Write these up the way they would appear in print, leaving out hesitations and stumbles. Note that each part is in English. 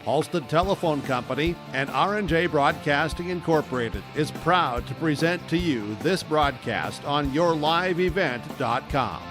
Holston Telephone Company and R&J Broadcasting Incorporated is proud to present to you this broadcast on yourliveevent.com.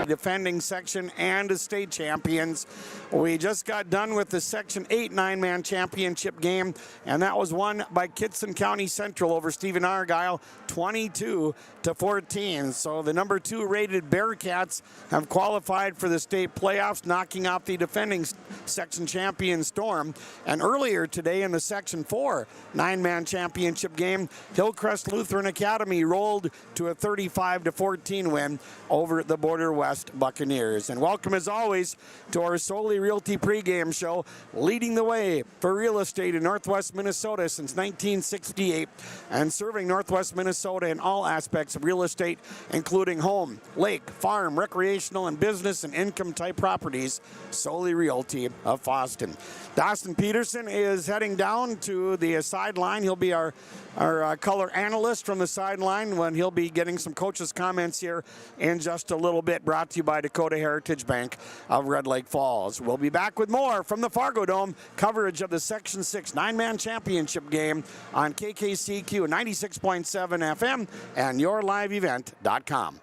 Defending section and state champions. We just got done with the Section 8 nine-man championship game, and that was won by Kittson County Central over Stephen Argyle, 22-14. So the number 2 rated Bearcats have qualified for the state playoffs, knocking off the defending section champion Storm. And earlier today in the Section 4 nine-man championship game, Hillcrest Lutheran Academy rolled to a 35-14 win over the Border West Buccaneers. And welcome as always to our Solely Realty pregame show, leading the way for real estate in Northwest Minnesota since 1968 and serving Northwest Minnesota in all aspects of real estate, including home, lake, farm, recreational, and business and income type properties. Solely Realty of Fosston. Dawson Peterson is heading down to the sideline. He'll be our color analyst from the sideline when he'll be getting some coaches' comments here in just a little bit, brought to you by Dakota Heritage Bank of Red Lake Falls. We'll be back with more from the Fargo Dome, coverage of the Section 6 nine-man championship game on KKCQ 96.7 FM and yourliveevent.com.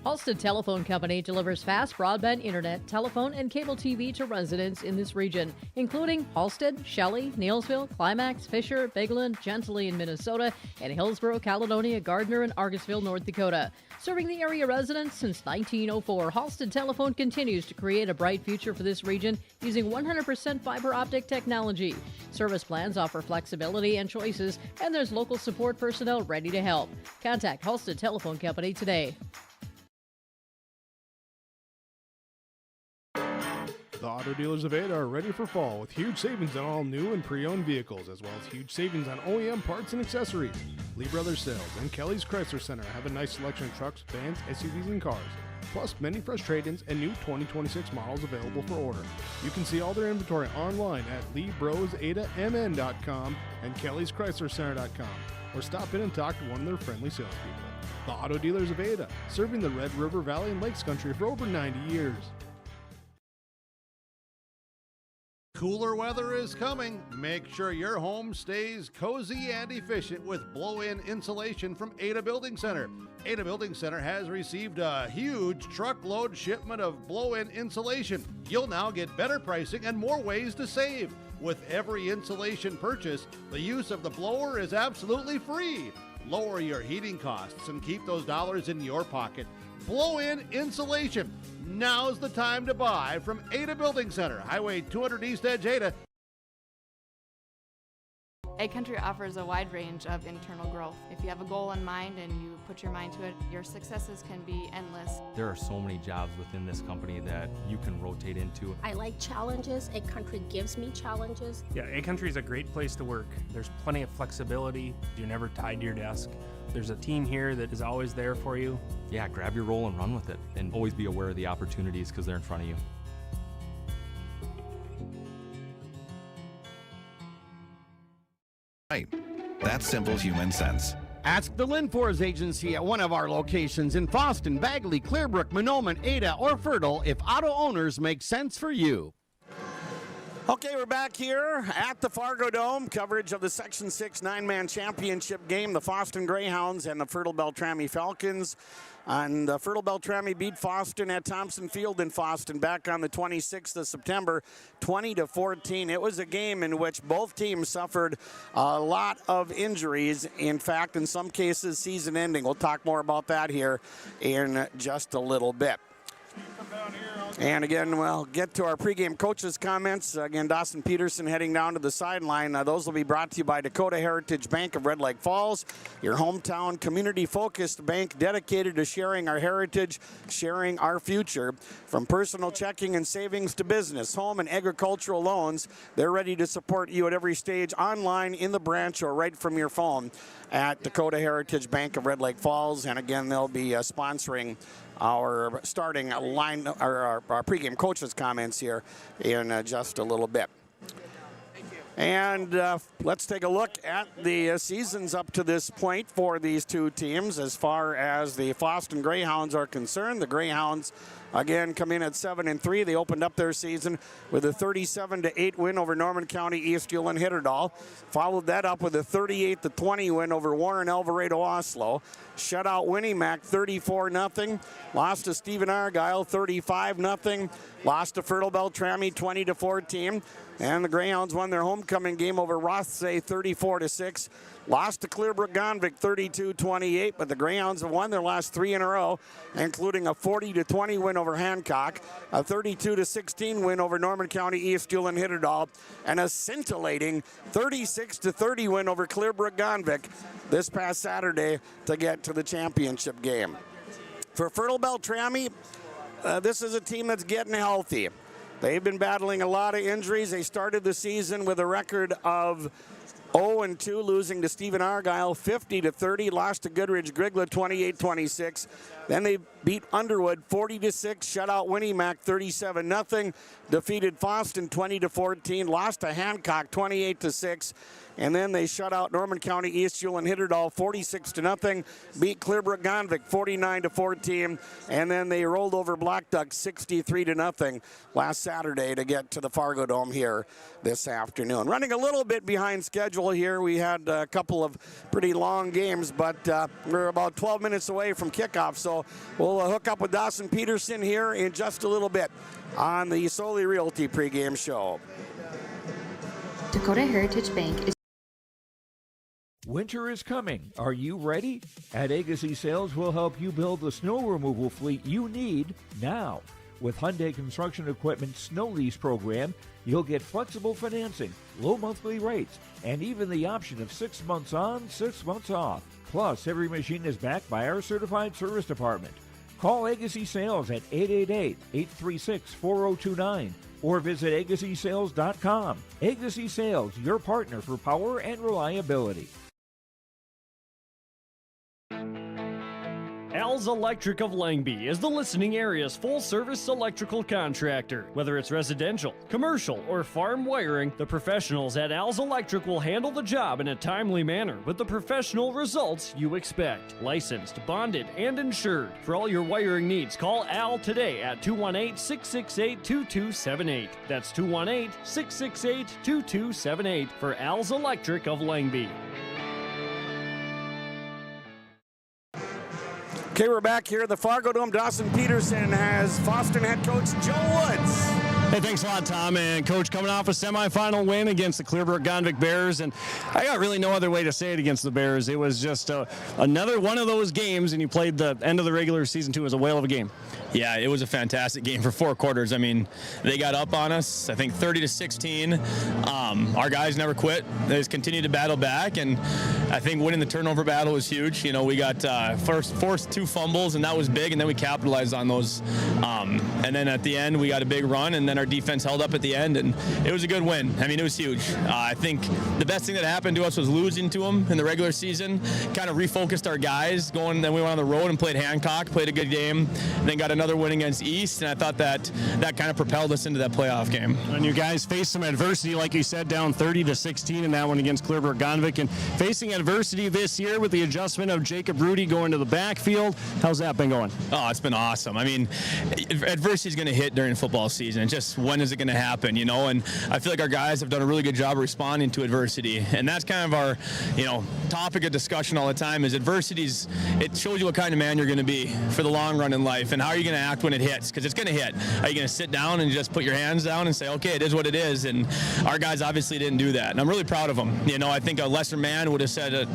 Holston Telephone Company delivers fast broadband internet, telephone, and cable TV to residents in this region, including Halstead, Shelley, Neilsville, Climax, Fisher, Bigland, Gentilly in Minnesota, and Hillsborough, Caledonia, Gardner, and Argosville, North Dakota. Serving the area residents since 1904, Holston Telephone continues to create a bright future for this region using 100% fiber optic technology. Service plans offer flexibility and choices, and there's local support personnel ready to help. Contact Holston Telephone Company today. The auto dealers of Ada are ready for fall with huge savings on all new and pre-owned vehicles, as well as huge savings on OEM parts and accessories. Lee Brothers Sales and Kelly's Chrysler Center have a nice selection of trucks, vans, SUVs, and cars, plus many fresh trade-ins and new 2026 models available for order. You can see all their inventory online at LeeBrosAdaMN.com and Kelly'sChryslerCenter.com, or stop in and talk to one of their friendly salespeople. The auto dealers of Ada, serving the Red River Valley and Lakes Country for over 90 years. Cooler weather is coming. Make sure your home stays cozy and efficient with blow-in insulation from Ada Building Center. Ada Building Center has received a huge truckload shipment of blow-in insulation. You'll now get better pricing and more ways to save. With every insulation purchase, the use of the blower is absolutely free. Lower your heating costs and keep those dollars in your pocket. Blow-in insulation. Now's the time to buy from Ada Building Center, Highway 200 East Edge, Ada. Ag Country offers a wide range of internal growth. If you have a goal in mind and you put your mind to it, your successes can be endless. There are so many jobs within this company that you can rotate into. I like challenges. Ag Country gives me challenges. Yeah, Ag Country is a great place to work. There's plenty of flexibility. You're never tied to your desk. There's a team here that is always there for you. Yeah, grab your role and run with it, and always be aware of the opportunities because they're in front of you. Right. That's simple human sense. Ask the Linfors Agency at one of our locations in Fosston, Bagley, Clearbrook, Monoman, Ada, or Fertile if auto owners make sense for you. Okay, we're back here at the Fargo Dome. Coverage of the Section 6 nine-man championship game. The Fosston Greyhounds and the Fertile-Beltrami Falcons. And Fertile-Beltrami beat Fosston at Thompson Field in Fosston back on the 26th of September, 20-14. It was a game in which both teams suffered a lot of injuries. In fact, in some cases, season-ending. We'll talk more about that here in just a little bit. And again, we'll get to our pregame coaches' comments. Again, Dawson Peterson heading down to the sideline. Those will be brought to you by Dakota Heritage Bank of Red Lake Falls, your hometown community-focused bank dedicated to sharing our heritage, sharing our future. From personal checking and savings to business, home, and agricultural loans, they're ready to support you at every stage, online, in the branch, or right from your phone at Dakota Heritage Bank of Red Lake Falls. And again, they'll be sponsoring our starting line, our pregame coaches' comments here in just a little bit. And let's take a look at the seasons up to this point for these two teams. As far as the Fosston Greyhounds are concerned, the Greyhounds again come in at 7-3. They opened up their season with a 37-8 win over Norman County East Ulen Hitterdal. Followed that up with a 38-20 win over Warren Alvarado Oslo. Shutout Winnie Mac 34-0. Lost to Stephen Argyle 35-0. Lost to Fertile-Beltrami 20-14. And the Greyhounds won their homecoming game over Rothsay 34-6. Lost to Clearbrook Gonvick 32-28, but the Greyhounds have won their last 3 in a row, including a 40-20 win over Hancock, a 32-16 win over Norman County East Ulen Hitterdal, and a scintillating 36-30 win over Clearbrook Gonvick this past Saturday to get to the championship game. For Fertile-Beltrami, this is a team that's getting healthy. They've been battling a lot of injuries. They started the season with a record of 0-2, losing to Stephen Argyle 50-30, lost to Goodridge Grigla 28-26. Then they beat Underwood 40-6, shut out Winnie Mac 37-0, defeated Fosston 20-14, lost to Hancock 28-6. And then they shut out Norman County East Ulen Hitterdal 46-0, beat Clearbrook Gonvick 49-14, and then they rolled over Black Duck 63-0 last Saturday to get to the Fargo Dome here this afternoon. Running a little bit behind schedule here. We had a couple of pretty long games, but we're about 12 minutes away from kickoff, so we'll hook up with Dawson Peterson here in just a little bit on the Solely Realty pregame show. Dakota Heritage Bank is Winter is coming. Are you ready? At Agassi Sales, we'll help you build the snow removal fleet you need now. With Hyundai Construction Equipment Snow Lease Program, you'll get flexible financing, low monthly rates, and even the option of 6 months on, 6 months off. Plus, every machine is backed by our certified service department. Call Agassi Sales at 888-836-4029 or visit agassisales.com. Agassi Sales, your partner for power and reliability. Al's Electric of Langby is the listening area's full-service electrical contractor. Whether it's residential, commercial, or farm wiring, the professionals at Al's Electric will handle the job in a timely manner with the professional results you expect. Licensed, bonded, and insured. For all your wiring needs, call Al today at 218-668-2278. That's 218-668-2278 for Al's Electric of Langby. Okay, we're back here at the Fargo Dome. Dawson Peterson has Fosston head coach Joe Woods. Hey, thanks a lot, Tom. And Coach, coming off a semifinal win against the Clearbrook Gonvick Bears, and I got really no other way to say it against the Bears. It was just another one of those games, and you played the end of the regular season, too. It was a whale of a game. Yeah, it was a fantastic game for 4 quarters. I mean, they got up on us, I think 30-16. Our guys never quit. They just continued to battle back, and I think winning the turnover battle was huge. You know, we got forced 2 fumbles, and that was big, and then we capitalized on those. And then at the end, we got a big run, and then our defense held up at the end, and it was a good win. I mean, it was huge. I think the best thing that happened to us was losing to them in the regular season. Kind of refocused our guys going. Then we went on the road and played Hancock, played a good game, and then got another win against East, and I thought that kind of propelled us into that playoff game. And you guys faced some adversity, like you said, down 30-16 in that one against Clearbrook Gonvick, and facing adversity this year with the adjustment of Jacob Rudy going to the backfield. How's that been going? Oh, it's been awesome. I mean, adversity is going to hit during football season. Just when is it going to happen, you know? And I feel like our guys have done a really good job of responding to adversity, and that's kind of our, topic of discussion all the time. Is adversities? It shows you what kind of man you're going to be for the long run in life, and how are you going to act when it hits? Because it's going to hit. Are you going to sit down and just put your hands down and say, okay, it is what it is? And our guys obviously didn't do that, and I'm really proud of them. I think a lesser man would have said, said,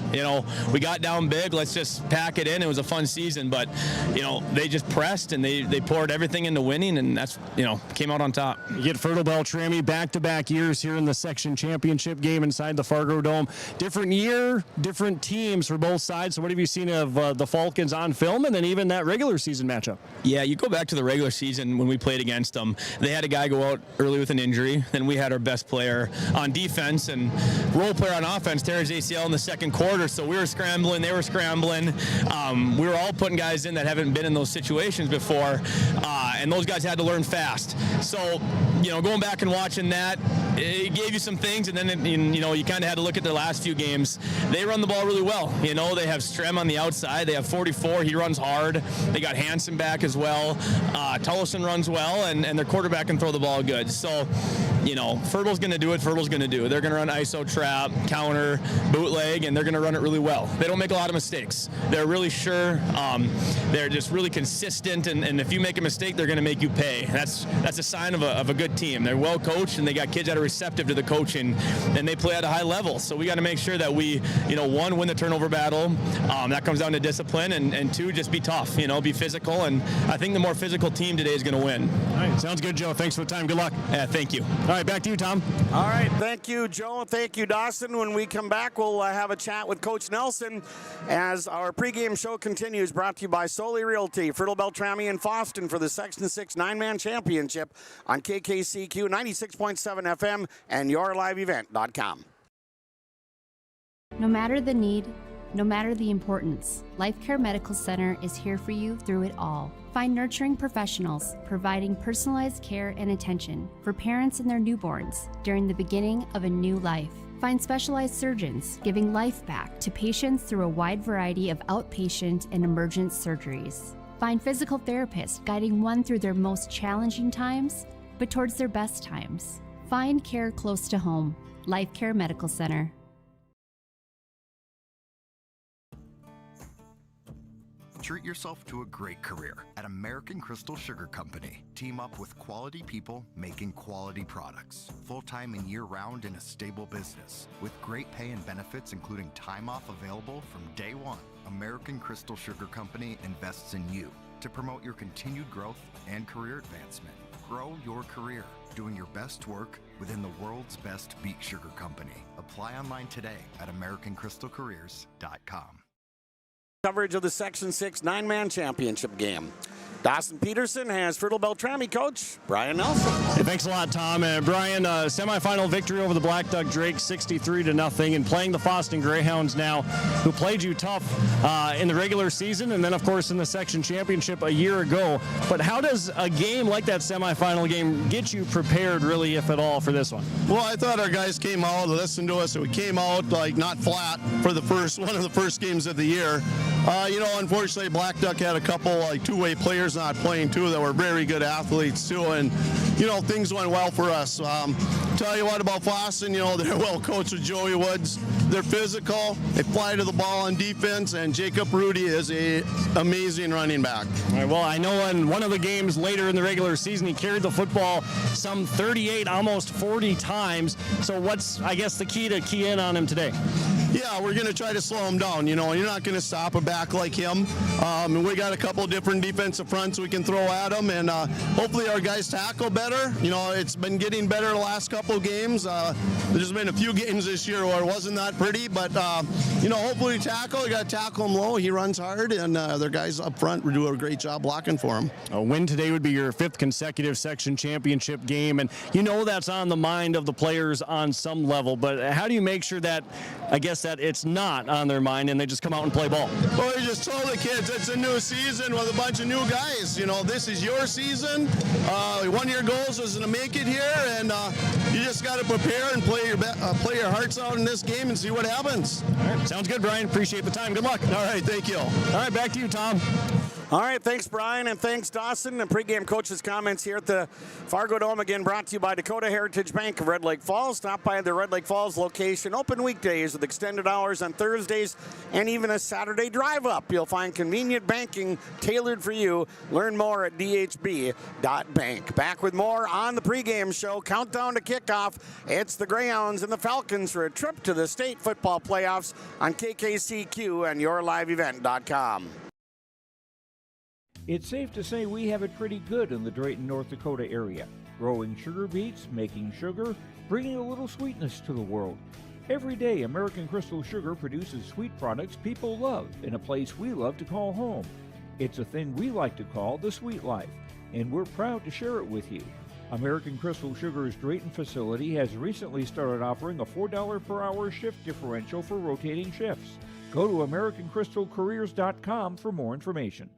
we got down big. Let's just pack it in. It was a fun season, but they just pressed and they poured everything into winning, and that's came out on top. You get Fertile-Beltrami back-to-back years here in the section championship game inside the Fargo Dome. Different year, different teams for both sides. So what have you seen of the Falcons on film, and then even that regular season matchup? Yeah, you go back to the regular season when we played against them. They had a guy go out early with an injury. Then we had our best player on defense and role player on offense tear his ACL in the second quarter. So we were scrambling, they were scrambling. We were all putting guys in that haven't been in those situations before, and those guys had to learn fast. So, going back and watching that, it gave you some things, and then you kind of had to look at their last few games. They run the ball really well. They have Strem on the outside. They have 44. He runs hard. They got Hansen back as well. Tullison runs well, and their quarterback can throw the ball good. So, Fertle's going to do what Fertle's going to do. They're going to run ISO trap, counter, bootleg, and they're going to run it really well. They don't make a lot of mistakes. They're really sure. They're just really consistent, and if you make a mistake, they're going to make you pay. That's a sign of a good team. They're well coached, and they got kids that are receptive to the coaching, and they play at a high level. So we got to make sure that we, one, win the turnover battle. That comes down to discipline, and two, just be tough, be physical. And I think the more physical team today is going to win. All right, sounds good, Joe. Thanks for the time. Good luck. Yeah, thank you. All right, back to you, Tom. All right, thank you, Joe. Thank you, Dawson. When we come back, we'll have a chat with Coach Nelson as our pregame show continues, brought to you by Solely Realty, Fertile-Beltrami, and Fosston for the Section 6 9-man championship on KKCQ 96.7 FM and yourliveevent.com. No matter the need, no matter the importance, Lifecare Medical Center is here for you through it all. Find nurturing professionals providing personalized care and attention for parents and their newborns during the beginning of a new life. Find specialized surgeons giving life back to patients through a wide variety of outpatient and emergent surgeries. Find physical therapists guiding one through their most challenging times, but towards their best times. Find care close to home. Lifecare Medical Center. Treat yourself to a great career at American Crystal Sugar Company. Team up with quality people making quality products. Full-time and year-round in a stable business. With great pay and benefits including time off available from day one. American Crystal Sugar Company invests in you to promote your continued growth and career advancement. Grow your career doing your best work within the world's best beet sugar company. Apply online today at AmericanCrystalCareers.com. Coverage of the Section 6 9-man championship game. Dawson Peterson has Fertile-Beltrami coach Brian Nelson. Hey, thanks a lot, Tom. And Brian, semifinal victory over the Black Duck Drake, 63-0, and playing the Fosston Greyhounds now, who played you tough in the regular season, and then of course in the section championship a year ago. But how does a game like that semifinal game get you prepared, really, if at all, for this one? Well, I thought our guys came out, listened to us, and we came out like not flat for the one of the first games of the year. Unfortunately, Black Duck had a couple two-way players not playing too that were very good athletes too, and things went well for us. Tell you what about Fosston, they're well coached with Joey Woods. They're physical. They fly to the ball on defense, and Jacob Rudy is an amazing running back. All right, well, I know in one of the games later in the regular season, he carried the football some 38, almost 40 times. So what's, I guess, the key to key in on him today? Yeah, we're going to try to slow him down. You're not going to stop a back like him. And we got a couple different defensive fronts we can throw at him, and hopefully our guys tackle better. It's been getting better the last couple games. There's been a few games this year where it wasn't that pretty, but hopefully tackle. You got to tackle him low. He runs hard, and their guys up front do a great job blocking for him. A win today would be your 5th consecutive section championship game, and that's on the mind of the players on some level. But how do you make sure that, I guess, that it's not on their mind and they just come out and play ball? Well, we just told the kids it's a new season with a bunch of new guys. This is your season. One of your goals is to make it here, and you just got to prepare and play your hearts out in this game and see what happens. All right, sounds good, Brian. Appreciate the time. Good luck. All right, thank you. All right, back to you, Tom. All right, thanks, Brian, and thanks, Dawson. And pregame coaches' comments here at the Fargo Dome, again brought to you by Dakota Heritage Bank of Red Lake Falls. Stop by the Red Lake Falls location, open weekdays with extended hours on Thursdays and even a Saturday drive-up. You'll find convenient banking tailored for you. Learn more at dhb.bank. Back with more on the pregame show. Countdown to kickoff. It's the Greyhounds and the Falcons for a trip to the state football playoffs on KKCQ and yourliveevent.com. It's safe to say we have it pretty good in the Drayton, North Dakota area. Growing sugar beets, making sugar, bringing a little sweetness to the world. Every day, American Crystal Sugar produces sweet products people love in a place we love to call home. It's a thing we like to call the sweet life, and we're proud to share it with you. American Crystal Sugar's Drayton facility has recently started offering a $4 per hour shift differential for rotating shifts. Go to AmericanCrystalCareers.com for more information.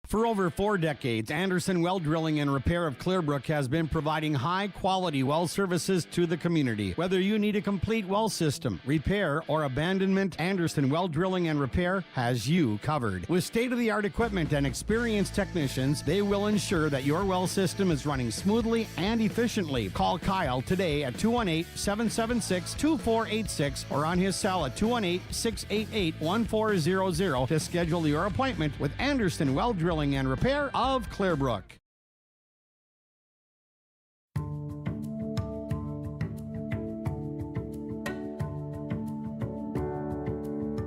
For over 4 decades, Anderson Well Drilling and Repair of Clearbrook has been providing high-quality well services to the community. Whether you need a complete well system, repair, or abandonment, Anderson Well Drilling and Repair has you covered. With state-of-the-art equipment and experienced technicians, they will ensure that your well system is running smoothly and efficiently. Call Kyle today at 218-776-2486 or on his cell at 218-688-1400 to schedule your appointment with Anderson Well Drilling and Repair of Clearbrook.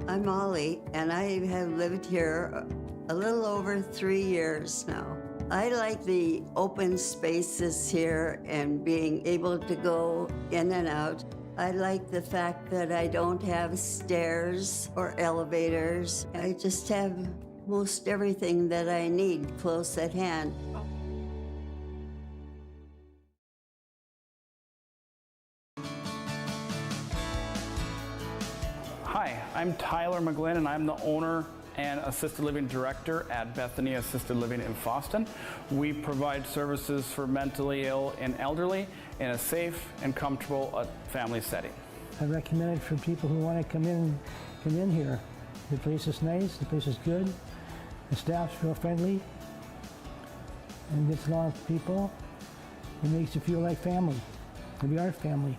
I'm Molly, and I have lived here a little over 3 years now. I like the open spaces here and being able to go in and out. I like the fact that I don't have stairs or elevators. I just have most everything that I need close at hand. Hi, I'm Tyler McGlynn, and I'm the owner and Assisted Living Director at Bethany Assisted Living in Fosston. We provide services for mentally ill and elderly in a safe and comfortable family setting. I recommend it for people who want to come in here. The place is nice, the place is good. The staff's real friendly and gets along with people. It makes you feel like family. We are family.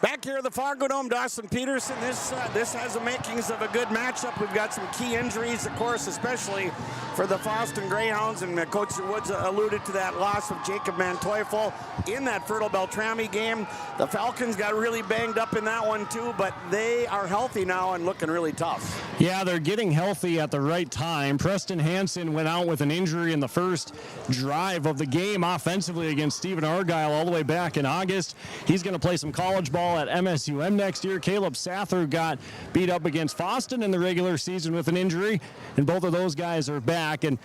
Back here at the Fargo Dome, Dawson Peterson, this has the makings of a good matchup. We've got some key injuries, of course, especially for the Fosston Greyhounds, and Coach Woods alluded to that loss of Jacob Manteufel in that Fertile-Beltrami game. The Falcons got really banged up in that one too, but they are healthy now and looking really tough. Yeah, they're getting healthy at the right time. Preston Hansen went out with an injury in the first drive of the game offensively against Stephen Argyle all the way back in August. He's going to play some college ball at MSUM next year. Caleb Sather got beat up against Fosston in the regular season with an injury, and both of those guys are back. And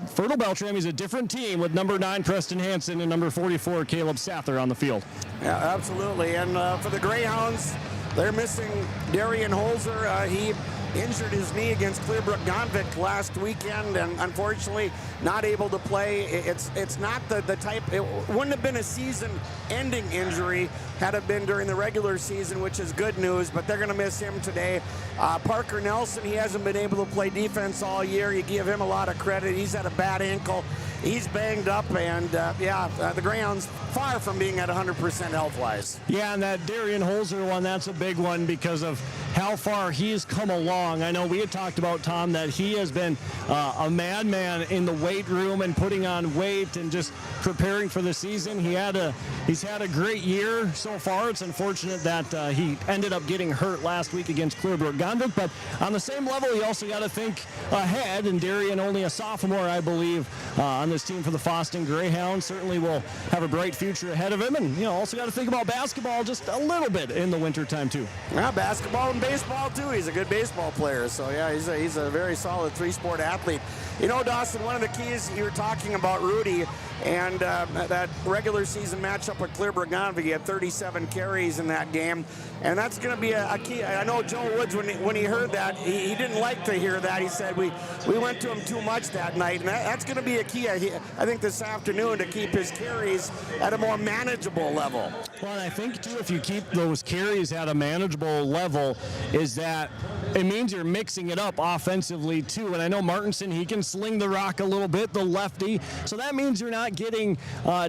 Fertile-Beltrami is a different team with number 9 Preston Hansen and number 44 Caleb Sather on the field. Yeah, absolutely. And for the Greyhounds, they're missing Darian Holzer. He injured his knee against Clearbrook-Gonvick last weekend, and unfortunately not able to play. It's not the type, it wouldn't have been a season-ending injury had it been during the regular season, which is good news, but they're going to miss him today. Parker Nelson, he hasn't been able to play defense all year. You give him a lot of credit. He's had a bad ankle. He's banged up, and the Greyhounds far from being at 100% health-wise. Yeah, and that Darian Holzer one, that's a big one because of how far he's come along. I know we had talked about, Tom, that he has been a madman in the weight room and putting on weight and just preparing for the season. He's had a great year so far. It's unfortunate that he ended up getting hurt last week against Clearbrook-Gonvick, but on the same level, you also got to think ahead, and Darian, only a sophomore, I believe, on this team for the Fosston Greyhounds, certainly will have a bright future ahead of him, and also got to think about basketball just a little bit in the wintertime too. Yeah, basketball and baseball too. He's a good baseball player, so yeah, he's a very solid 3-sport athlete. You know, Dawson, one of the keys, you were talking about Rudy, and that regular season matchup with Clearbrook-Gonvick, he had 37 carries in that game, and that's going to be a key. I know Joe Woods, when he heard that, he didn't like to hear that. He said we went to him too much that night, and that's going to be a key, I think, this afternoon, to keep his carries at a more manageable level. Well, and I think, too, if you keep those carries at a manageable level, is that it means you're mixing it up offensively too. And I know Martinson, he can sling the rock a little bit, the lefty. So that means you're not getting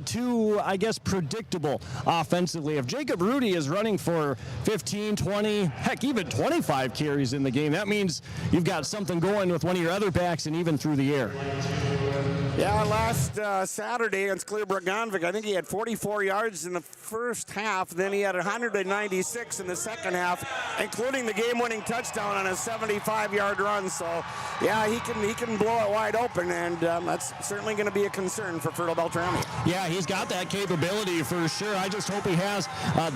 too, I guess, predictable offensively. If Jacob Rudy is running for 15, 20, heck, even 25 carries in the game, that means you've got something going with one of your other backs and even through the air. Yeah, last Saturday against Clearbrook-Gonvick, I think he had 44 yards in the first half. Then he had 196 in the second half, including the game-winning touchdown on a 75-yard run. So, yeah, he can blow it wide open, and that's certainly going to be a concern for Fertile-Beltrami. Yeah, he's got that capability for sure. I just hope he has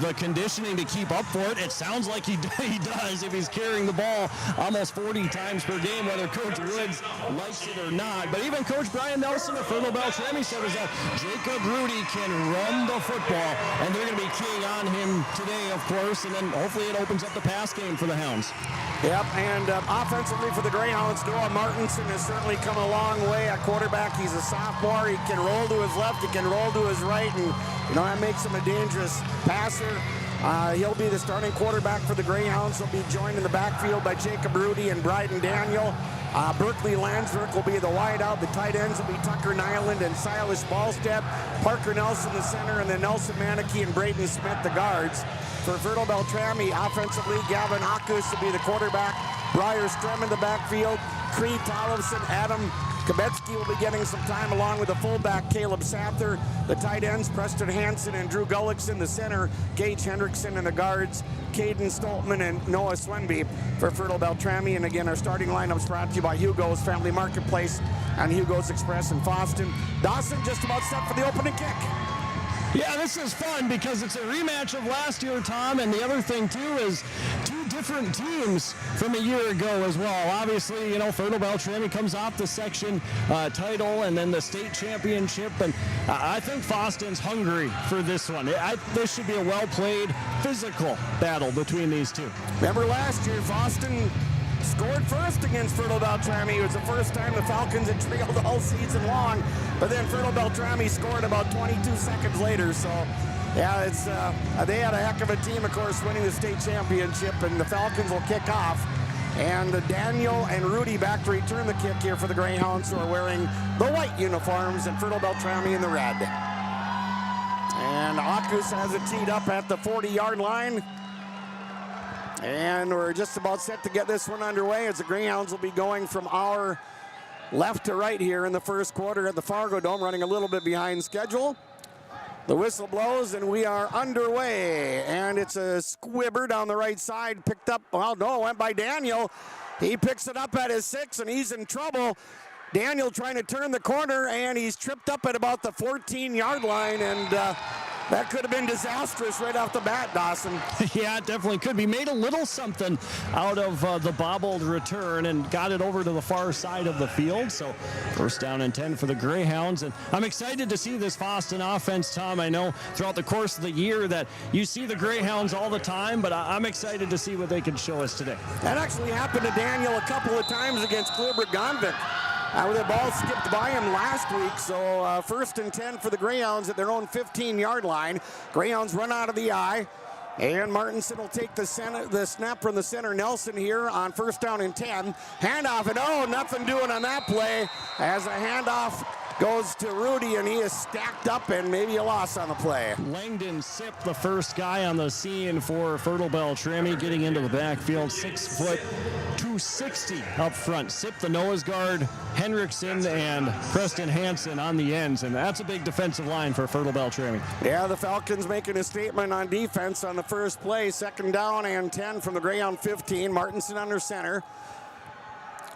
the conditioning to keep up for it. It sounds like he does if he's carrying the ball almost 40 times per game, whether Coach Woods likes it or not. But even Coach Brian Nelson of Fertile-Beltrami said is that Jacob Rudy can run the football, and they're going to be keying on him today, of course, and then hopefully it opens up the pass game for the Hounds. Yep, and offensively for the Greyhounds, Noah Martinson has certainly come a long way at quarterback. He's a sophomore. He can roll to his left, he can roll to his right, and that makes him a dangerous passer. He'll be the starting quarterback for the Greyhounds. He'll be joined in the backfield by Jacob Rudy and Bryden Daniel. Berkeley Landsberg will be the wideout. The tight ends will be Tucker Nyland and Silas Ballstead. Parker Nelson the center, and then Nelson Manicky and Braden Smith the guards. For Fertile-Beltrami, offensively, Gavin Akus will be the quarterback. Briar Strem in the backfield. Creed Tollefson, Adam Kabetsky will be getting some time along with the fullback Caleb Sather. The tight ends, Preston Hansen and Drew Gullickson. The center, Gage Hendrickson, and the guards, Caden Stoltman and Noah Swenby for Fertile-Beltrami. And again, our starting lineups brought to you by Hugo's Family Marketplace and Hugo's Express in Fosston. Dawson just about set for the opening kick. Yeah, this is fun because it's a rematch of last year, Tom, and the other thing, too, is two different teams from a year ago as well. Obviously, Fertile-Beltrami comes off the section title and then the state championship, and I think Fosston's hungry for this one. This should be a well-played, physical battle between these two. Remember last year, Fosston scored first against Fertile-Beltrami. It was the first time the Falcons had trailed all season long, but then Fertile-Beltrami scored about 22 seconds later. So, yeah, they had a heck of a team, of course, winning the state championship, and the Falcons will kick off. And Daniel and Rudy back to return the kick here for the Greyhounds, who are wearing the white uniforms, and Fertile-Beltrami in the red. And Akus has it teed up at the 40-yard line. And we're just about set to get this one underway as the Greyhounds will be going from our left to right here in the first quarter at the Fargo Dome, running a little bit behind schedule. The whistle blows and we are underway. And it's a squibber down the right side, picked up, went by Daniel. He picks it up at his 6 and he's in trouble. Daniel trying to turn the corner and he's tripped up at about the 14-yard line, and that could have been disastrous right off the bat, Dawson. Yeah, it definitely could be. Made a little something out of the bobbled return and got it over to the far side of the field. So first down and 10 for the Greyhounds. And I'm excited to see this Fosston offense, Tom. I know throughout the course of the year that you see the Greyhounds all the time, but I'm excited to see what they can show us today. That actually happened to Daniel a couple of times against Clearbrook-Gonvick. The ball skipped by him last week, so first and 10 for the Greyhounds at their own 15-yard line. Greyhounds run out of the eye, and Martinson will take the snap from the center. Nelson here on first down and 10. Handoff, and nothing doing on that play as a handoff goes to Rudy, and he is stacked up and maybe a loss on the play. Langdon Sipp, the first guy on the scene for Fertile-Beltrami, getting into the backfield, 6 foot 260 up front. Sipp, the nose guard, Hendrickson and Preston Hansen on the ends, and that's a big defensive line for Fertile-Beltrami. Yeah, the Falcons making a statement on defense on the first play. Second down and 10 from the Greyhound 15. Martinson under center.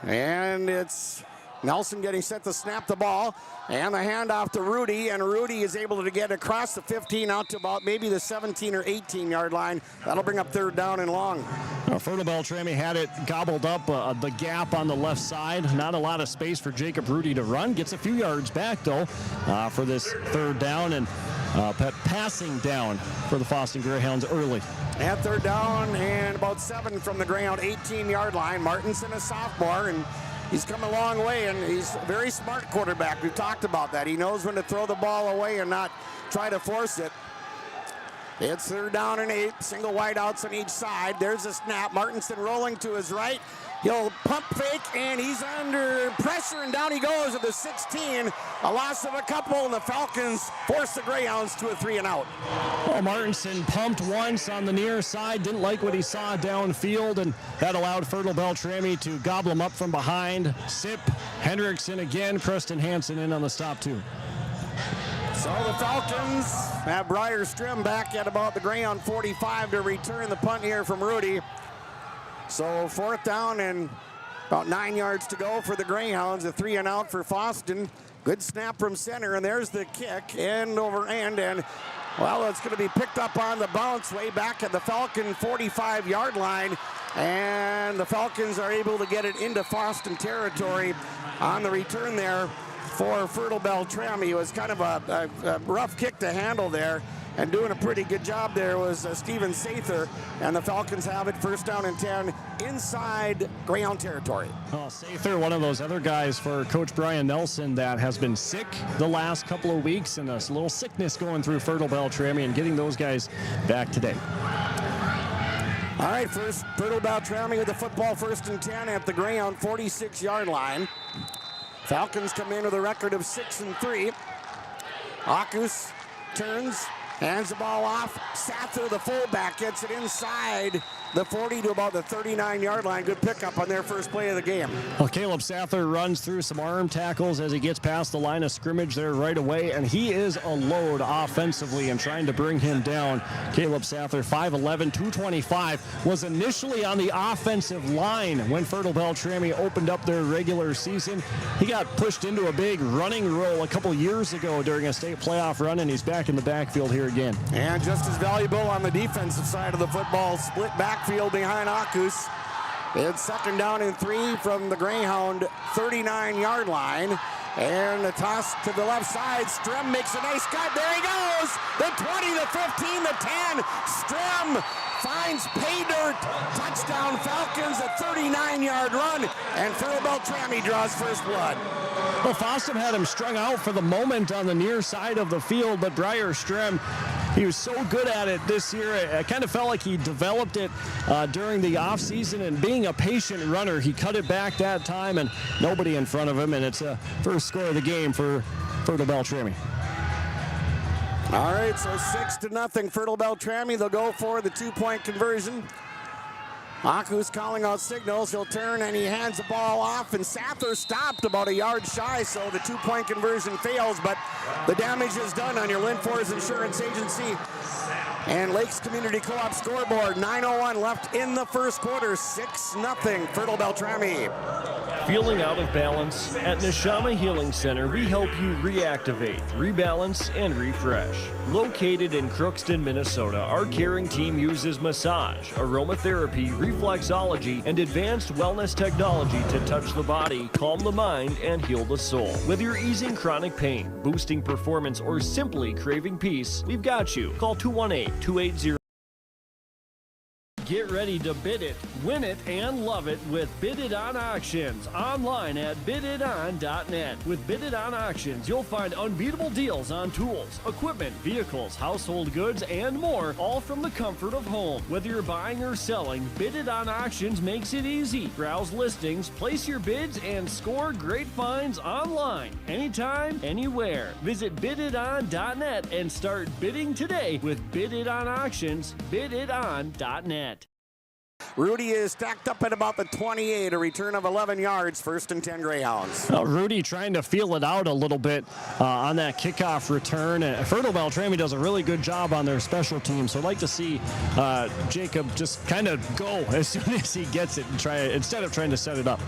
And it's Nelson getting set to snap the ball, and the handoff to Rudy, and Rudy is able to get across the 15 out to about maybe the 17 or 18-yard line. That'll bring up third down and long. Fertile-Beltrami had it gobbled up, the gap on the left side. Not a lot of space for Jacob Rudy to run. Gets a few yards back, though, for this third down, and passing down for the Fosston Greyhounds early. At third down and about 7 from the Greyhound 18-yard line. Martinson, a sophomore, and he's come a long way, and he's a very smart quarterback. We've talked about that. He knows when to throw the ball away and not try to force it. It's 3rd down and 8. Single wideouts on each side. There's a snap. Martinson rolling to his right. He'll pump fake, and he's under pressure, and down he goes at the 16. A loss of a couple, and the Falcons force the Greyhounds to a 3-and-out. Well, Martinson pumped once on the near side, didn't like what he saw downfield, and that allowed Fertile-Beltrami to gobble him up from behind. Sip, Hendrickson again, Preston Hansen in on the stop too. So the Falcons have Briar Strim back at about the Greyhound 45 to return the punt here from Rudy. So 4th down and about 9 yards to go for the Greyhounds. A 3-and-out for Fosston. Good snap from center, and there's the kick, end over end, and well, it's going to be picked up on the bounce way back at the Falcon 45-yard line, and the Falcons are able to get it into Fosston territory on the return there for Fertile-Beltrami. It was kind of a rough kick to handle there, and doing a pretty good job there was Steven Sather, and the Falcons have it 1st down and 10 inside Greyhound territory. Oh, Sather, one of those other guys for Coach Brian Nelson that has been sick the last couple of weeks, and a little sickness going through Fertile-Beltrami, and getting those guys back today. All right, first Fertile-Beltrami with the football, 1st and 10 at the Greyhound 46-yard line. Falcons come in with a record of 6-3. Akus turns, hands the ball off. Sather, the fullback, gets it inside the 40 to about the 39-yard line. Good pickup on their first play of the game. Well, Caleb Sather runs through some arm tackles as he gets past the line of scrimmage there right away, and he is a load offensively and trying to bring him down. Caleb Sather, 5'11", 225, was initially on the offensive line when Fertile-Beltrami opened up their regular season. He got pushed into a big running role a couple years ago during a state playoff run, and he's back in the backfield here again. And just as valuable on the defensive side of the football, split backfield behind Akus. It's 2nd down and 3 from the Greyhound 39-yard line. And the toss to the left side. Strim makes a nice cut. There he goes. The 20, the 15, the 10. Strim finds pay dirt. Touchdown Falcons, a 39-yard run. And Fertile-Beltrami draws first blood. Well, Fosston had him strung out for the moment on the near side of the field, but Briar Strim, he was so good at it this year. I kind of felt like he developed it during the offseason, and being a patient runner, he cut it back that time, and nobody in front of him, and it's a first score of the game for Fertile-Beltrami. All right, so 6-0 Fertile-Beltrami. They'll go for the 2-point conversion. Akus calling out signals. He'll turn and he hands the ball off, and Sather stopped about a yard shy, so the 2-point conversion fails, but the damage is done on your Linfors Insurance Agency and Lakes Community Co-op scoreboard. 9:01 left in the first quarter. 6-0 Fertile-Beltrami. Feeling out of balance? At Neshama Healing Center, we help you reactivate, rebalance, and refresh. Located in Crookston, Minnesota, our caring team uses massage, aromatherapy, reflexology, and advanced wellness technology to touch the body, calm the mind, and heal the soul. Whether you're easing chronic pain, boosting performance, or simply craving peace, we've got you. Call 218-280. Get ready to bid it, win it, and love it with Bid It On Auctions. Online at bididon.net. With Bid It On Auctions, you'll find unbeatable deals on tools, equipment, vehicles, household goods, and more, all from the comfort of home. Whether you're buying or selling, Bid It On Auctions makes it easy. Browse listings, place your bids, and score great finds online. Anytime, anywhere. Visit bididon.net and start bidding today with Bid It On Auctions. Bididon.net. Rudy is stacked up at about the 28, a return of 11 yards, 1st and 10 Greyhounds. Rudy trying to feel it out a little bit on that kickoff return. Fertile-Beltrami does a really good job on their special team, so I'd like to see Jacob just kind of go as soon as he gets it and try it instead of trying to set it up.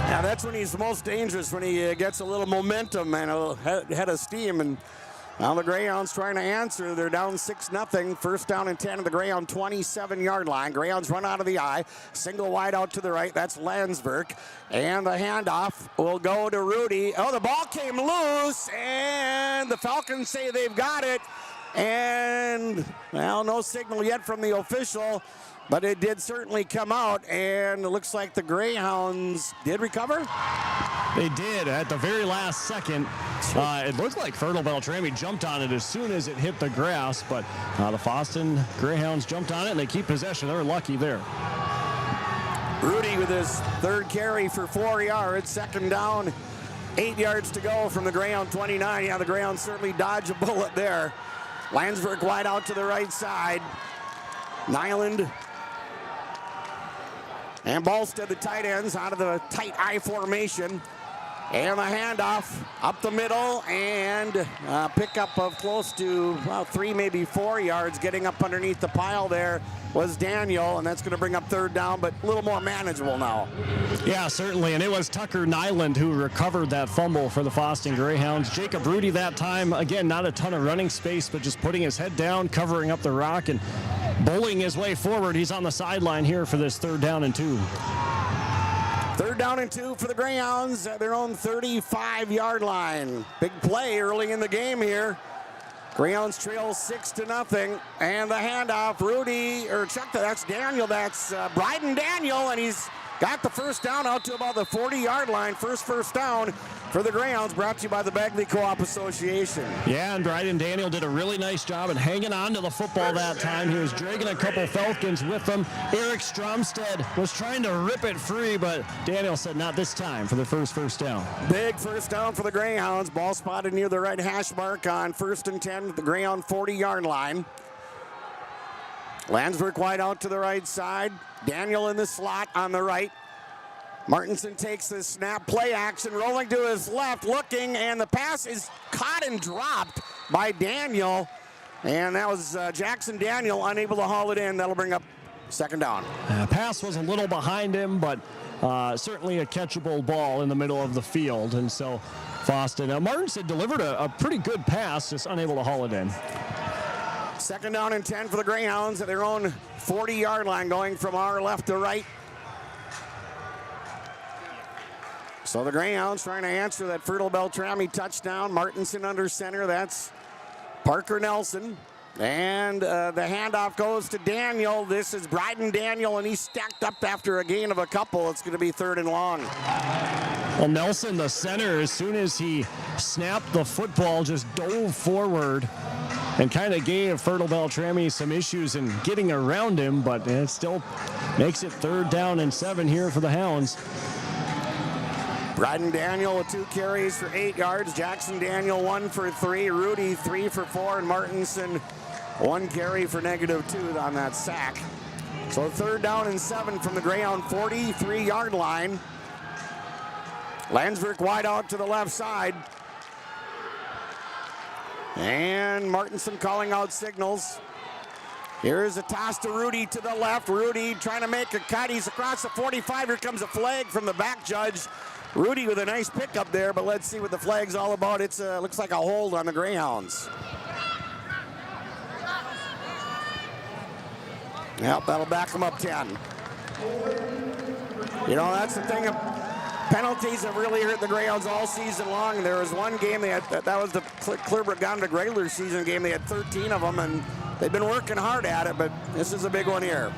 Yeah, that's when he's the most dangerous, when he gets a little momentum and a head of steam. And now the Greyhounds trying to answer. They're down 6-0. 1st down and 10 at the Greyhound 27-yard line. Greyhounds run out of the eye. Single wide out to the right. That's Landsberg. And the handoff will go to Rudy. Oh, the ball came loose, and the Falcons say they've got it. And, well, no signal yet from the official, but it did certainly come out, and it looks like the Greyhounds did recover. They did at the very last second. It looked like Fertile-Beltrami jumped on it as soon as it hit the grass, but the Fosston Greyhounds jumped on it, and they keep possession. They're lucky there. Rudy with his third carry for 4 yards, second down, 8 yards to go from the Greyhound 29. Yeah, the Greyhounds certainly dodge a bullet there. Landsberg wide out to the right side. Nyland and Balstead, the tight ends, out of the tight I formation. And the handoff up the middle, and a pickup of close to 3, maybe 4 yards. Getting up underneath the pile there was Daniel, and that's going to bring up third down, but a little more manageable now. Yeah, certainly, and it was Tucker Nyland who recovered that fumble for the Fosston Greyhounds. Jacob Rudy that time, again, not a ton of running space, but just putting his head down, covering up the rock, and bowling his way forward. He's on the sideline here for this 3rd down and 2. 3rd down and 2 for the Greyhounds at their own 35-yard line. Big play early in the game here. Greyhounds trail 6-0, and the handoff, that's Daniel, that's Bryden Daniel, and he's got the first down out to about the 40-yard line. First down for the Greyhounds, brought to you by the Bagley Co-op Association. Yeah, and Bryden Daniel did a really nice job at hanging on to the football that time. He was dragging a couple Falcons with him. Eric Stromstead was trying to rip it free, but Daniel said not this time for the first down. Big first down for the Greyhounds. Ball spotted near the right hash mark on 1st and 10 at the Greyhound 40-yard line. Landsberg wide out to the right side. Daniel in the slot on the right. Martinson takes the snap, play action, rolling to his left, looking, and the pass is caught and dropped by Daniel. And that was Jackson Daniel unable to haul it in. That'll bring up 2nd down. Pass was a little behind him, but certainly a catchable ball in the middle of the field. And so Fosston, Martinson delivered a pretty good pass, just unable to haul it in. 2nd down and 10 for the Greyhounds at their own 40-yard line, going from our left to right. So the Greyhounds trying to answer that Fertile-Beltrami touchdown. Martinson under center. That's Parker Nelson. And the handoff goes to Daniel. This is Bryden Daniel, and he's stacked up after a gain of a couple. It's going to be 3rd and long. Well, Nelson, the center, as soon as he snapped the football, just dove forward and kind of gave Fertile-Beltrami some issues in getting around him, but it still makes it 3rd down and 7 here for the Hounds. Bryden Daniel with 2 carries for 8 yards. Jackson Daniel 1 for 3. Rudy 3 for 4. And Martinson 1 carry for -2 on that sack. So 3rd down and 7 from the Greyhound 43-yard line. Landsberg wide out to the left side. And Martinson calling out signals. Here's a toss to Rudy to the left. Rudy trying to make a cut. He's across the 45. Here comes a flag from the back judge. Rudy with a nice pickup there, but let's see what the flag's all about. It's looks like a hold on the Greyhounds. Yep, that'll back them up 10. You know, that's the thing. Penalties have really hurt the Greyhounds all season long. There was one game they had, that was the Clearbrook-Gondwick regular season game. They had 13 of them, and they've been working hard at it, but this is a big one here.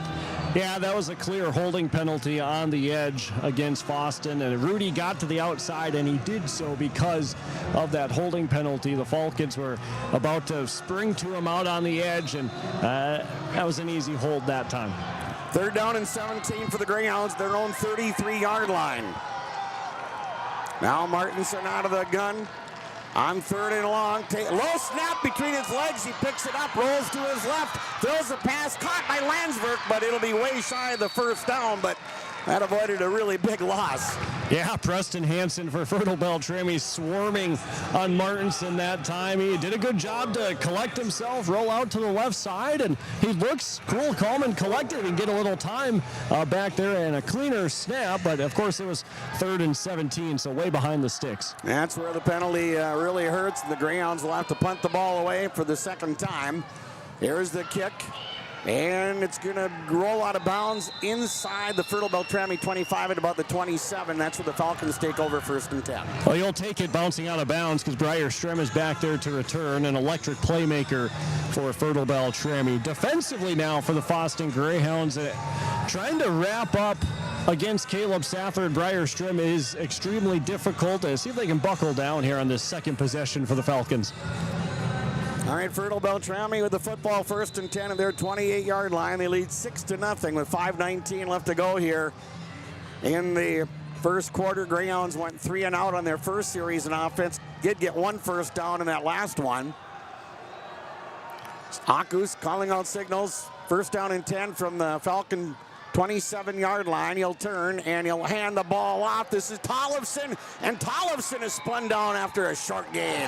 Yeah, that was a clear holding penalty on the edge against Fosston, and Rudy got to the outside, and he did so because of that holding penalty. The Falcons were about to spring to him out on the edge, and that was an easy hold that time. 3rd down and 17 for the Greyhounds, their own 33-yard line. Now Martinson out of the gun on 3rd and long. Low snap between his legs. He picks it up, rolls to his left, throws the pass, caught by Landsberg, but it'll be way shy of the 1st down, but that avoided a really big loss. Yeah, Preston Hansen for Fertile-Beltrami swarming on Martinson that time. He did a good job to collect himself, roll out to the left side, and he looks cool, calm, and collected and get a little time back there and a cleaner snap, but of course it was 3rd and 17, so way behind the sticks. That's where the penalty really hurts. The Greyhounds will have to punt the ball away for the 2nd time. Here's the kick. And it's going to roll out of bounds inside the Fertile-Beltrami 25 at about the 27. That's where the Falcons take over 1st and 10. Well, you'll take it bouncing out of bounds because Briar Strem is back there to return. An electric playmaker for Fertile-Beltrami. Defensively now for the Fosston Greyhounds. Trying to wrap up against Caleb Safford. Briar Strem is extremely difficult. See if they can buckle down here on this second possession for the Falcons. All right, Fertile-Beltrami with the football 1st and 10 at their 28-yard line. They lead 6-0 with 5:19 left to go here in the first quarter. Greyhounds went 3 and out on their first series in offense. Did get 1 first down in that last one. Akus calling out signals. 1st down and 10 from the Falcon 27-yard line. He'll turn and he'll hand the ball off. This is Tollefson, and Tollefson is spun down after a short gain.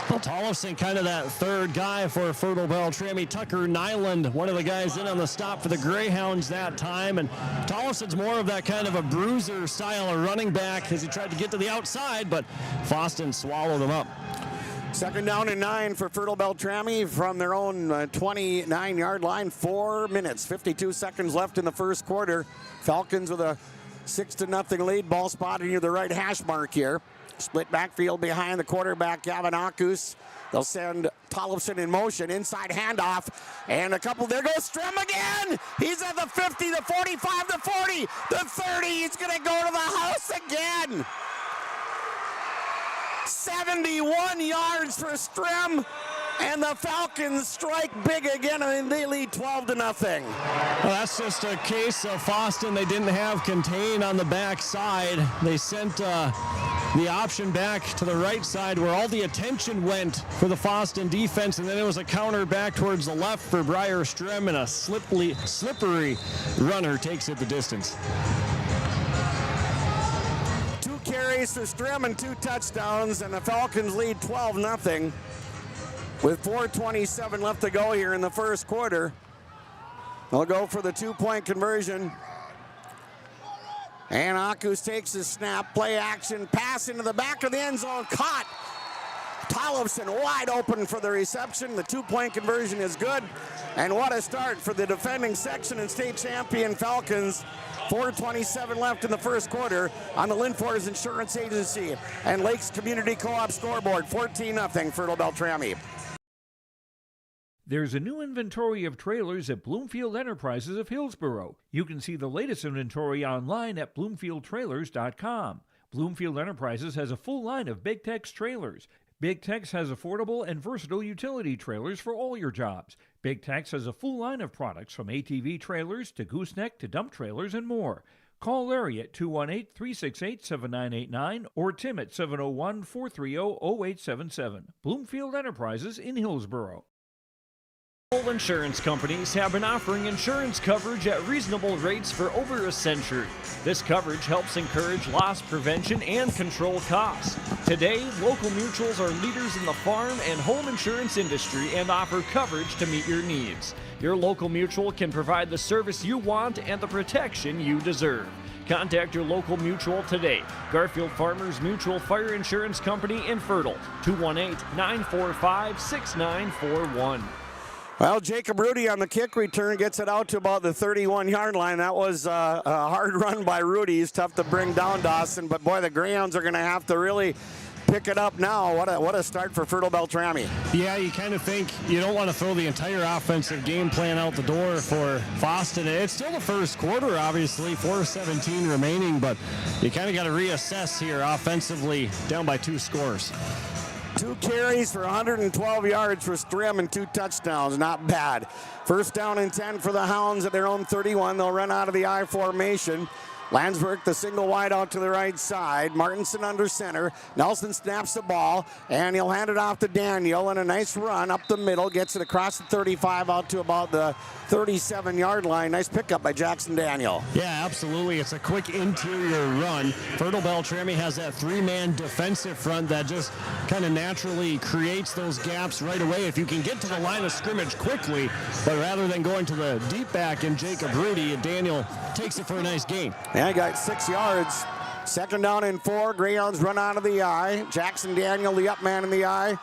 Well, Tollefson kind of that third guy for Fertile-Beltrami. Tucker Nyland, one of the guys in on the stop for the Greyhounds that time. And Tollefson's more of that kind of a bruiser style of running back as he tried to get to the outside, but Fosston swallowed him up. 2nd down and 9 for Fertile-Beltrami from their own 29-yard line. 4 minutes, 52 seconds left in the first quarter. Falcons with a 6-0 lead. Ball spotted near the right hash mark here. Split backfield behind the quarterback, Gavin Akus. They'll send Tollefson in motion, inside handoff, and a couple. There goes Strem again. He's at the 50, the 45, the 40, the 30. He's going to go to the house again. 71 yards for Strem, and the Falcons strike big again, and they lead 12-0. Well, that's just a case of Fosston. They didn't have contain on the backside. They sent the option back to the right side where all the attention went for the Fosston defense, and then it was a counter back towards the left for Briar Strem, and a slippery runner takes it the distance. 2 carries for Strem and 2 touchdowns, and the Falcons lead 12-0 with 4:27 left to go here in the first quarter. They'll go for the 2-point conversion. And Akus takes his snap, play action, pass into the back of the end zone, caught. Tollefson wide open for the reception. The 2-point conversion is good. And what a start for the defending section and state champion Falcons. 4:27 left in the first quarter on the Linfors Insurance Agency and Lakes Community Co-op scoreboard. 14-0 Fertile-Beltrami. There's a new inventory of trailers at Bloomfield Enterprises of Hillsborough. You can see the latest inventory online at bloomfieldtrailers.com. Bloomfield Enterprises has a full line of Big Tex trailers. Big Tex has affordable and versatile utility trailers for all your jobs. Big Tex has a full line of products from ATV trailers to gooseneck to dump trailers and more. Call Larry at 218-368-7989 or Tim at 701-430-0877. Bloomfield Enterprises in Hillsborough. Insurance companies have been offering insurance coverage at reasonable rates for over a century. This coverage helps encourage loss prevention and control costs. Today, local mutuals are leaders in the farm and home insurance industry and offer coverage to meet your needs. Your local mutual can provide the service you want and the protection you deserve. Contact your local mutual today. Garfield Farmers Mutual Fire Insurance Company in Fertile, 218-945-6941. Well, Jacob Rudy on the kick return gets it out to about the 31-yard line. That was a hard run by Rudy. He's tough to bring down, Dawson. But, boy, the Greyhounds are going to have to really pick it up now. What a start for Fertile-Beltrami. Yeah, you kind of think you don't want to throw the entire offensive game plan out the door for Fosston. It's still the first quarter, obviously, 4:17 remaining, but you kind of got to reassess here offensively, down by 2 scores. 2 carries for 112 yards for Strem and 2 touchdowns. Not bad. 1st down and 10 for the Hounds at their own 31. They'll run out of the I formation. Landsberg, the single wide out to the right side. Martinson under center. Nelson snaps the ball, and he'll hand it off to Daniel. And a nice run up the middle. Gets it across the 35 out to about the 37-yard line. Nice pickup by Jackson Daniel. Yeah, absolutely. It's a quick interior run. Fertile-Beltrami has that 3-man defensive front that just kind of naturally creates those gaps right away. If you can get to the line of scrimmage quickly, but rather than going to the deep back in Jacob Rudy, Daniel takes it for a nice gain. Yeah, he got 6 yards. 2nd down and 4. Greyhounds run out of the I. Jackson Daniel, the up man in the I.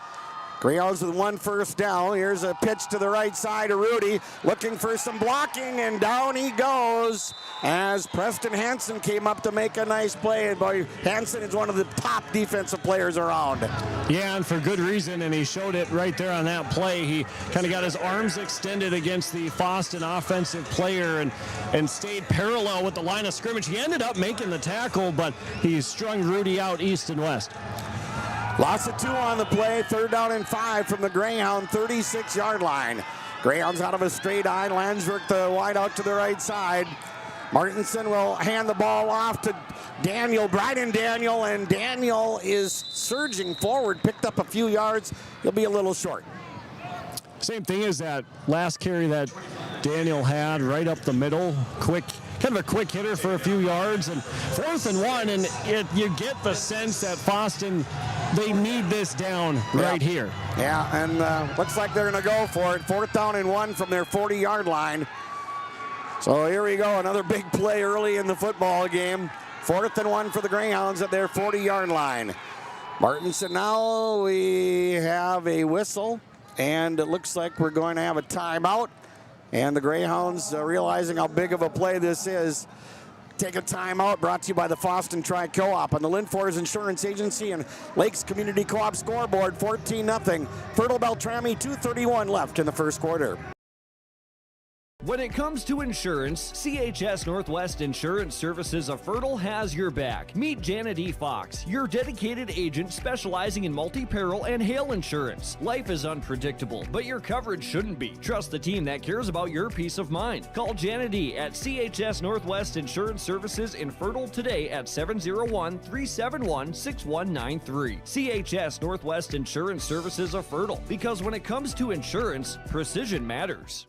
Greyhounds with 1 first down. Here's a pitch to the right side of Rudy, looking for some blocking, and down he goes as Preston Hansen came up to make a nice play. And boy, Hansen is one of the top defensive players around. Yeah, and for good reason, and he showed it right there on that play. He kind of got his arms extended against the Fosston offensive player and stayed parallel with the line of scrimmage. He ended up making the tackle, but he strung Rudy out east and west. Loss of 2 on the play, 3rd down and 5 from the Greyhound 36-yard line. Greyhounds out of a straight eye. Landsberg the wide out to the right side. Martinson will hand the ball off to Daniel, Bryden Daniel, and Daniel is surging forward, picked up a few yards. He'll be a little short. Same thing as that last carry that Daniel had right up the middle. Kind of a quick hitter for a few yards, and 4th and 1, and you get the sense that Fosston, they need this down right here. Yeah, and looks like they're going to go for it. 4th down and 1 from their 40-yard line. So here we go, another big play early in the football game. 4th and 1 for the Greyhounds at their 40-yard line. Martinson, now we have a whistle, and it looks like we're going to have a timeout. And the Greyhounds, realizing how big of a play this is, take a timeout. Brought to you by the Fosston Tri-Co-op and the Linfors Insurance Agency and Lakes Community Co-op scoreboard, 14-0. Fertile-Beltrami, 2:31 left in the first quarter. When it comes to insurance, CHS Northwest Insurance Services of Fertile has your back. Meet Janet E. Fox, your dedicated agent specializing in multi-peril and hail insurance. Life is unpredictable, but your coverage shouldn't be. Trust the team that cares about your peace of mind. Call Janet E. at CHS Northwest Insurance Services in Fertile today at 701-371-6193. CHS Northwest Insurance Services of Fertile, because when it comes to insurance, precision matters.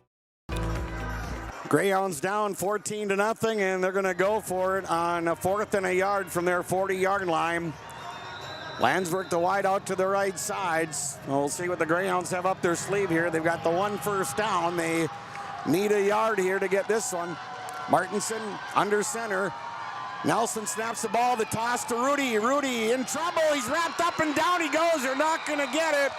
Greyhounds down 14-0, and they're going to go for it on a 4th and a yard from their 40-yard line. Landsberg the wide out to the right sides. We'll see what the Greyhounds have up their sleeve here. They've got the 1 first down. They need a yard here to get this one. Martinson under center. Nelson snaps the ball, the toss to Rudy. Rudy in trouble. He's wrapped up and down he goes. They're not going to get it.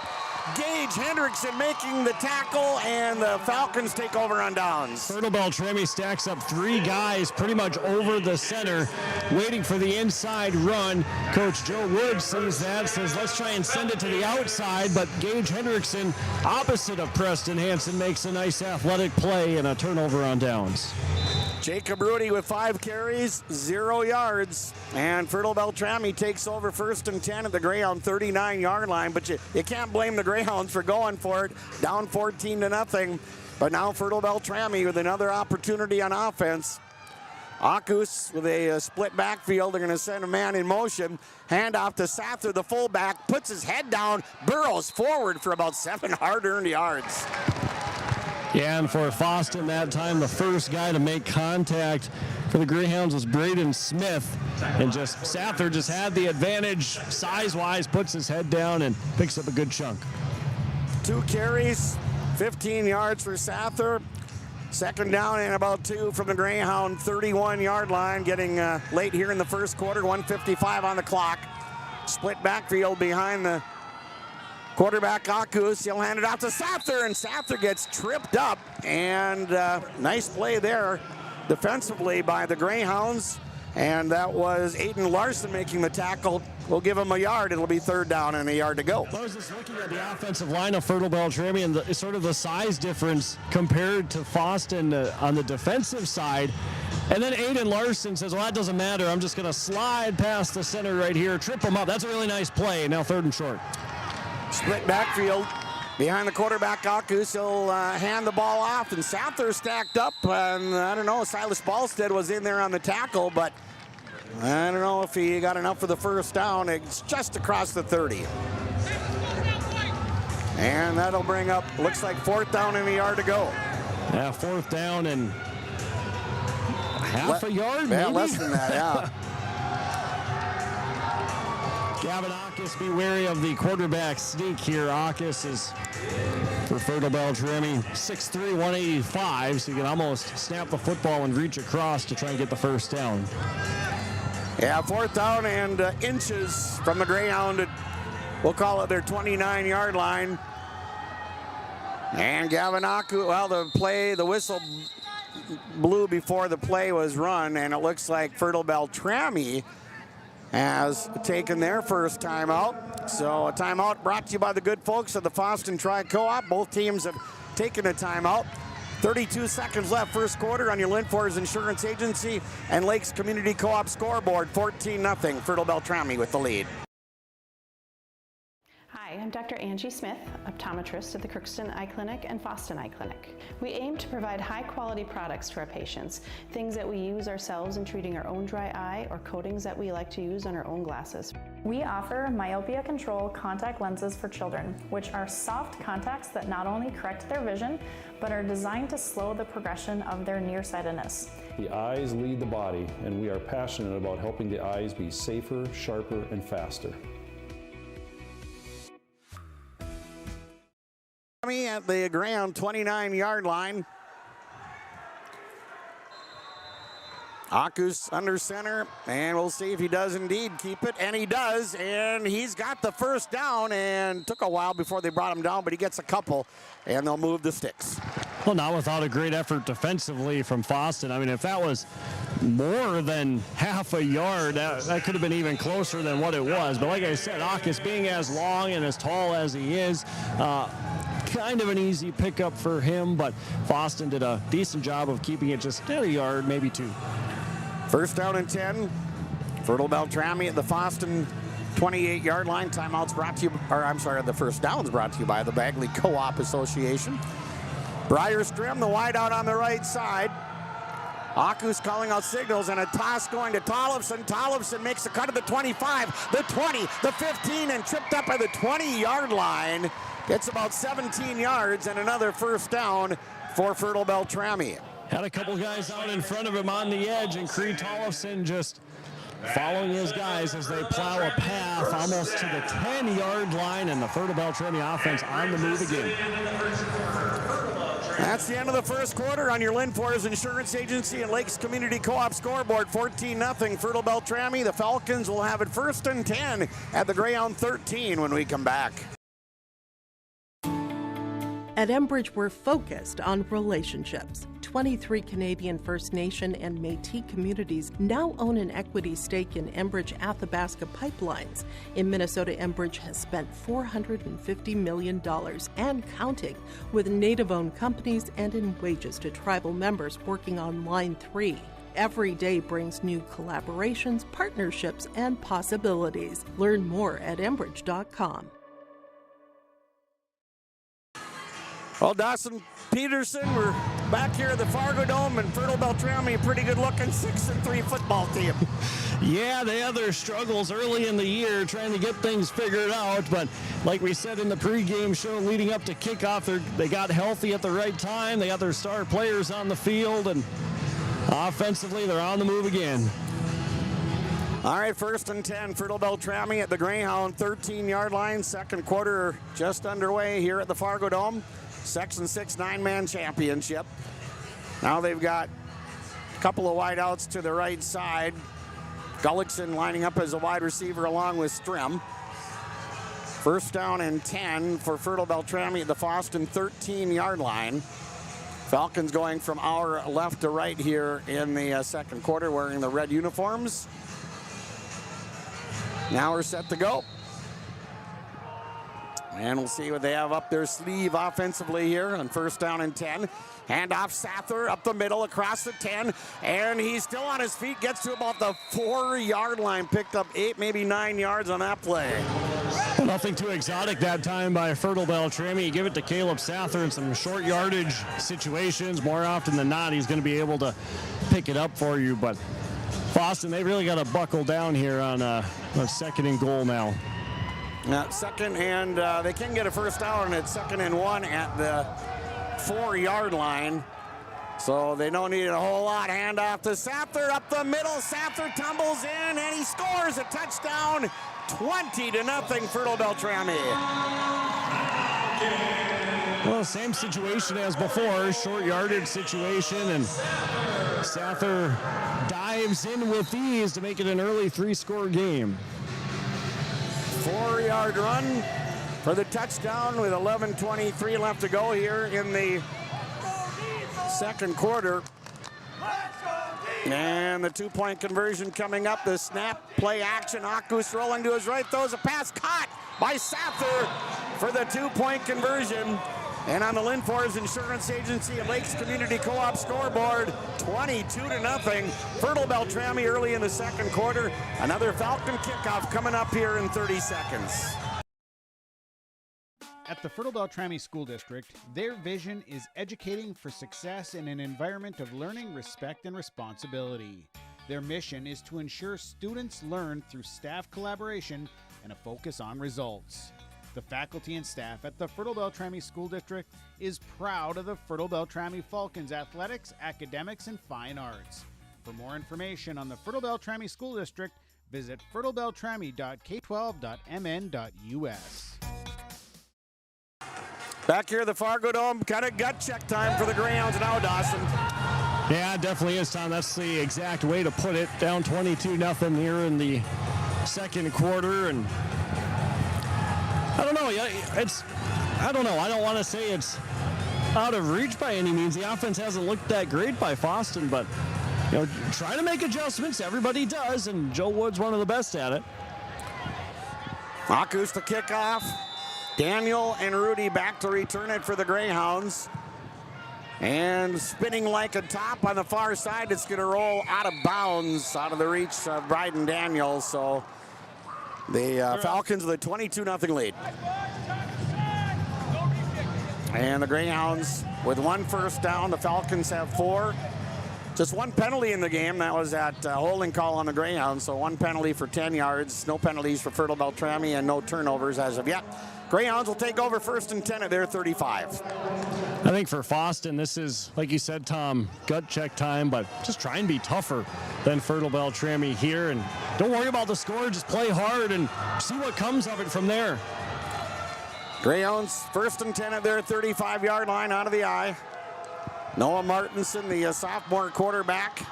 Gage Hendrickson making the tackle, and the Falcons take over on downs. Fertile-Beltrami stacks up 3 guys pretty much over the center, waiting for the inside run. Coach Joe Wood sees that, says let's try and send it to the outside, but Gage Hendrickson, opposite of Preston Hansen, makes a nice athletic play and a turnover on downs. Jacob Rudy with 5 carries, 0 yards. And Fertile-Beltrami takes over 1st and 10 at the Greyhound 39-yard line. But you can't blame the Greyhounds for going for it. Down 14-0. But now Fertile-Beltrami with another opportunity on offense. Akus with a split backfield. They're going to send a man in motion. Handoff to Sather, the fullback, puts his head down, burrows forward for about 7 hard-earned yards. Yeah, and for Fosston that time, the first guy to make contact for the Greyhounds was Braden Smith. And Sather just had the advantage size-wise, puts his head down and picks up a good chunk. 2 carries, 15 yards for Sather. 2nd down and about 2 from the Greyhound 31-yard line, getting late here in the first quarter, 1:55 on the clock. Split backfield behind the quarterback Akus. He'll hand it off to Sather, and Sather gets tripped up. And nice play there defensively by the Greyhounds. And that was Aiden Larson making the tackle. We'll give him a yard. It'll be 3rd down and a yard to go. I was just looking at the offensive line of Fertile-Beltrami and sort of the size difference compared to Fosston on the defensive side. And then Aiden Larson says, well, that doesn't matter. I'm just going to slide past the center right here, trip him up. That's a really nice play. Now 3rd and short. Split backfield behind the quarterback Akus. He'll hand the ball off, and Sather stacked up. And I don't know, Silas Ballstead was in there on the tackle, but I don't know if he got enough for the 1st down. It's just across the 30. And that'll bring up, looks like 4th down and a yard to go. Yeah, 4th down and half a yard, yeah, maybe? less than that, yeah. Gavin Akus, be wary of the quarterback sneak here. Akus is, for Fertile-Beltrami, 6'3", 185, so you can almost snap the football and reach across to try and get the 1st down. Yeah, 4th down and inches from the Greyhound We'll call it their 29-yard line. And Gavin Aku, well, the whistle blew before the play was run, and it looks like Fertile-Beltrami has taken their first timeout. So a timeout brought to you by the good folks of the Fosston Tri-Co-op. Both teams have taken a timeout. 32 seconds left, first quarter, on your Lindfors Insurance Agency and Lakes Community Co-op scoreboard. 14-0, Fertile-Beltrami with the lead. Hi, I'm Dr. Angie Smith, optometrist at the Crookston Eye Clinic and Fosston Eye Clinic. We aim to provide high-quality products to our patients, things that we use ourselves in treating our own dry eye or coatings that we like to use on our own glasses. We offer myopia control contact lenses for children, which are soft contacts that not only correct their vision, but are designed to slow the progression of their nearsightedness. The eyes lead the body, and we are passionate about helping the eyes be safer, sharper, and faster. At the ground 29-yard line. Aku's under center, and we'll see if he does indeed keep it, and he does, and he's got the first down, and took a while before they brought him down, but he gets a couple, and they'll move the sticks. Well, not without a great effort defensively from Fosston. I mean, if that was more than half a yard, that could have been even closer than what it was. But like I said, Akus being as long and as tall as he is, kind of an easy pickup for him, but Fosston did a decent job of keeping it just a yard, maybe two. First down and 10. Fertile-Beltrami at the Fosston 28-yard line. Timeouts brought to you, or I'm sorry, the first down's brought to you by the Bagley Co-op Association. Brierstrom, the wideout on the right side. Aku's calling out signals, and a toss going to Tollefson. Tollefson makes a cut at the 25, the 20, the 15, and tripped up by the 20-yard line. Gets about 17 yards and another first down for Fertile-Beltrami. Had a couple guys out in front of him on the edge, and Creed Tollefson just following his guys as they plow a path almost to the 10-yard line, and the Fertile-Beltrami offense on the move again. That's the end of the first quarter on your Lindfors Insurance Agency and Lakes Community Co-op scoreboard. 14-0 Fertile-Beltrami. The Falcons will have it first and 10 at the Greyhound 13 when we come back. At Enbridge, we're focused on relationships. 23 Canadian First Nation and Métis communities now own an equity stake in Enbridge Athabasca Pipelines. In Minnesota, Enbridge has spent $450 million and counting with Native-owned companies and in wages to tribal members working on Line 3. Every day brings new collaborations, partnerships, and possibilities. Learn more at Enbridge.com. Well, Dawson Peterson, we're back here at the Fargo Dome, and Fertile-Beltrami, a pretty good-looking 6-3 football team. Yeah, they had their struggles early in the year trying to get things figured out, but like we said in the pregame show leading up to kickoff, they got healthy at the right time. They got their star players on the field, and offensively, they're on the move again. All right, first and 10, Fertile-Beltrami at the Greyhound 13-yard line. Second quarter just underway here at the Fargo Dome. Section 6 9-man championship. Now they've got a couple of wideouts to the right side. Gullickson lining up as a wide receiver along with Strim. First down and 10 for Fertile-Beltrami at the Fosston 13-yard line. Falcons going from our left to right here in the second quarter, wearing the red uniforms. Now we're set to go. And we'll see what they have up their sleeve offensively here on first down and 10. Handoff Sather up the middle across the 10. And he's still on his feet, gets to about the 4-yard line. Picked up 8, maybe 9 yards on that play. Nothing too exotic that time by Fertile-Beltrami. You give it to Caleb Sather in some short yardage situations. More often than not, he's going to be able to pick it up for you. But Fosston, they really got to buckle down here on a second and goal now. Second, and they can get a first down, and it's 2nd and 1 at the 4-yard line. So they don't need a whole lot. Handoff to Sather up the middle. Sather tumbles in, and he scores a touchdown. 20-0 Fertile-Beltrami. Well, same situation as before, short yardage situation, and Sather dives in with ease to make it an early 3-score game. 4-yard run for the touchdown with 11:23 left to go here in the second quarter. And the 2-point conversion coming up. The snap, play action. Akus rolling to his right, throws a pass, caught by Sather for the 2-point conversion. And on the Linfors Insurance Agency and Lakes Community Co-op scoreboard, 22-0. Fertile-Beltrami early in the second quarter. Another Falcon kickoff coming up here in 30 seconds. At the Fertile-Beltrami School District, their vision is educating for success in an environment of learning, respect, and responsibility. Their mission is to ensure students learn through staff collaboration and a focus on results. The faculty and staff at the Fertile-Beltrami School District is proud of the Fertile-Beltrami Falcons athletics, academics, and fine arts. For more information on the Fertile-Beltrami School District, visit fertilebeltrami.k12.mn.us. Back here at the Fargo Dome, kind of gut check time for the Greyhounds now, Dawson. Yeah, it definitely is, Tom. That's the exact way to put it. Down 22-0 here in the second quarter, and I don't know. I don't know. I don't want to say it's out of reach by any means. The offense hasn't looked that great by Fosston, but trying to make adjustments. Everybody does, and Joe Wood's one of the best at it. Akus the kickoff. Daniel and Rudy back to return it for the Greyhounds. And spinning like a top on the far side, it's going to roll out of bounds, out of the reach of Bryden Daniels. So the Falcons with a 22-0 lead. And the Greyhounds with 1 first down. The Falcons have 4. Just 1 penalty in the game. That was that holding call on the Greyhounds. So 1 penalty for 10 yards. No penalties for Fertile-Beltrami and no turnovers as of yet. Greyhounds will take over 1st and 10 at their 35. I think for Fosston, this is, like you said, Tom, gut check time, but just try and be tougher than Fertile-Beltrami here. And don't worry about the score. Just play hard and see what comes of it from there. Greyhounds 1st and 10 at their 35-yard line out of the eye. Noah Martinson, the sophomore quarterback.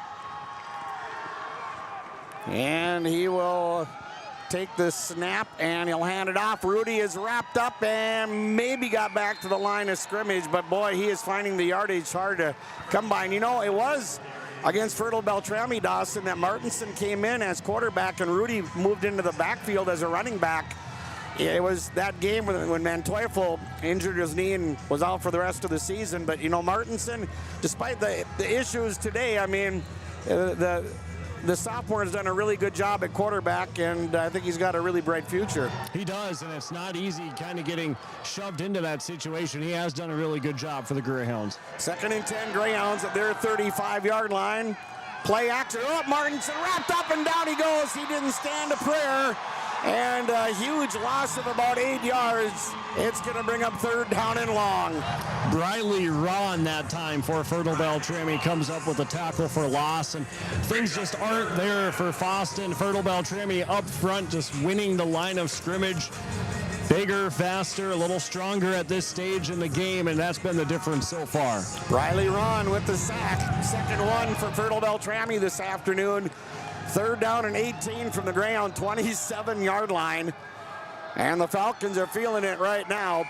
And he will take the snap and he'll hand it off. Rudy is wrapped up and maybe got back to the line of scrimmage, but boy, he is finding the yardage hard to come by. And it was against Fertile-Beltrami, Dawson, that Martinson came in as quarterback and Rudy moved into the backfield as a running back. It was that game when Manteufel injured his knee and was out for the rest of the season. But, Martinson, despite the issues today, I mean, the sophomore has done a really good job at quarterback, and I think he's got a really bright future. He does, and it's not easy kind of getting shoved into that situation. He has done a really good job for the Greyhounds. 2nd and 10, Greyhounds at their 35-yard line. Play action. Oh, Martinson wrapped up and down he goes. He didn't stand a prayer. And a huge loss of about 8 yards. It's going to bring up 3rd down and long. Briley Ron that time for Fertile-Beltrami comes up with a tackle for loss, and things just aren't there for Fosston. Fertile-Beltrami up front just winning the line of scrimmage. Bigger, faster, a little stronger at this stage in the game, and that's been the difference so far. Briley Ron with the sack. 2nd one for Fertile-Beltrami this afternoon. 3rd down and 18 from the Greyhound 27-yard line. And the Falcons are feeling it right now.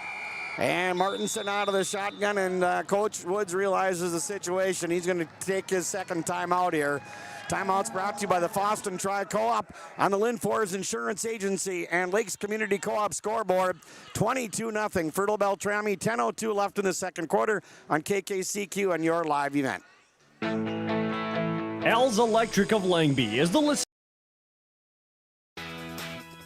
And Martinson out of the shotgun, and Coach Woods realizes the situation. He's going to take his 2nd timeout here. Timeouts brought to you by the Fosston Tri-Co-op on the Linfors Insurance Agency and Lakes Community Co-op scoreboard. 22-0. Fertile-Beltrami, 10:02 left in the second quarter on KKCQ and your live event. Al's Electric of Langby is the list.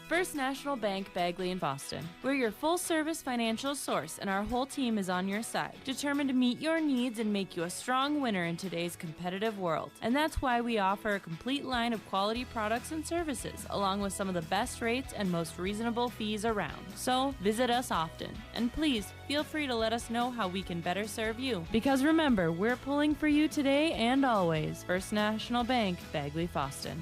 First National Bank, Bagley and Fosston. We're your full-service financial source, and our whole team is on your side, determined to meet your needs and make you a strong winner in today's competitive world. And that's why we offer a complete line of quality products and services, along with some of the best rates and most reasonable fees around. So visit us often, and please feel free to let us know how we can better serve you. Because remember, we're pulling for you today and always. First National Bank, Bagley, Fosston.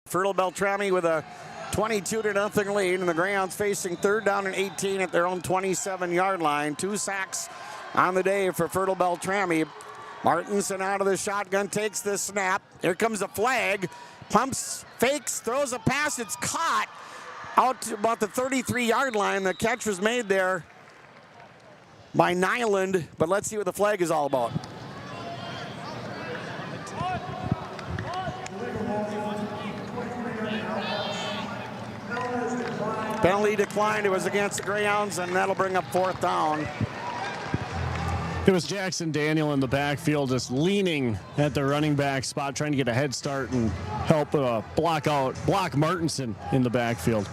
Fertile-Beltrami with a 22-0 lead, and the Greyhounds facing 3rd down and 18 at their own 27-yard line. 2 sacks on the day for Fertile-Beltrami. Martinson out of the shotgun, takes the snap. Here comes the flag. pumps, fakes, throws a pass. It's caught out to about the 33-yard line. The catch was made there by Nyland, but let's see what the flag is all about. Penalty declined. It was against the Greyhounds, and that'll bring up 4th down. It was Jackson Daniel in the backfield just leaning at the running back spot, trying to get a head start and help block Martinson in the backfield.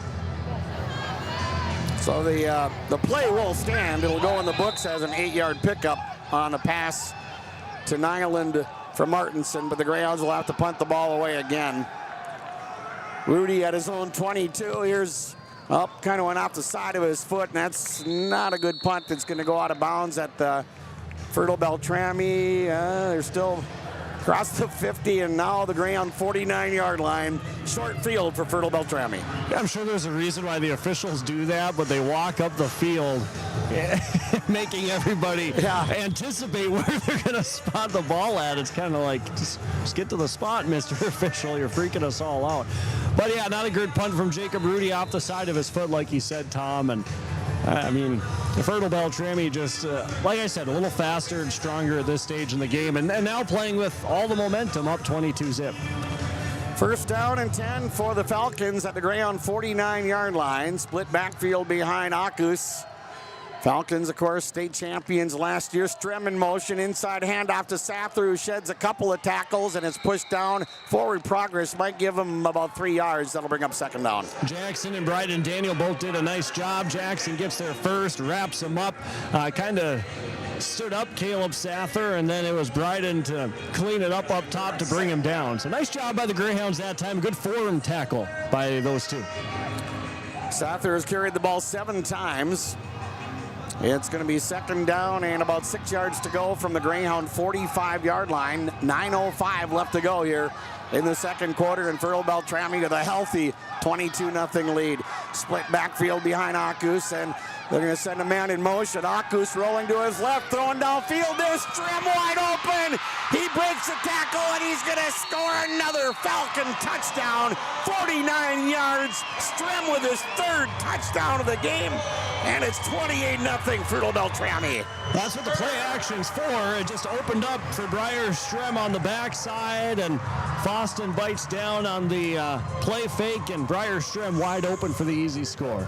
So the play will stand. It'll go in the books as an 8-yard pickup on a pass to Nyland for Martinson, but the Greyhounds will have to punt the ball away again. Rudy at his own 22. Here's up, kind of went off the side of his foot, and that's not a good punt. That's going to go out of bounds at the Fertile-Beltrami. They're still across the 50, and now the Greyhound 49-yard line. Short field for Fertile-Beltrami. Yeah, I'm sure there's a reason why the officials do that, but they walk up the field making everybody anticipate where they're going to spot the ball at. It's kind of like, just get to the spot, Mr. Official. You're freaking us all out. But yeah, not a good punt from Jacob Rudy off the side of his foot, like you said, Tom. And I mean, the Fertile-Beltrami just, like I said, a little faster and stronger at this stage in the game. And now playing with all the momentum, up 22-zip. 1st down and 10 for the Falcons at the Greyhound 49-yard line. Split backfield behind Akus. Falcons, of course, state champions last year. Strem in motion, inside handoff to Sather, who sheds a couple of tackles and is pushed down. Forward progress might give him about 3 yards. That'll bring up 2nd down. Jackson and Bryden Daniel both did a nice job. Jackson gets there first, wraps him up, kind of stood up Caleb Sather, and then it was Bryden to clean it up top to bring him down. So nice job by the Greyhounds that time. Good form tackle by those two. Sather has carried the ball 7 times. It's going to be 2nd down and about 6 yards to go from the Greyhound 45-yard line. 9:05 left to go here in the 2nd quarter, and Fertile-Beltrami with a healthy 22-0 lead. Split backfield behind Akus, and they're going to send a man in motion. Akus rolling to his left, throwing downfield. There's Strem wide open. He breaks the tackle, and he's going to score another Falcon touchdown. 49 yards. Strem with his 3rd touchdown of the game, and it's 28-0 Fertile-Beltrami. That's what the play action's for. It just opened up for Briar Strem on the backside, and Fosston bites down on the play fake, and Briar Strem wide open for the easy score.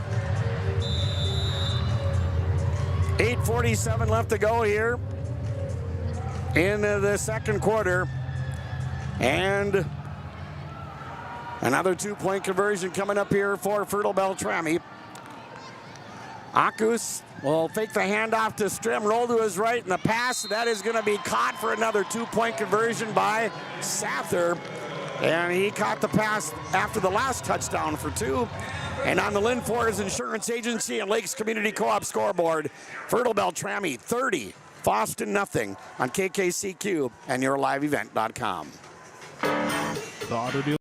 8:47 left to go here in the 2nd quarter. And another 2-point conversion coming up here for Fertile-Beltrami. Akus will fake the handoff to Strem, roll to his right, and the pass that is going to be caught for another 2-point conversion by Sather. And he caught the pass after the last touchdown for 2. And on the Lynn Forest Insurance Agency and Lakes Community Co-op scoreboard, Fertile-Beltrami 30, Fosston 0 on KKCQ and yourliveevent.com. The Auto Dealer.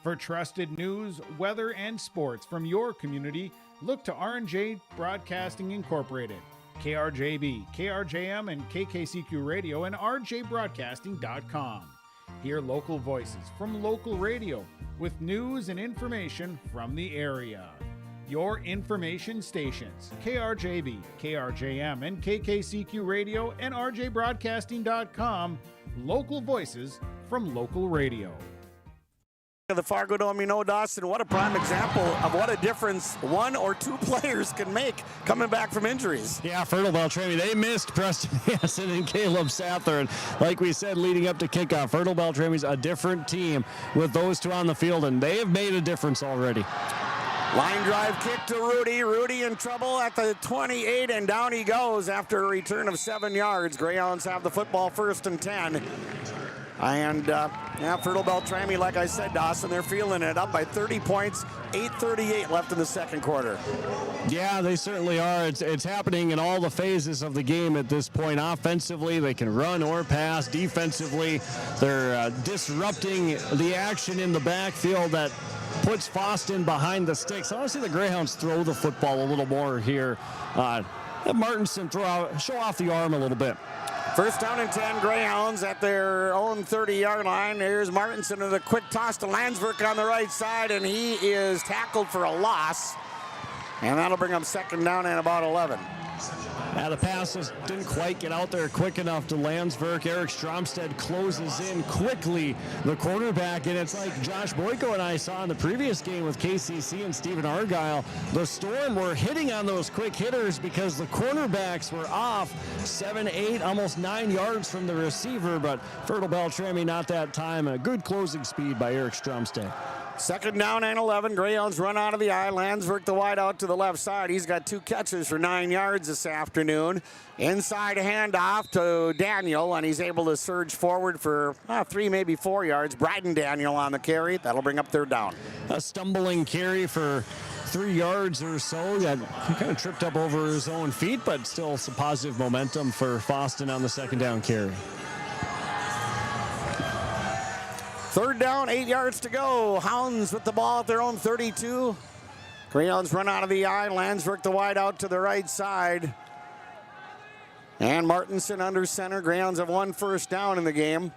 For trusted news, weather, and sports from your community, look to R&J Broadcasting Incorporated, KRJB, KRJM, and KKCQ Radio, and rjbroadcasting.com. Hear local voices from local radio with news and information from the area. Your information stations, KRJB, KRJM, and KKCQ Radio, and rjbroadcasting.com. Local voices from local radio. The Fargo Dome, you know, Dawson, what a prime example of what a difference 1 or 2 players can make coming back from injuries. Yeah, Fertile-Beltrami, they missed Preston Hansen and Caleb Sather. And like we said, leading up to kickoff, Fertile-Beltrami's a different team with those two on the field, and they have made a difference already. Line drive kick to Rudy. Rudy in trouble at the 28, and down he goes after a return of 7 yards. Greyhounds have the football 1st and 10. And Fertile-Beltrami, like I said, Dawson, they're feeling it, up by 30 points, 8:38 left in the 2nd quarter. Yeah, they certainly are. It's happening in all the phases of the game at this point. Offensively, they can run or pass. Defensively, they're disrupting the action in the backfield that puts Fosston behind the sticks. I want to see the Greyhounds throw the football a little more here. Have Martinson show off the arm a little bit. First down and 10, Greyhounds at their own 30-yard line. Here's Martinson with a quick toss to Landsberg on the right side, and he is tackled for a loss. And that'll bring up second down and about 11. Yeah, the passes didn't quite get out there quick enough to Landsberg. Eric Stromstead closes in quickly, the quarterback, and it's like Josh Boyko and I saw in the previous game with KCC and Stephen Argyle. The Storm were hitting on those quick hitters because the cornerbacks were off 7, 8, almost 9 yards from the receiver, but Fertile-Beltrami not that time. A good closing speed by Eric Stromstead. Second down and 11. Greyhounds run out of the eye. Landsberg the wide out to the left side. He's got 2 catches for 9 yards this afternoon. Inside handoff to Daniel, and he's able to surge forward for 3, maybe 4 yards. Bryden Daniel on the carry. That'll bring up third down. A stumbling carry for 3 yards or so. He kind of tripped up over his own feet, but still some positive momentum for Fosston on the second down carry. Third down, 8 yards to go. Hounds with the ball at their own 32. Greyhounds run out of the eye. Landsberg the wide out to the right side. And Martinson under center. Greyhounds have 1 first down in the game.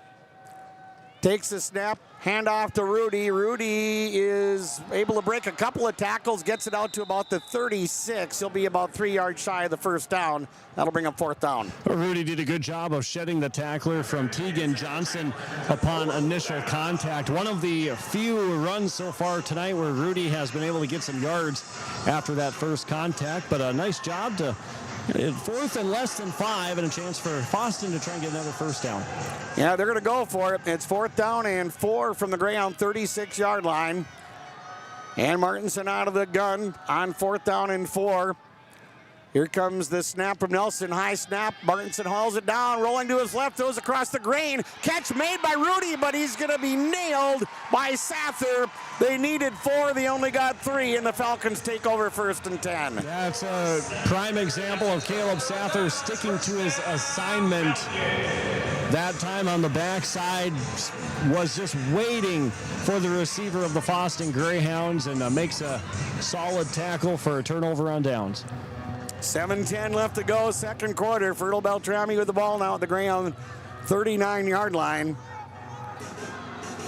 Takes the snap, handoff to Rudy. Rudy is able to break a couple of tackles, gets it out to about the 36. He'll be about 3 yards shy of the first down. That'll bring up fourth down. Rudy did a good job of shedding the tackler from Tegan Johnson upon initial contact. One of the few runs so far tonight where Rudy has been able to get some yards after that first contact, but a nice job to fourth and less than 5, and a chance for Fosston to try and get another first down. Yeah, they're going to go for it. It's fourth down and 4 from the Greyhound 36-yard line. And Martinson out of the gun on fourth down and 4. Here comes the snap from Nelson. High snap. Martinson hauls it down, rolling to his left, throws across the green. Catch made by Rudy, but he's going to be nailed by Sather. They needed 4. They only got 3, and the Falcons take over first and 10. That's a prime example of Caleb Sather sticking to his assignment. That time on the backside was just waiting for the receiver of the Fosston Greyhounds, and makes a solid tackle for a turnover on downs. 7:10 left to go, second quarter. Fertile-Beltrami with the ball now at the Greyhound 39-yard line.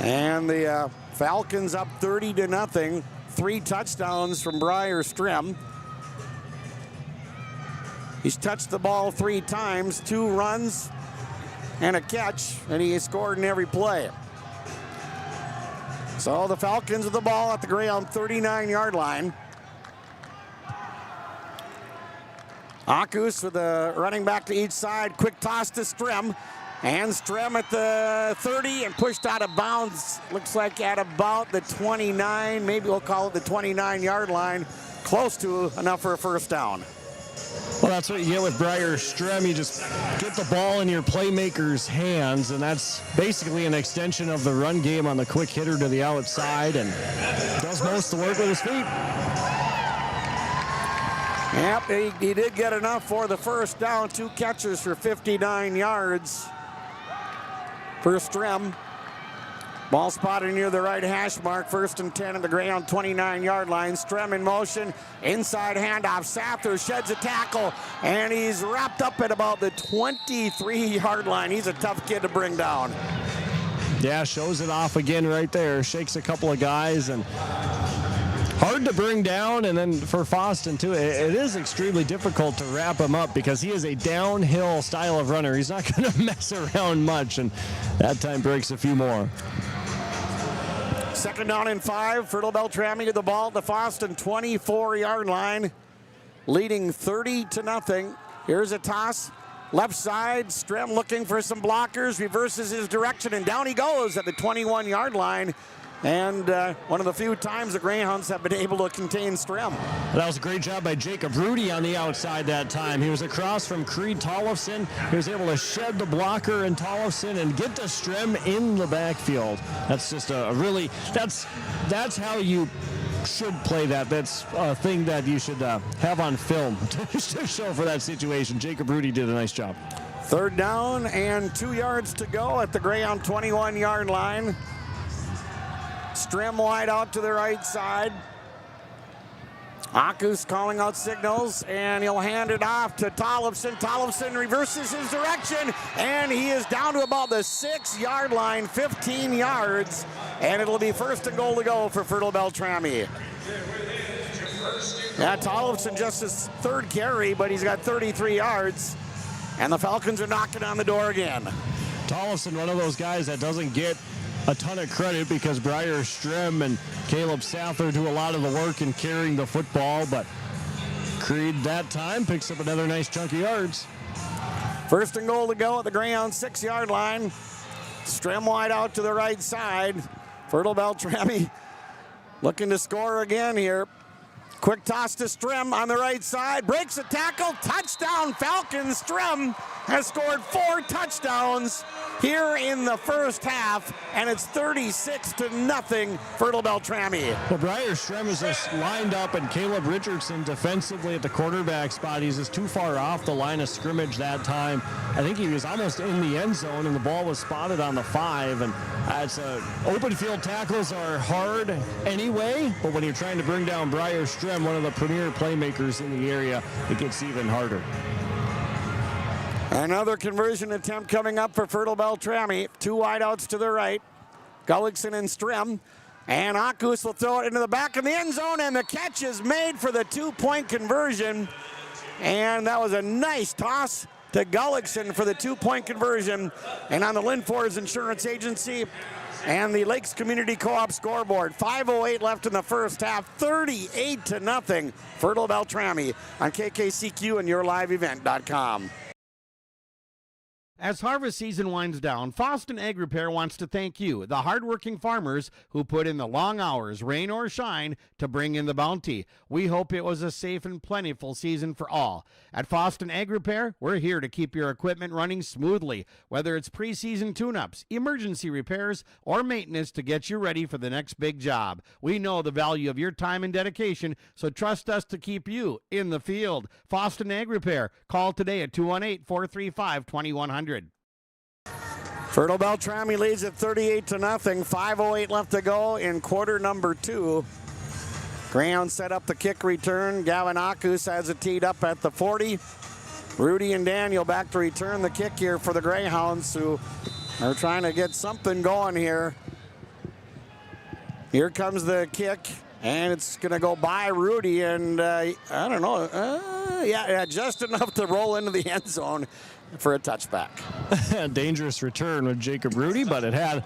And the Falcons up 30-0. 3 touchdowns from Briar Strim. He's touched the ball 3 times, 2 runs and a catch, and he has scored in every play. So the Falcons with the ball at the Greyhound 39-yard line. Akus with a running back to each side. Quick toss to Strim. And Strim at the 30 and pushed out of bounds. Looks like at about the 29, maybe we'll call it the 29-yard line. Close to enough for a first down. Well, that's what you get with Briar Strim. You just get the ball in your playmaker's hands, and that's basically an extension of the run game on the quick hitter to the outside, and does most of the work with his feet. Yep, he did get enough for the first down. 2 catches for 59 yards for Strim. Ball spotted near the right hash mark. First and 10 at the Greyhound 29-yard line. Strim in motion. Inside handoff. Sather sheds a tackle, and he's wrapped up at about the 23-yard line. He's a tough kid to bring down. Yeah, shows it off again right there. Shakes a couple of guys, and hard to bring down. And then for Fosston too, it is extremely difficult to wrap him up because he is a downhill style of runner. He's not going to mess around much, and that time breaks a few more. Second down and 5. Fertile-Beltrami to the ball at the Fosston 24-yard line, leading 30-0. Here's a toss. Left side, Strim looking for some blockers, reverses his direction, and down he goes at the 21-yard line. And one of the few times the Greyhounds have been able to contain Strim. That was a great job by Jacob Rudy on the outside that time. He was across from Creed Tollefson. He was able to shed the blocker in Tollefson and get to Strim in the backfield. That's just a really, that's how you should play that. That's a thing that you should have on film to show for that situation. Jacob Rudy did a nice job. Third down and 2 yards to go at the Greyhound 21-yard line. Strim wide out to the right side. Akus calling out signals, and he'll hand it off to Tollefson. Tollefson reverses his direction, and he is down to about the 6-yard line, 15 yards, and it'll be first and goal to go for Fertile-Beltrami. Yeah, Tollefson just his third carry, but he's got 33 yards, and the Falcons are knocking on the door again. Tollefson, one of those guys that doesn't get a ton of credit because Briar Strem and Caleb Sather do a lot of the work in carrying the football, but Creed that time picks up another nice chunk of yards. First and goal to go at the Greyhound 6-yard line. Strem wide out to the right side. Fertile-Beltrami looking to score again here. Quick toss to Strem on the right side. Breaks a tackle. Touchdown Falcons. Strem has scored 4 touchdowns here in the first half, and it's 36-0 Fertile-Beltrami. Well, Briar Strem is just lined up, and Caleb Richardson defensively at the quarterback spot. He's just too far off the line of scrimmage that time. I think he was almost in the end zone, and the ball was spotted on the 5. And it's open field tackles are hard anyway, but when you're trying to bring down Briar Strem, one of the premier playmakers in the area, it gets even harder. Another conversion attempt coming up for Fertile-Beltrami. 2 wideouts to the right. Gullickson and Strem. And Akus will throw it into the back of the end zone, and the catch is made for the 2-point conversion. And that was a nice toss to Gullickson for the 2-point conversion. And on the Linfors Insurance Agency and the Lakes Community Co-op scoreboard, 5:08 left in the first half, 38-0 Fertile-Beltrami on KKCQ and YourLiveEvent.com. As harvest season winds down, Fosston Ag Repair wants to thank you, the hardworking farmers who put in the long hours, rain or shine, to bring in the bounty. We hope it was a safe and plentiful season for all. At Fosston Ag Repair, we're here to keep your equipment running smoothly, whether it's preseason tune-ups, emergency repairs, or maintenance to get you ready for the next big job. We know the value of your time and dedication, so trust us to keep you in the field. Fosston Ag Repair. Call today at 218-435-2100. Fertile-Beltrami leads at 38-0. 5:08 left to go in quarter number 2. Greyhounds set up the kick return. Gavin Akus has it teed up at the 40. Rudy and Daniel back to return the kick here for the Greyhounds, who are trying to get something going here. Here comes the kick, and it's going to go by Rudy, and I don't know. Yeah, just enough to roll into the end zone for a touchback. Dangerous return with Jacob Rudy, but it had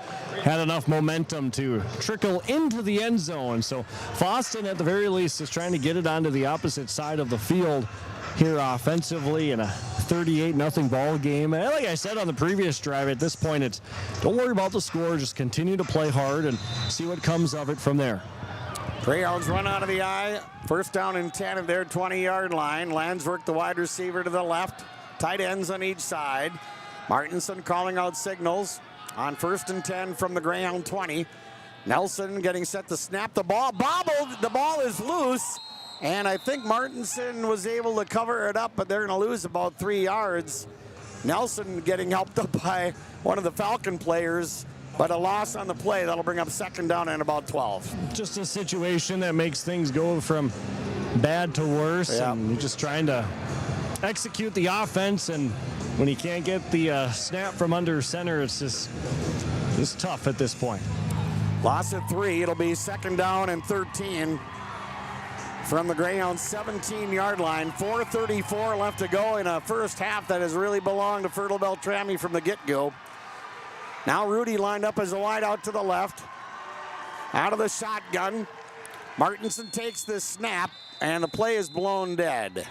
enough momentum to trickle into the end zone. So Fosston, at the very least, is trying to get it onto the opposite side of the field here offensively in a 38-0 ball game. And like I said on the previous drive, at this point, it's don't worry about the score, just continue to play hard and see what comes of it from there. Greyhounds run out of the eye. First down and 10 at their 20-yard line. Landswork, the wide receiver, to the left. Tight ends on each side. Martinson calling out signals on 1st and 10 from the Greyhound 20. Nelson getting set to snap the ball. Bobbled. The ball is loose. And I think Martinson was able to cover it up, but they're going to lose about 3 yards. Nelson getting helped up by one of the Falcon players, but a loss on the play. That'll bring up 2nd down and about 12. Just a situation that makes things go from bad to worse. Yeah. And you're just trying to execute the offense, and when you can't get the snap from under center, it's just tough at this point. Loss of 3. It'll be 2nd down and 13 from the Greyhounds' 17-yard line. 4:34 left to go in a first half that has really belonged to Fertile-Beltrami from the get-go. Now Rudy lined up as a wide out to the left. Out of the shotgun. Martinson takes the snap, and the play is blown dead.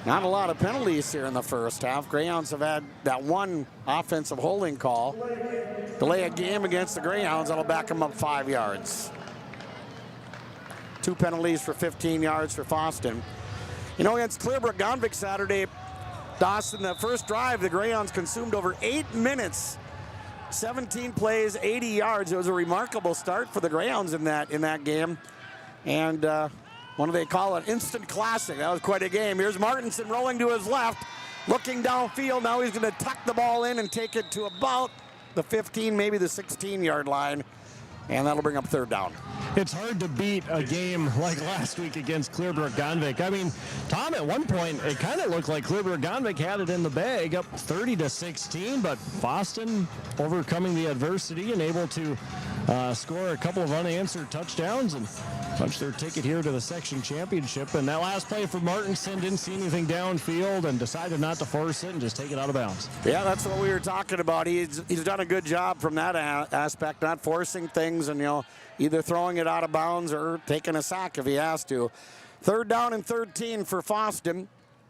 Not a lot of penalties here in the first half. Greyhounds have had that one offensive holding call. Delay a game against the Greyhounds. That'll back them up 5 yards. 2 penalties for 15 yards for Fosston. You know, against Clearbrook-Gonvick Saturday, Dawson, the first drive, the Greyhounds consumed over 8 minutes. 17 plays, 80 yards. It was a remarkable start for the Greyhounds in that game. And what do they call it? Instant classic. That was quite a game. Here's Martinson rolling to his left, looking downfield. Now he's going to tuck the ball in and take it to about the 15, maybe the 16-yard line. and that'll bring up third down. It's hard to beat a game like last week against Clearbrook-Gonvick. I mean, Tom, at one point, it kind of looked like Clearbrook-Gonvick had it in the bag, up 30-16, but Fosston overcoming the adversity and able to score a couple of unanswered touchdowns and punch their ticket here to the section championship. And that last play for Martinson, didn't see anything downfield and decided not to force it and just take it out of bounds. Yeah, that's what we were talking about. He's done a good job from that aspect, not forcing things and, either throwing it out of bounds or taking a sack if he has to. Third down and 13 for Fosston.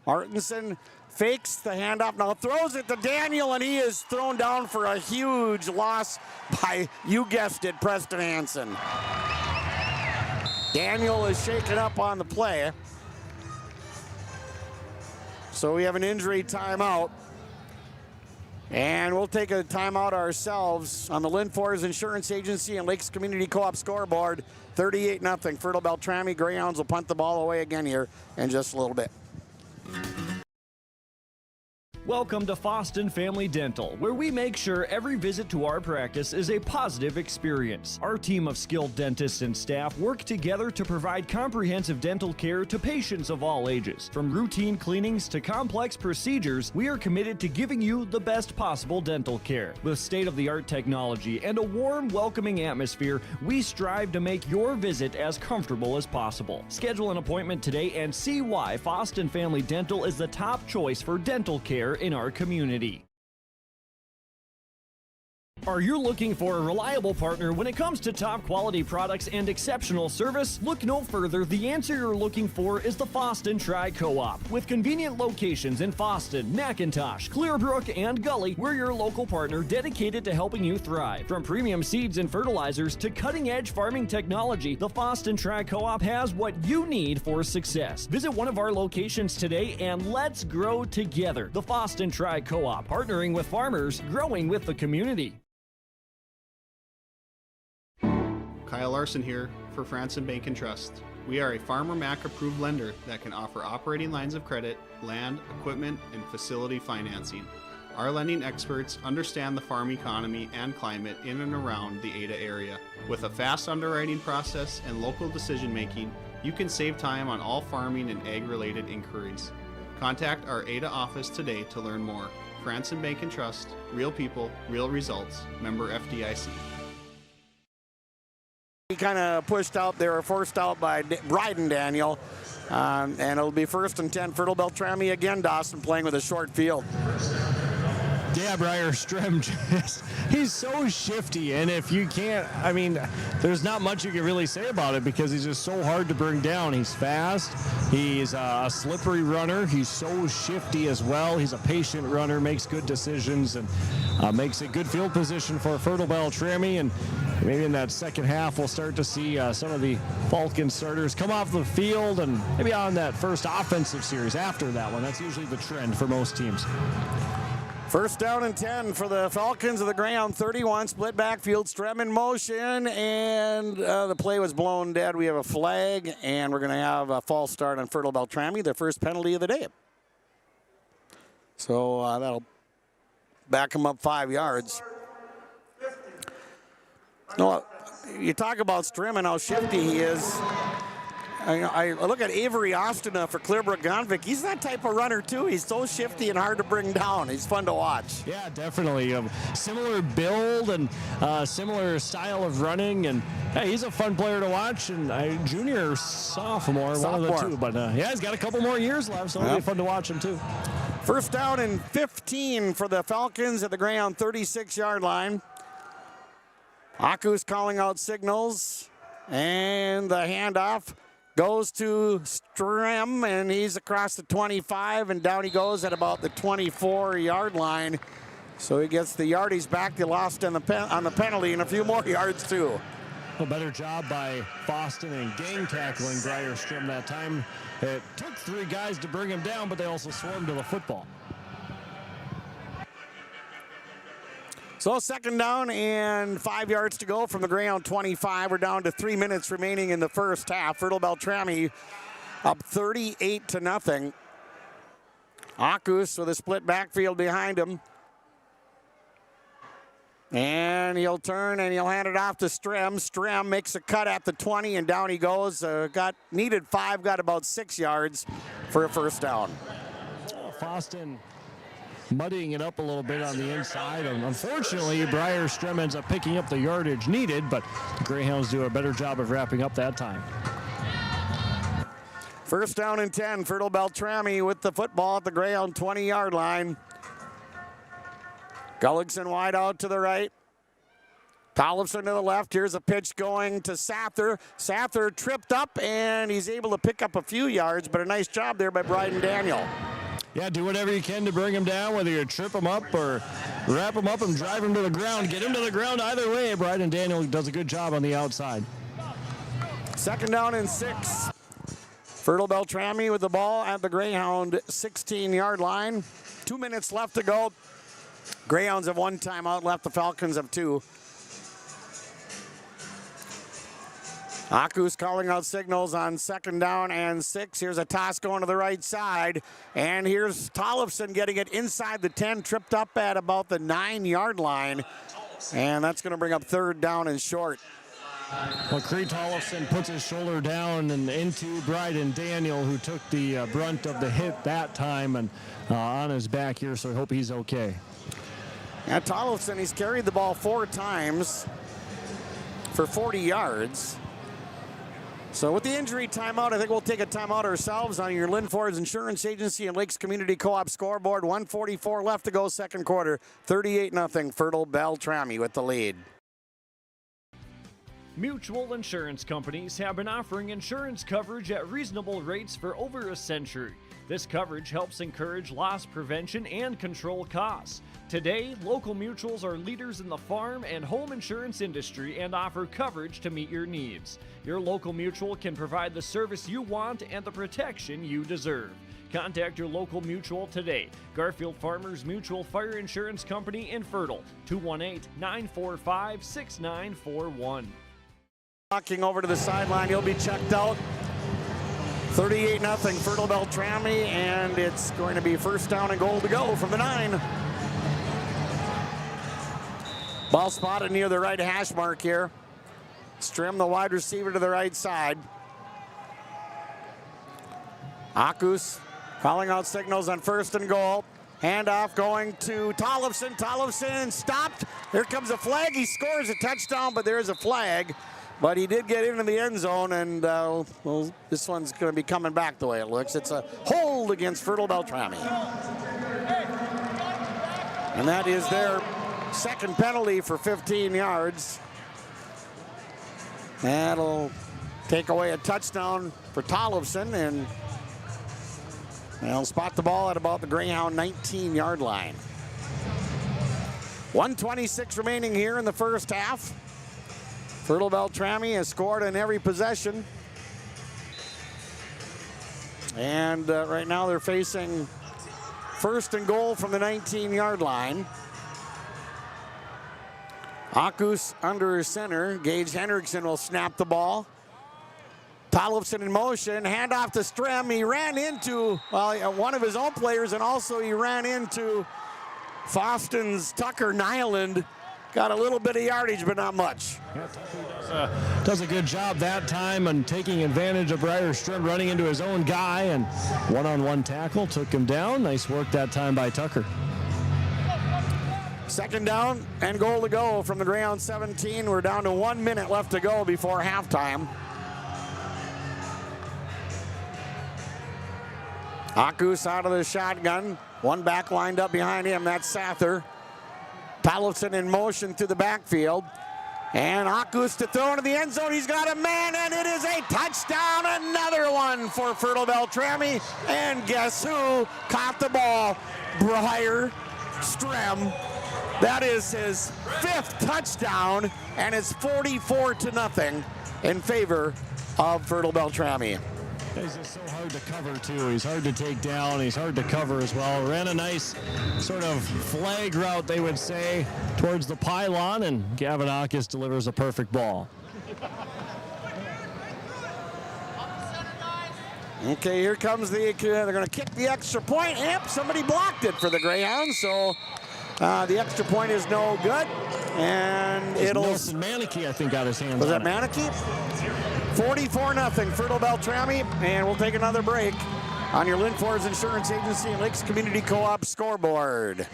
Martinson fakes the handoff, now throws it to Daniel, and he is thrown down for a huge loss by, you guessed it, Preston Hansen. Daniel is shaken up on the play. So we have an injury timeout. And we'll take a timeout ourselves on the Linfors Insurance Agency and Lakes Community Co-op scoreboard. 38-0. Fertile-Beltrami Greyhounds will punt the ball away again here in just a little bit. Welcome to Fosston Family Dental, where we make sure every visit to our practice is a positive experience. Our team of skilled dentists and staff work together to provide comprehensive dental care to patients of all ages. From routine cleanings to complex procedures, we are committed to giving you the best possible dental care. With state-of-the-art technology and a warm, welcoming atmosphere, we strive to make your visit as comfortable as possible. Schedule an appointment today and see why Fosston Family Dental is the top choice for dental care in our community. Are you looking for a reliable partner when it comes to top quality products and exceptional service? Look no further. The answer you're looking for is the Fosston Tri-Co-op. With convenient locations in Fosston, McIntosh, Clearbrook, and Gully, we're your local partner dedicated to helping you thrive. From premium seeds and fertilizers to cutting-edge farming technology, the Fosston Tri-Co-op has what you need for success. Visit one of our locations today and let's grow together. The Fosston Tri-Co-op, partnering with farmers, growing with the community. Kyle Larson here for Franson Bank and Trust. We are a Farmer Mac approved lender that can offer operating lines of credit, land, equipment, and facility financing. Our lending experts understand the farm economy and climate in and around the Ada area. With a fast underwriting process and local decision making, you can save time on all farming and ag-related inquiries. Contact our Ada office today to learn more. Franson Bank and Trust, real people, real results. Member FDIC. He kind of pushed out, they were forced out by Bryden Daniel, and it'll be 1st and 10. Fertile-Beltrami again, Dawson playing with a short field. Yeah, Briar Strem, he's so shifty, and if you can't, I mean, there's not much you can really say about it because he's just so hard to bring down. He's fast, he's a slippery runner, he's so shifty as well. He's a patient runner, makes good decisions, and makes a good field position for Fertile-Beltrami, and maybe in that second half we'll start to see some of the Falcon starters come off the field and maybe on that first offensive series after that one. That's usually the trend for most teams. 1st down and 10 for the Falcons of the Greyhound 31. Split backfield, Strem in motion, and the play was blown dead. We have a flag, and we're going to have a false start on Fertile-Beltrami, their first penalty of the day. So that'll back them up 5 yards. No, you talk about Strem and how shifty he is. I look at Avery Ostena for Clearbrook-Gonvick. He's that type of runner, too. He's so shifty and hard to bring down. He's fun to watch. Yeah, definitely. Similar build and similar style of running. And hey, he's a fun player to watch. And junior or sophomore, one of the two. But yeah, he's got a couple more years left, so it'll be fun to watch him, too. 1st down and 15 for the Falcons at the Greyhound 36-yard line. Aku's calling out signals. And the handoff goes to Strem, and he's across the 25, and down he goes at about the 24-yard line. So he gets the yardage back. They lost on the penalty and a few more yards, too. A better job by Fosston and gang tackling Briar Strem that time. It took 3 guys to bring him down, but they also swarmed to the football. So 2nd down and 5 yards to go from the Greyhound 25. We're down to 3 minutes remaining in the first half. Fertile-Beltrami up 38-0. Akus with a split backfield behind him. And he'll turn and he'll hand it off to Strem. Strem makes a cut at the 20 and down he goes. Needed 5, got about 6 yards for a first down. Fosston muddying it up a little bit on the inside. And unfortunately, Briar Strem ends up picking up the yardage needed, but the Greyhounds do a better job of wrapping up that time. First down and 10, Fertile-Beltrami with the football at the Greyhound 20-yard line. Gullickson wide out to the right. Tollefson to the left. Here's a pitch going to Sather. Sather tripped up, and he's able to pick up a few yards, but a nice job there by Bryden Daniel. Yeah, do whatever you can to bring him down, whether you trip him up or wrap him up and drive him to the ground. Get him to the ground either way. Bryden Daniel does a good job on the outside. Second down and 6. Fertile-Beltrami with the ball at the Greyhound 16-yard line. 2 minutes left to go. Greyhounds have 1 timeout left. The Falcons have 2. Aku's calling out signals on second down and 6. Here's a toss going to the right side. And here's Tollefson getting it inside the 10, tripped up at about the 9-yard line. And that's going to bring up third down and short. Well, Cree Tollefson puts his shoulder down and into Bryden Daniel, who took the brunt of the hit that time and on his back here, so I hope he's okay. Yeah, Tollefson, he's carried the ball 4 times for 40 yards. So with the injury timeout, I think we'll take a timeout ourselves on your Lynn Ford's Insurance Agency and Lakes Community Co-op scoreboard. 1:44 left to go, second quarter. 38-0, Fertile-Beltrami with the lead. Mutual insurance companies have been offering insurance coverage at reasonable rates for over a century. This coverage helps encourage loss prevention and control costs. Today, local mutuals are leaders in the farm and home insurance industry and offer coverage to meet your needs. Your local mutual can provide the service you want and the protection you deserve. Contact your local mutual today. Garfield Farmers Mutual Fire Insurance Company in Fertile, 218-945-6941. Walking over to the sideline, he'll be checked out. 38-0 Fertile-Beltrami, and it's going to be first down and goal to go from the 9. Ball spotted near the right hash mark here. Strem, the wide receiver, to the right side. Akus calling out signals on first and goal. Handoff going to Tollefson. Tollefson stopped. Here comes a flag. He scores a touchdown, but there is a flag. But he did get into the end zone, and well, this one's going to be coming back the way it looks. It's a hold against Fertile-Beltrami. And that is their second penalty for 15 yards. That'll take away a touchdown for Tollefson, and they'll spot the ball at about the Greyhound 19-yard line. 1:26 remaining here in the first half. Fertile-Beltrami has scored in every possession. And right now they're facing first and goal from the 19-yard line. Akus under center. Gage Henriksen will snap the ball. Tollefson in motion. Handoff to Strem. He ran into one of his own players, and also he ran into Fosston's Tucker Nyland. Got a little bit of yardage, but not much. Yeah, Tucker does a good job that time and taking advantage of Briar Strem running into his own guy, and one-on-one tackle took him down. Nice work that time by Tucker. Second down and goal to go from the Greyhound 17. We're down to 1 minute left to go before halftime. Akus out of the shotgun. One back lined up behind him. That's Sather. Tollefson in motion through the backfield. And Akus to throw into the end zone. He's got a man, and it is a touchdown. Another one for Fertile-Beltrami. And guess who caught the ball? Briar Strem. That is his 5th touchdown, and it's 44-0 in favor of Fertile-Beltrami. He's just so hard to cover, too. He's hard to take down. He's hard to cover as well. Ran a nice sort of flag route, they would say, towards the pylon, and Gavin Akus delivers a perfect ball. Okay, here comes they're going to kick the extra point. Yep, somebody blocked it for the Greyhounds, so The extra point is no good. And it'll... Nelson Manicky, I think, got his hands Was on that Manicky? 44-0, Fertile-Beltrami. And we'll take another break on your Linfors Insurance Agency and Lakes Community Co-op scoreboard.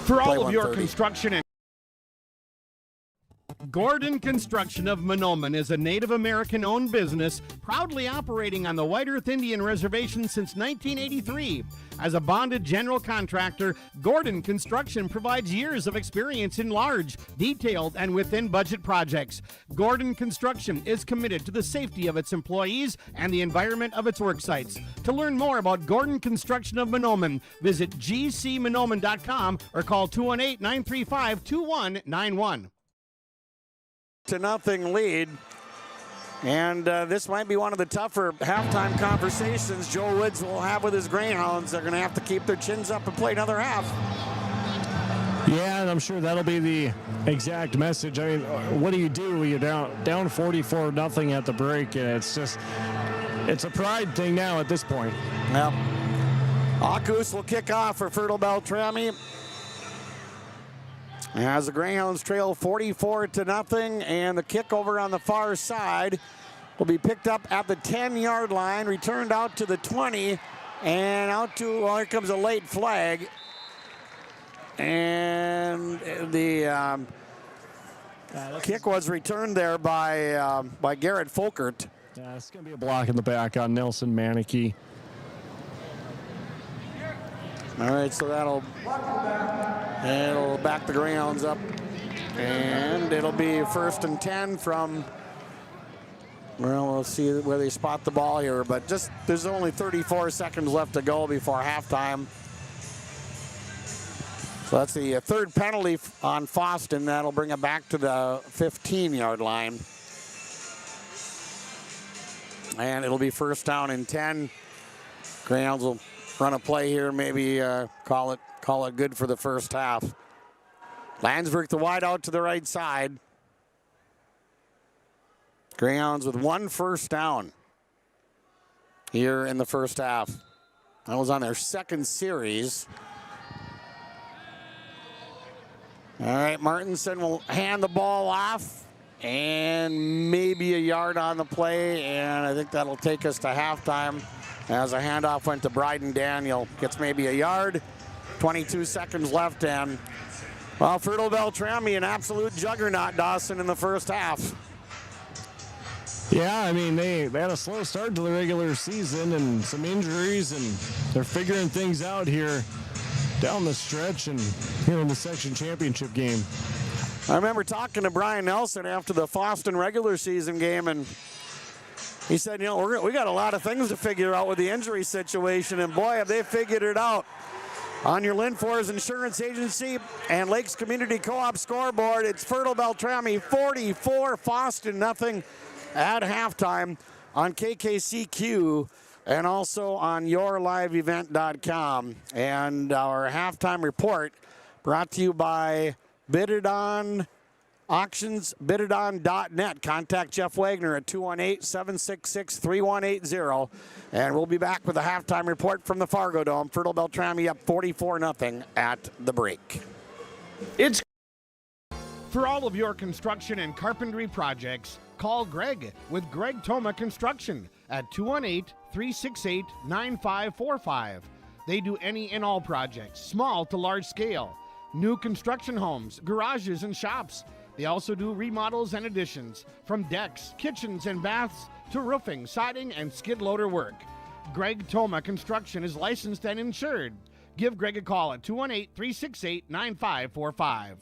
For all of your construction and Gordon Construction of Mahnomen is a Native American-owned business proudly operating on the White Earth Indian Reservation since 1983. As a bonded general contractor, Gordon Construction provides years of experience in large, detailed, and within-budget projects. Gordon Construction is committed to the safety of its employees and the environment of its work sites. To learn more about Gordon Construction of Mahnomen, visit gcmahnomen.com or call 218-935-2191. To nothing lead, and this might be one of the tougher halftime conversations Joe Woods will have with his Greyhounds. They're going to have to keep their chins up and play another half. Yeah, and I'm sure that'll be the exact message. I mean, what do? You're down 44-0 at the break, and it's a pride thing now at this point. Yep. Akus will kick off for Fertile-Beltrami. As the Greyhounds trail 44-0, and the kick over on the far side will be picked up at the 10-yard line, returned out to the 20, and out to, well, here comes a late flag. And the kick was returned there by Garrett Folkert. Yeah, it's going to be a block in the back on Nelson Manicky. All right, so it'll back the Greyhounds up, and it'll be 1st and 10 from, well, we'll see where they spot the ball here, but just there's only 34 seconds left to go before halftime. So that's the third penalty on Fosston. That'll bring it back to the 15-yard line. And it'll be 1st down and 10. Greyhounds will run a play here, maybe call it good for the first half. Landsberg the wide out to the right side. Greyhounds with 1 first down here in the first half. That was on their second series. All right, Martinson will hand the ball off, and maybe a yard on the play, and I think that'll take us to halftime. As a handoff went to Bryden Daniel. Gets maybe a yard. 22 seconds left, and, well, Fertile-Beltrami, an absolute juggernaut, Dawson, in the first half. Yeah, I mean, they had a slow start to the regular season and some injuries, and they're figuring things out here down the stretch and here in the section championship game. I remember talking to Brian Nelson after the Fosston regular season game, and he said, you know, we got a lot of things to figure out with the injury situation, and boy, have they figured it out. On your Linfors Insurance Agency and Lakes Community Co-op scoreboard, it's Fertile-Beltrami 44, Fosston 0 at halftime on KKCQ and also on yourliveevent.com. And our halftime report brought to you by Bidadon Auctions, Bidadon.net. Contact Jeff Wagner at 218-766-3180. And we'll be back with a halftime report from the Fargo Dome. Fertile-Beltrami up 44-0 at the break. It's for all of your construction and carpentry projects, call Greg with Greg Toma Construction at 218-368-9545. They do any and all projects, small to large scale, new construction homes, garages, and shops. They also do remodels and additions, from decks, kitchens, and baths to roofing, siding, and skid loader work. Greg Toma Construction is licensed and insured. Give Greg a call at 218-368-9545.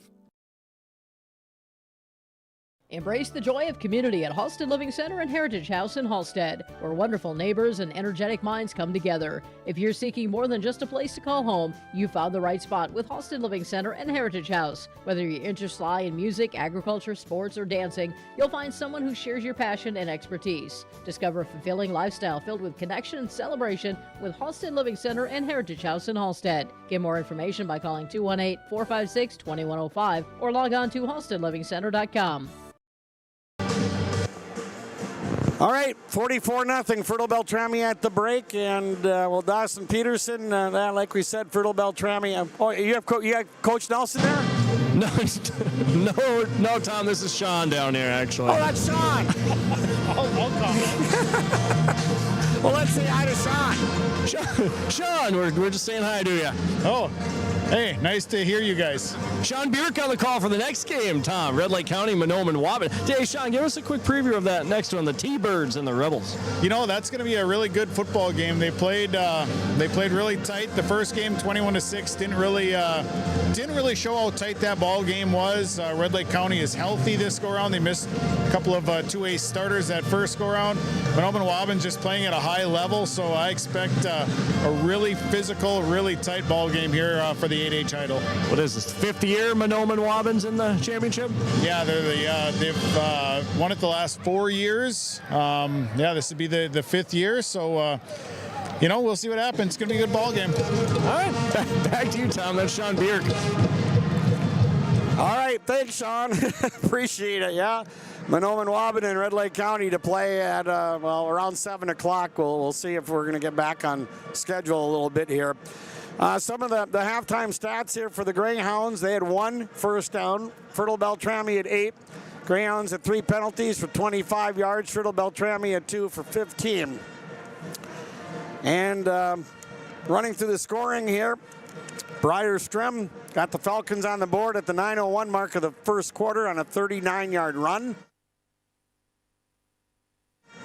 Embrace the joy of community at Holston Living Center and Heritage House in Halstead, where wonderful neighbors and energetic minds come together. If you're seeking more than just a place to call home, you found the right spot with Holston Living Center and Heritage House. Whether your interests lie in music, agriculture, sports, or dancing, you'll find someone who shares your passion and expertise. Discover a fulfilling lifestyle filled with connection and celebration with Holston Living Center and Heritage House in Halstead. Get more information by calling 218-456-2105 or log on to holstonlivingcenter.com. All right, 44-0 Fertile-Beltrami at the break, and Dawson Peterson, like we said, Fertile-Beltrami. You have Coach Nelson there? No, Tom, this is Sean down here, actually. Oh, that's Sean. I'll Well, let's say hi to Sean. Sean, we're just saying hi to you. Oh, hey, nice to hear you guys. Sean Bierk on the call for the next game, Tom. Red Lake County, Mahnomen, Waban. Hey, Sean, give us a quick preview of that next one, the T-Birds and the Rebels. You know, that's going to be a really good football game. They played really tight. The first game, 21-6, didn't really show how tight that ball game was. Red Lake County is healthy this go-around. They missed a couple of 2A starters that first go-around. Mahnomen Waban just playing at a high level, so I expect a really physical, really tight ball game here for the 8A title. What is this, fifth year Mahnomen Waban's in the championship? Yeah, they've won it the last 4 years. This would be the fifth year, so we'll see what happens. It's going to be a good ball game. All right, back to you, Tom. That's Sean Bierk. All right, thanks, Sean. Appreciate it, yeah. Mahnomen Waban and Red Lake County to play at, around 7 o'clock. We'll see if we're going to get back on schedule a little bit here. Some of the halftime stats here for the Greyhounds. They had 1 first down. Fertile-Beltrami had 8. Greyhounds had 3 penalties for 25 yards. Fertile-Beltrami had 2 for 15. And running through the scoring here, Briar Strim got the Falcons on the board at the 9:01 mark of the first quarter on a 39-yard run.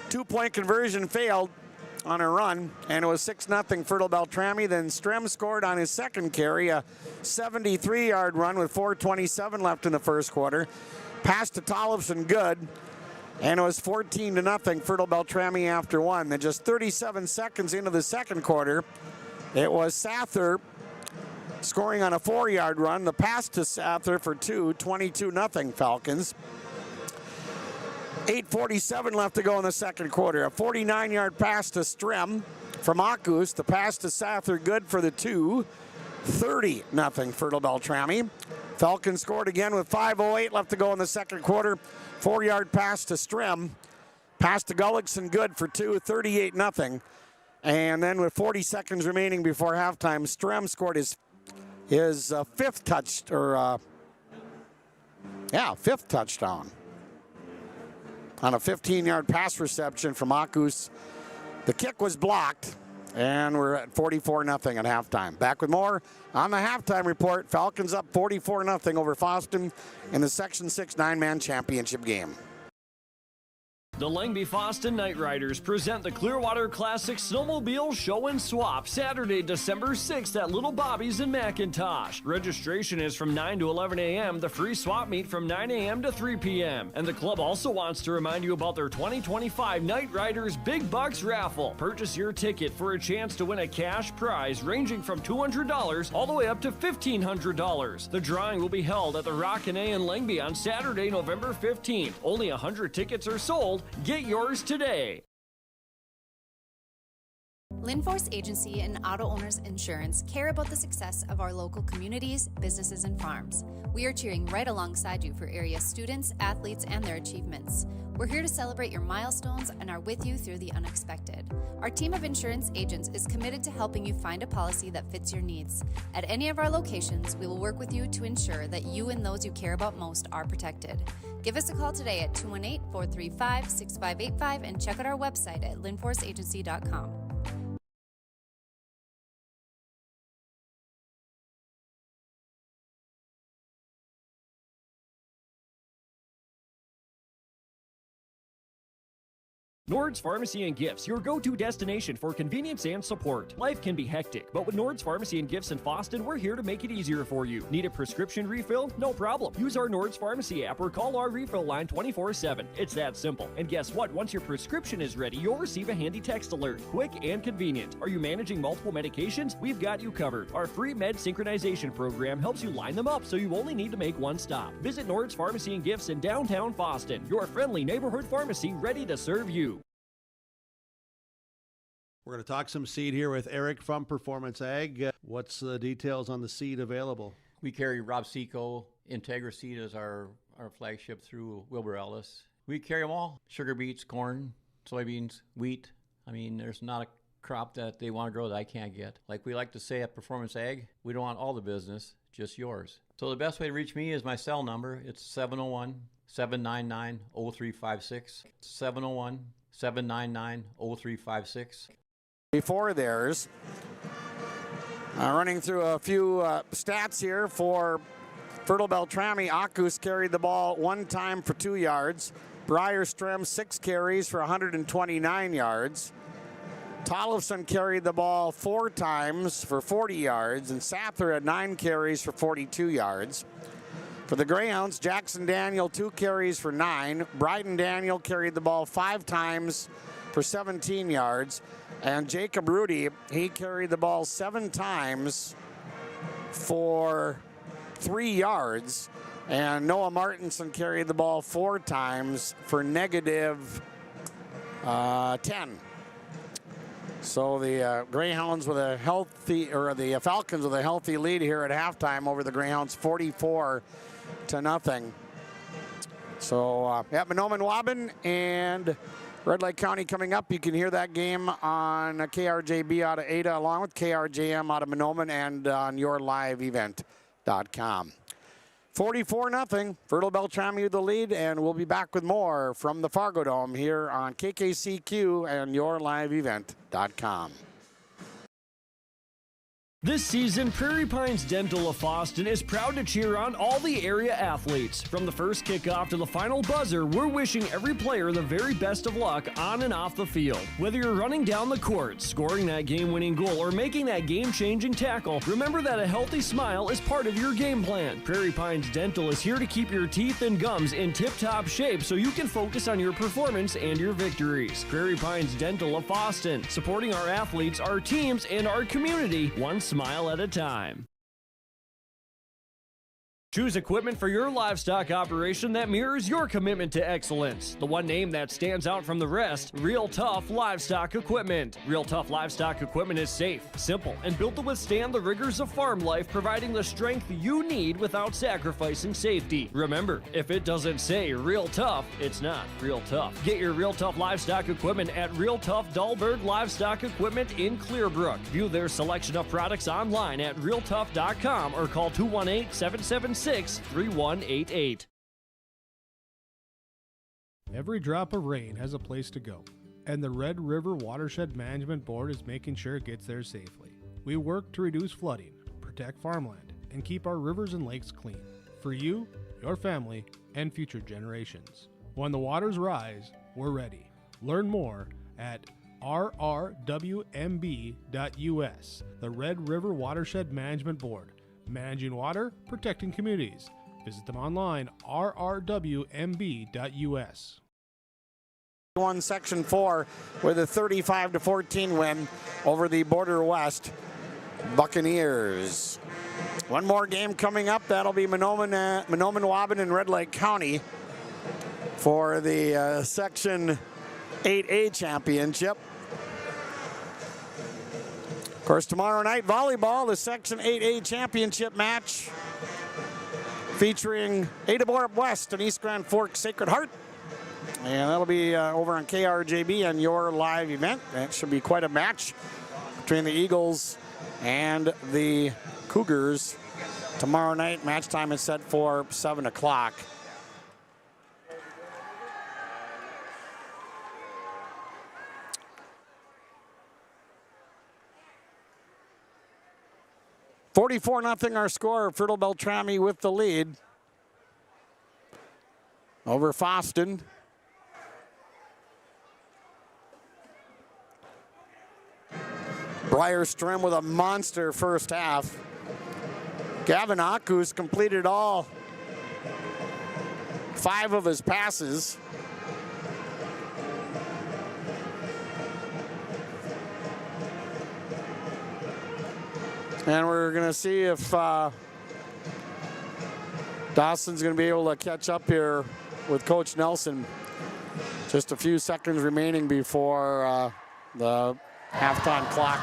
2-point conversion failed on a run, and it was 6-0 Fertile-Beltrami. Then Strem scored on his second carry, a 73-yard run with 4:27 left in the first quarter. Pass to Tollefson, good, and it was 14-0 Fertile-Beltrami after one. Then just 37 seconds into the second quarter, it was Sather scoring on a 4-yard run. The pass to Sather for 2, 22-0 Falcons. 8:47 left to go in the second quarter. A 49-yard pass to Strem from Akus. The pass to Sather, good for the 2. 30-0 Fertile-Beltrami. Falcons scored again with 5:08 left to go in the second quarter. 4-yard pass to Strem. Pass to Gullickson, good for 2. 38-0. And then with 40 seconds remaining before halftime, Strem scored his fifth touchdown on a 15-yard pass reception from Akus. The kick was blocked, and we're at 44-0 at halftime. Back with more on the halftime report. Falcons up 44-0 over Fosston in the Section 6 9-man championship game. The Langby-Fosston Night Riders present the Clearwater Classic Snowmobile Show and Swap Saturday, December 6th at Little Bobby's in McIntosh. Registration is from 9 to 11 a.m., the free swap meet from 9 a.m. to 3 p.m. And the club also wants to remind you about their 2025 Night Riders Big Bucks raffle. Purchase your ticket for a chance to win a cash prize ranging from $200 all the way up to $1,500. The drawing will be held at the Rockene in Langby on Saturday, November 15th. Only 100 tickets are sold. Get yours today. Linforce Agency and Auto Owners Insurance care about the success of our local communities, businesses, and farms. We are cheering right alongside you for area students, athletes, and their achievements. We're here to celebrate your milestones and are with you through the unexpected. Our team of insurance agents is committed to helping you find a policy that fits your needs. At any of our locations, we will work with you to ensure that you and those you care about most are protected. Give us a call today at 218-435-6585 and check out our website at linforceagency.com. Nord's Pharmacy and Gifts, your go-to destination for convenience and support. Life can be hectic, but with Nord's Pharmacy and Gifts in Fosston, we're here to make it easier for you. Need a prescription refill? No problem. Use our Nord's Pharmacy app or call our refill line 24/7. It's that simple. And guess what? Once your prescription is ready, you'll receive a handy text alert. Quick and convenient. Are you managing multiple medications? We've got you covered. Our free med synchronization program helps you line them up so you only need to make one stop. Visit Nord's Pharmacy and Gifts in downtown Fosston, your friendly neighborhood pharmacy ready to serve you. We're going to talk some seed here with Eric from Performance Ag. What's the details on the seed available? We carry Rob Seco. Integra Seed is our flagship through Wilbur Ellis. We carry them all. Sugar beets, corn, soybeans, wheat. I mean, there's not a crop that they want to grow that I can't get. Like we like to say at Performance Ag, we don't want all the business, just yours. So the best way to reach me is my cell number. It's 701-799-0356. 701-799-0356. Before theirs. Running through a few stats here for Fertile-Beltrami. Akus carried the ball 1 time for 2 yards. Brierström 6 carries for 129 yards. Tollefson carried the ball 4 times for 40 yards, and Sather had 9 carries for 42 yards. For the Greyhounds, Jackson Daniel 2 carries for 9. Bryden Daniel carried the ball 5 times for 17 yards. And Jacob Rudy, he carried the ball 7 times for 3 yards. And Noah Martinson carried the ball 4 times for negative 10. So the Greyhounds with a healthy, or the Falcons with a healthy lead here at halftime over the Greyhounds, 44-0. So yeah, Mahnomen-Waubun and Red Lake County coming up. You can hear that game on KRJB out of Ada, along with KRJM out of Mahnomen, and on yourliveevent.com. 44-0, Fertile-Beltrami with the lead, and we'll be back with more from the Fargo Dome here on KKCQ and yourliveevent.com. This season, Prairie Pines Dental of Fosston is proud to cheer on all the area athletes. From the first kickoff to the final buzzer, we're wishing every player the very best of luck on and off the field. Whether you're running down the court, scoring that game-winning goal, or making that game-changing tackle, remember that a healthy smile is part of your game plan. Prairie Pines Dental is here to keep your teeth and gums in tip-top shape so you can focus on your performance and your victories. Prairie Pines Dental of Fosston, supporting our athletes, our teams, and our community one smile at a time. Choose equipment for your livestock operation that mirrors your commitment to excellence. The one name that stands out from the rest, Real Tough Livestock Equipment. Real Tough Livestock Equipment is safe, simple, and built to withstand the rigors of farm life, providing the strength you need without sacrificing safety. Remember, if it doesn't say Real Tough, it's not Real Tough. Get your Real Tough Livestock Equipment at Real Tough Dahlberg Livestock Equipment in Clearbrook. View their selection of products online at realtough.com or call 218-776-3188. Every drop of rain has a place to go, and the Red River Watershed Management Board is making sure it gets there safely. We work to reduce flooding, protect farmland, and keep our rivers and lakes clean for you, your family, and future generations. When the waters rise, we're ready. Learn more at rrwmb.us, the Red River Watershed Management Board. Managing water, protecting communities. Visit them online, rrwmb.us. Won Section 4 with a 35-14 win over the Border West Buccaneers. One more game coming up. That'll be Mahnomen-Waubun and Red Lake County for the Section 8A championship. Of course, tomorrow night, volleyball, the Section 8A championship match featuring Ada Borup West and East Grand Forks Sacred Heart. And that'll be over on KRJB and your live event. That should be quite a match between the Eagles and the Cougars. Tomorrow night, match time is set for 7 o'clock. $44-0 our score. Fertile-Beltrami with the lead over Fosston. Brierström with a monster first half. Gavin Akus completed all 5 of his passes. And we're going to see if Dawson's going to be able to catch up here with Coach Nelson. Just a few seconds remaining before the halftime clock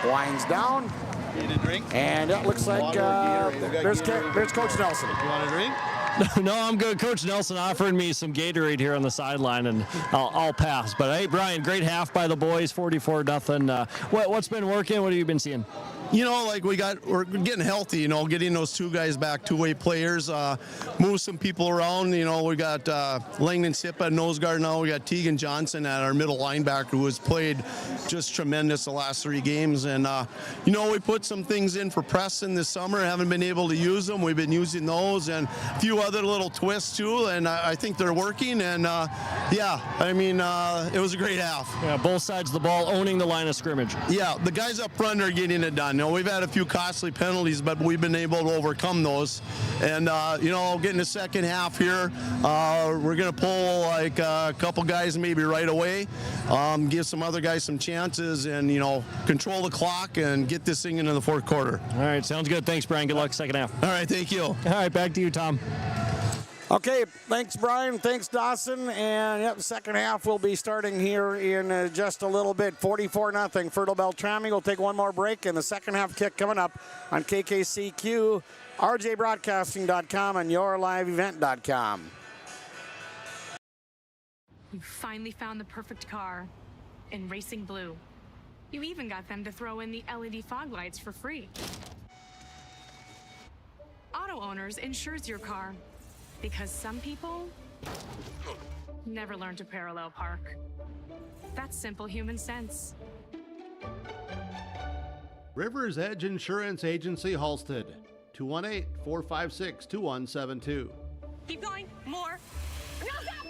winds down. Need a drink? And it looks like there's Coach Nelson. You want a drink? No, I'm good. Coach Nelson offered me some Gatorade here on the sideline, and I'll pass. But hey, Brian, great half by the boys, 44-0. What's been working? What have you been seeing? You know, like we're getting healthy, you know, getting those two guys back, two-way players, move some people around. You know, we got Langdon Sipp at nose guard now. We got Tegan Johnson at our middle linebacker, who has played just tremendous the last 3 games. And, you know, we put some things in for Preston this summer. Haven't been able to use them. We've been using those and a few other little twists, too. And I think they're working. And, yeah, I mean, it was a great half. Yeah, both sides of the ball owning the line of scrimmage. Yeah, the guys up front are getting it done. You know, we've had a few costly penalties, but we've been able to overcome those. And, you know, getting the second half here, we're going to pull like a couple guys maybe right away, give some other guys some chances, and, you know, control the clock and get this thing into the fourth quarter. All right, sounds good. Thanks, Brian. Good luck second half. All right, thank you. All right, back to you, Tom. Okay, thanks, Brian. Thanks, Dawson. And yep, the second half will be starting here in just a little bit. 44-0. Fertile-Beltrami. We'll take one more break, and the second half kick coming up on KKCQ, rjbroadcasting.com, and yourliveevent.com. You finally found the perfect car in Racing Blue. You even got them to throw in the LED fog lights for free. Auto Owners insures your car. Because some people never learn to parallel park. That's simple human sense. Rivers Edge Insurance Agency, Holston, 218-456-2172. Keep going. More. No, stop!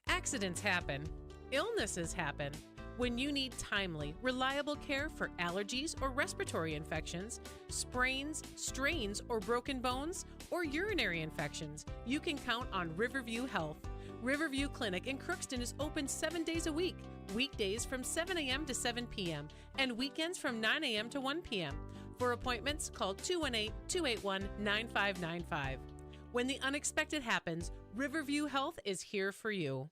Accidents happen. Illnesses happen. When you need timely, reliable care for allergies or respiratory infections, sprains, strains, or broken bones, or urinary infections, you can count on Riverview Health. Riverview Clinic in Crookston is open 7 days a week, weekdays from 7 a.m. to 7 p.m., and weekends from 9 a.m. to 1 p.m. For appointments, call 218-281-9595. When the unexpected happens, Riverview Health is here for you.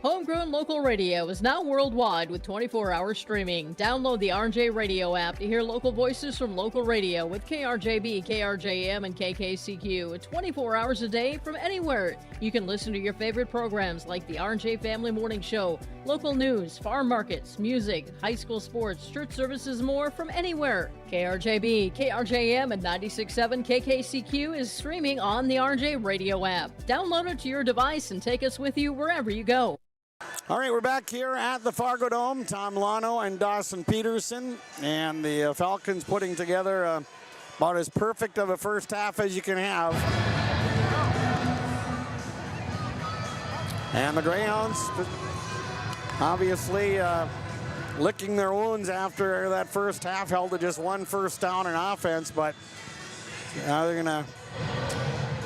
Homegrown local radio is now worldwide with 24-hour streaming. Download the RJ Radio app to hear local voices from local radio with KRJB, KRJM, and KKCQ 24 hours a day from anywhere. You can listen to your favorite programs like the RJ Family Morning Show, local news, farm markets, music, high school sports, church services, more from anywhere. KRJB, KRJM, and 96.7 KKCQ is streaming on the RJ Radio app. Download it to your device and take us with you wherever you go. All right, we're back here at the Fargo Dome. Tom Lano and Dawson Peterson, and the Falcons putting together about as perfect of a first half as you can have. And the Greyhounds obviously licking their wounds after that first half, held to just 1 first down in offense, but now they're going to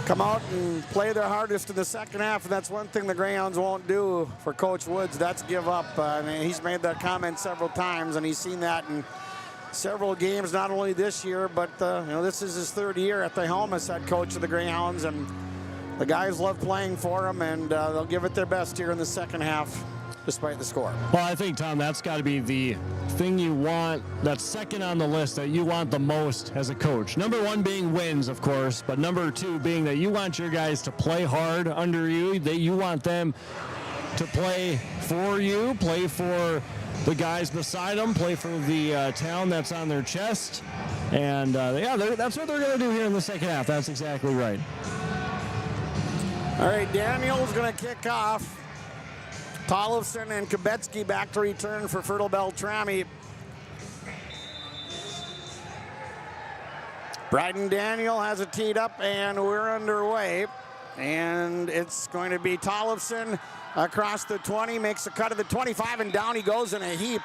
come out and play their hardest in the second half, and that's one thing the Greyhounds won't do for Coach Woods. That's give up. I mean, he's made that comment several times, and he's seen that in several games, not only this year, but you know, this is his 3rd year at the helm as head coach of the Greyhounds, and the guys love playing for him, and they'll give it their best here in the second half, despite the score. Well, I think, Tom, that's got to be the thing you want, that's second on the list that you want the most as a coach. Number 1 being wins, of course, but number 2 being that you want your guys to play hard under you, that you want them to play for you, play for the guys beside them, play for the town that's on their chest. And, yeah, that's what they're going to do here in the second half. That's exactly right. All right, Daniel's going to kick off. Tollefson and Kubetsky back to return for Fertile-Beltrami. Bryden Daniel has it teed up, and we're underway. And it's going to be Tollefson across the 20, makes a cut of the 25, and down he goes in a heap.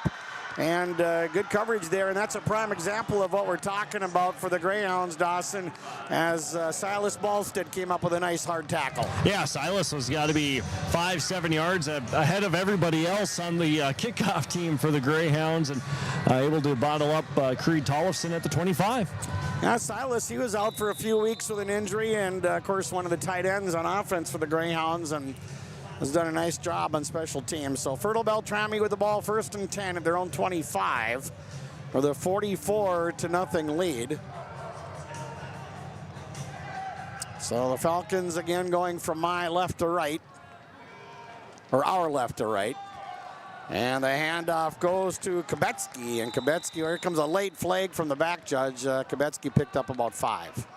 And good coverage there, and that's a prime example of what we're talking about for the Greyhounds, Dawson, as Silas Balstead came up with a nice hard tackle. Yeah, Silas has got to be 5-7 yards ahead of everybody else on the kickoff team for the Greyhounds, and able to bottle up Creed Tollefson at the 25. Yeah, Silas, he was out for a few weeks with an injury, and of course one of the tight ends on offense for the Greyhounds, and has done a nice job on special teams. So Fertile-Beltrami with the ball, 1st and 10 at their own 25. for the 44-0 lead. So the Falcons again going from my left to right, or our left to right. And the handoff goes to Kubetsky, and Kubetsky, here comes a late flag from the back judge. Kubetsky picked up about 5.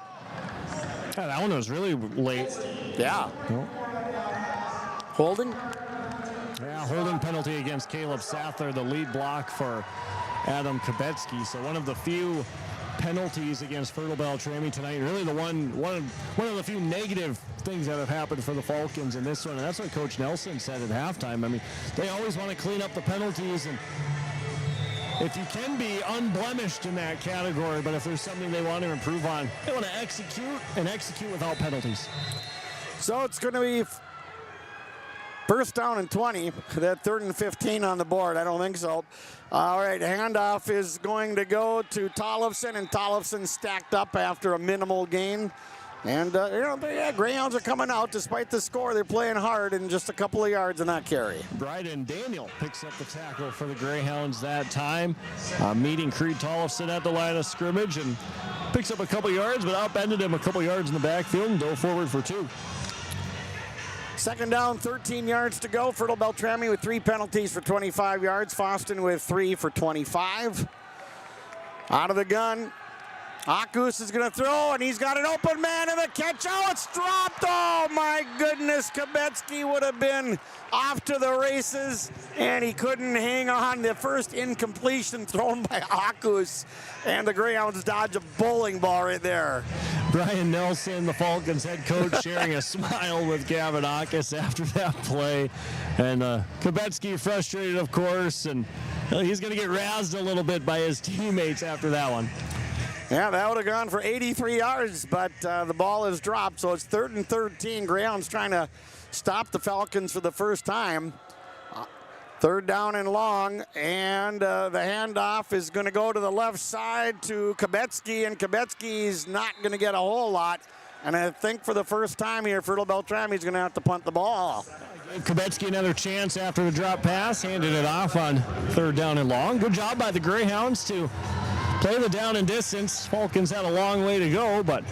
Yeah, that one was really late. Yeah. Holding? Yeah, holding penalty against Caleb Sattler, the lead block for Adam Kubetsky. So one of the few penalties against Fertile-Beltrami tonight. Really the one of the few negative things that have happened for the Falcons in this one. And that's what Coach Nelson said at halftime. I mean, they always want to clean up the penalties, and if you can be unblemished in that category, but if there's something they want to improve on, they want to execute without penalties. So it's going to be first down and 20. That 3rd and 15 on the board. I don't think so. All right, handoff is going to go to Tollefson, and Tollefson stacked up after a minimal gain. And, Greyhounds are coming out. Despite the score, they're playing hard and just a couple of yards in that carry. Bryden Daniel picks up the tackle for the Greyhounds that time, meeting Creed Tollefson at the line of scrimmage, and picks up a couple yards, but upended him a couple yards in the backfield and go forward for 2. Second down, 13 yards to go. Fertile-Beltrami with 3 penalties for 25 yards. Fosston with 3 for 25. Out of the gun. Akus is going to throw, and he's got an open man, and the catch. Oh, it's dropped. Oh, my goodness. Kubetsky would have been off to the races, and he couldn't hang on. The first incompletion thrown by Akus, and the Greyhounds dodge a bowling ball right there. Brian Nelson, the Falcons head coach, sharing a smile with Gavin Akus after that play. And Kubetsky frustrated, of course, and he's going to get razzed a little bit by his teammates after that one. Yeah, that would have gone for 83 yards, but the ball is dropped, so it's 3rd and 13. Greyhounds trying to stop the Falcons for the first time. 3rd down and long, and the handoff is going to go to the left side to Kubetsky, and Kubetsky's not going to get a whole lot. And I think for the first time here, Fertile-Beltrami is going to have to punt the ball. Gave Kubetsky another chance after the drop pass, handed it off on 3rd down and long. Good job by the Greyhounds to play the down and distance. Falcons had a long way to go, but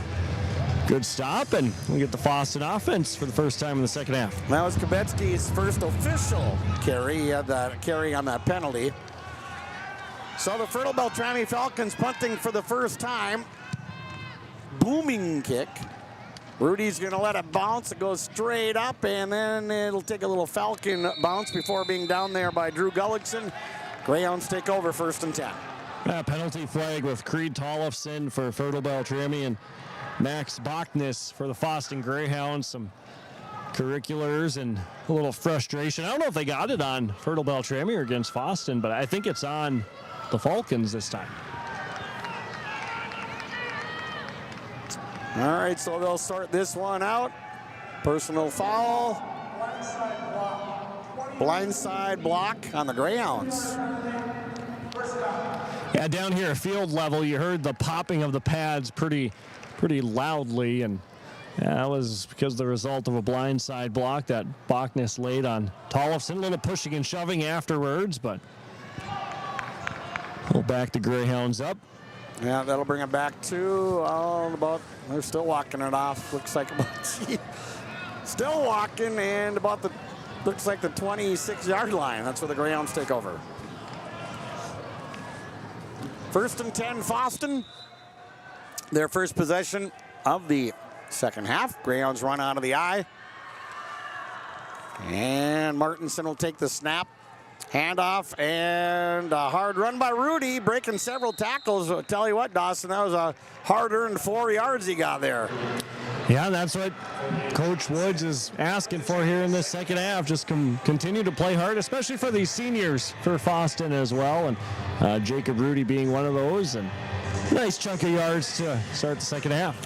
good stop, and we get the Fosston offense for the first time in the second half. That was Kubetsky's first official carry. He had that carry on that penalty. So the Fertile-Beltrami Falcons punting for the first time. Booming kick. Rudy's going to let it bounce. It goes straight up, and then it'll take a little Falcon bounce before being down there by Drew Gullickson. Greyhounds take over 1st and 10. Penalty flag with Creed Tollefson for Fertile-Beltrami and Max Bachnes for the Fosston Greyhounds. Some curriculars and a little frustration. I don't know if they got it on Fertile-Beltrami or against Fosston, but I think it's on the Falcons this time. All right, so they'll start this one out. Personal foul. Blindside block on the Greyhounds. Yeah, down here at field level, you heard the popping of the pads pretty loudly, and that was because of the result of a blindside block that Bachnes laid on Tollefson. A little pushing and shoving afterwards, but we'll back the Greyhounds up. Yeah, that'll bring it back to they're still walking it off. Looks like still walking, and looks like the 26-yard line. That's where the Greyhounds take over. 1st and 10, Fosston. Their first possession of the second half. Greyhounds run out of the eye. And Martinson will take the snap. Handoff, and a hard run by Rudy, breaking several tackles. I'll tell you what, Dawson, that was a hard-earned 4 yards he got there. Yeah, that's what Coach Woods is asking for here in this second half. Just continue to play hard, especially for these seniors for Fosston as well. And Jacob Rudy being one of those. And nice chunk of yards to start the second half.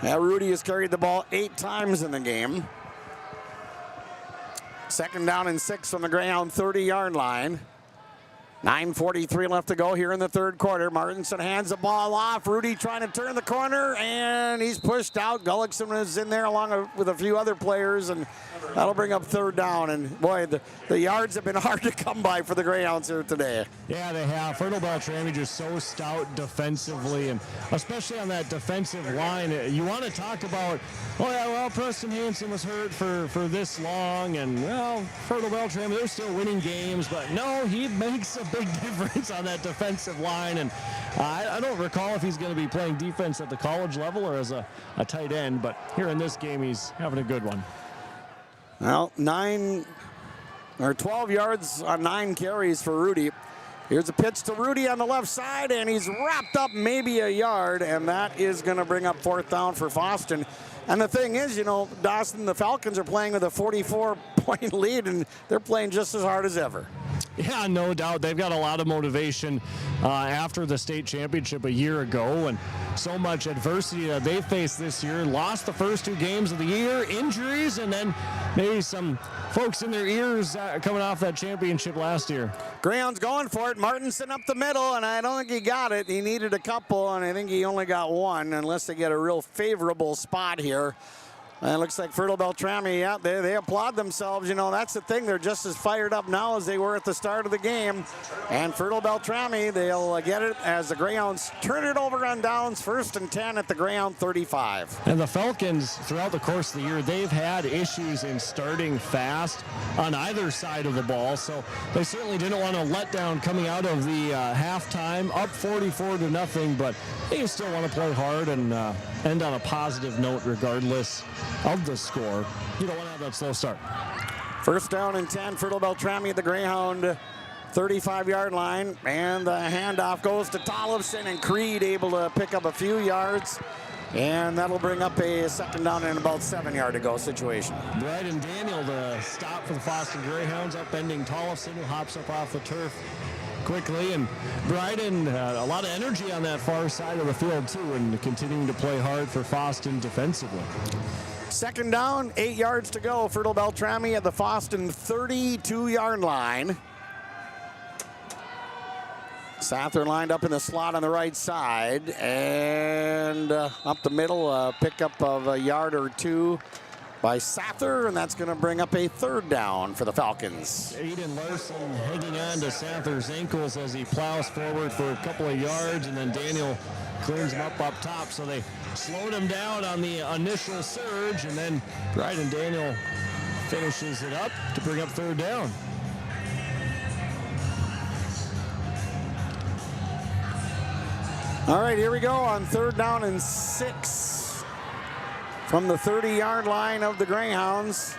Yeah, Rudy has carried the ball 8 times in the game. 2nd down and 6 from the Greyhound 30-yard line. 9:43 left to go here in the third quarter. Martinson hands the ball off. Rudy trying to turn the corner, and he's pushed out. Gullickson is in there along with a few other players, and that'll bring up third down. And boy, the yards have been hard to come by for the Greyhounds here today. Yeah, they have. Fertile-Beltrami just so stout defensively, and especially on that defensive line. You want to talk about, oh yeah, well, Preston Hansen was hurt for this long, and well, Fertile-Beltrami, they're still winning games, but no, he makes a big difference on that defensive line, and I don't recall if he's going to be playing defense at the college level or as a tight end, but here in this game, he's having a good one. Well, 12 yards on 9 carries for Rudy. Here's a pitch to Rudy on the left side, and he's wrapped up maybe a yard, and that is going to bring up fourth down for Fosston. And the thing is, you know, Dawson, the Falcons are playing with a 44-point lead, and they're playing just as hard as ever. Yeah, no doubt. They've got a lot of motivation after the state championship a year ago, and so much adversity that they faced this year. Lost the first 2 games of the year, injuries, and then maybe some folks in their ears coming off that championship last year. Greyhounds going for it. Martinson up the middle, and I don't think he got it. He needed a couple, and I think he only got one, unless they get a real favorable spot here. And it looks like Fertile-Beltrami, yeah, they applaud themselves. You know, that's the thing. They're just as fired up now as they were at the start of the game. And Fertile-Beltrami, they'll get it as the Greyhounds turn it over on downs. 1st and 10 at the Greyhound 35. And the Falcons, throughout the course of the year, they've had issues in starting fast on either side of the ball. So they certainly didn't want a letdown coming out of the halftime, up 44-0, but they still want to play hard and end on a positive note regardless of the score. You don't want to have that slow start. 1st down and 10, Fertile-Beltrami at the Greyhound 35-yard line, and the handoff goes to Tollefson, and Creed able to pick up a few yards, and that'll bring up a 2nd down and about 7-yard to go situation. Bryden Daniel, the stop for the Fosston Greyhounds, upending Tollefson, who hops up off the turf quickly, and Bryden, a lot of energy on that far side of the field too, and continuing to play hard for Fosston defensively. 2nd down, 8 yards to go. Fertile-Beltrami at the Fosston 32-yard line. Sather lined up in the slot on the right side, and up the middle, pickup of a yard or 2 by Sather, and that's going to bring up a 3rd down for the Falcons. Aiden Larson hanging on to Sather's ankles as he plows forward for a couple of yards, and then Daniel cleans him up top, so they slowed him down on the initial surge, and then Bryden Daniel finishes it up to bring up 3rd down. All right, here we go on 3rd down and 6 from the 30-yard line of the Greyhounds.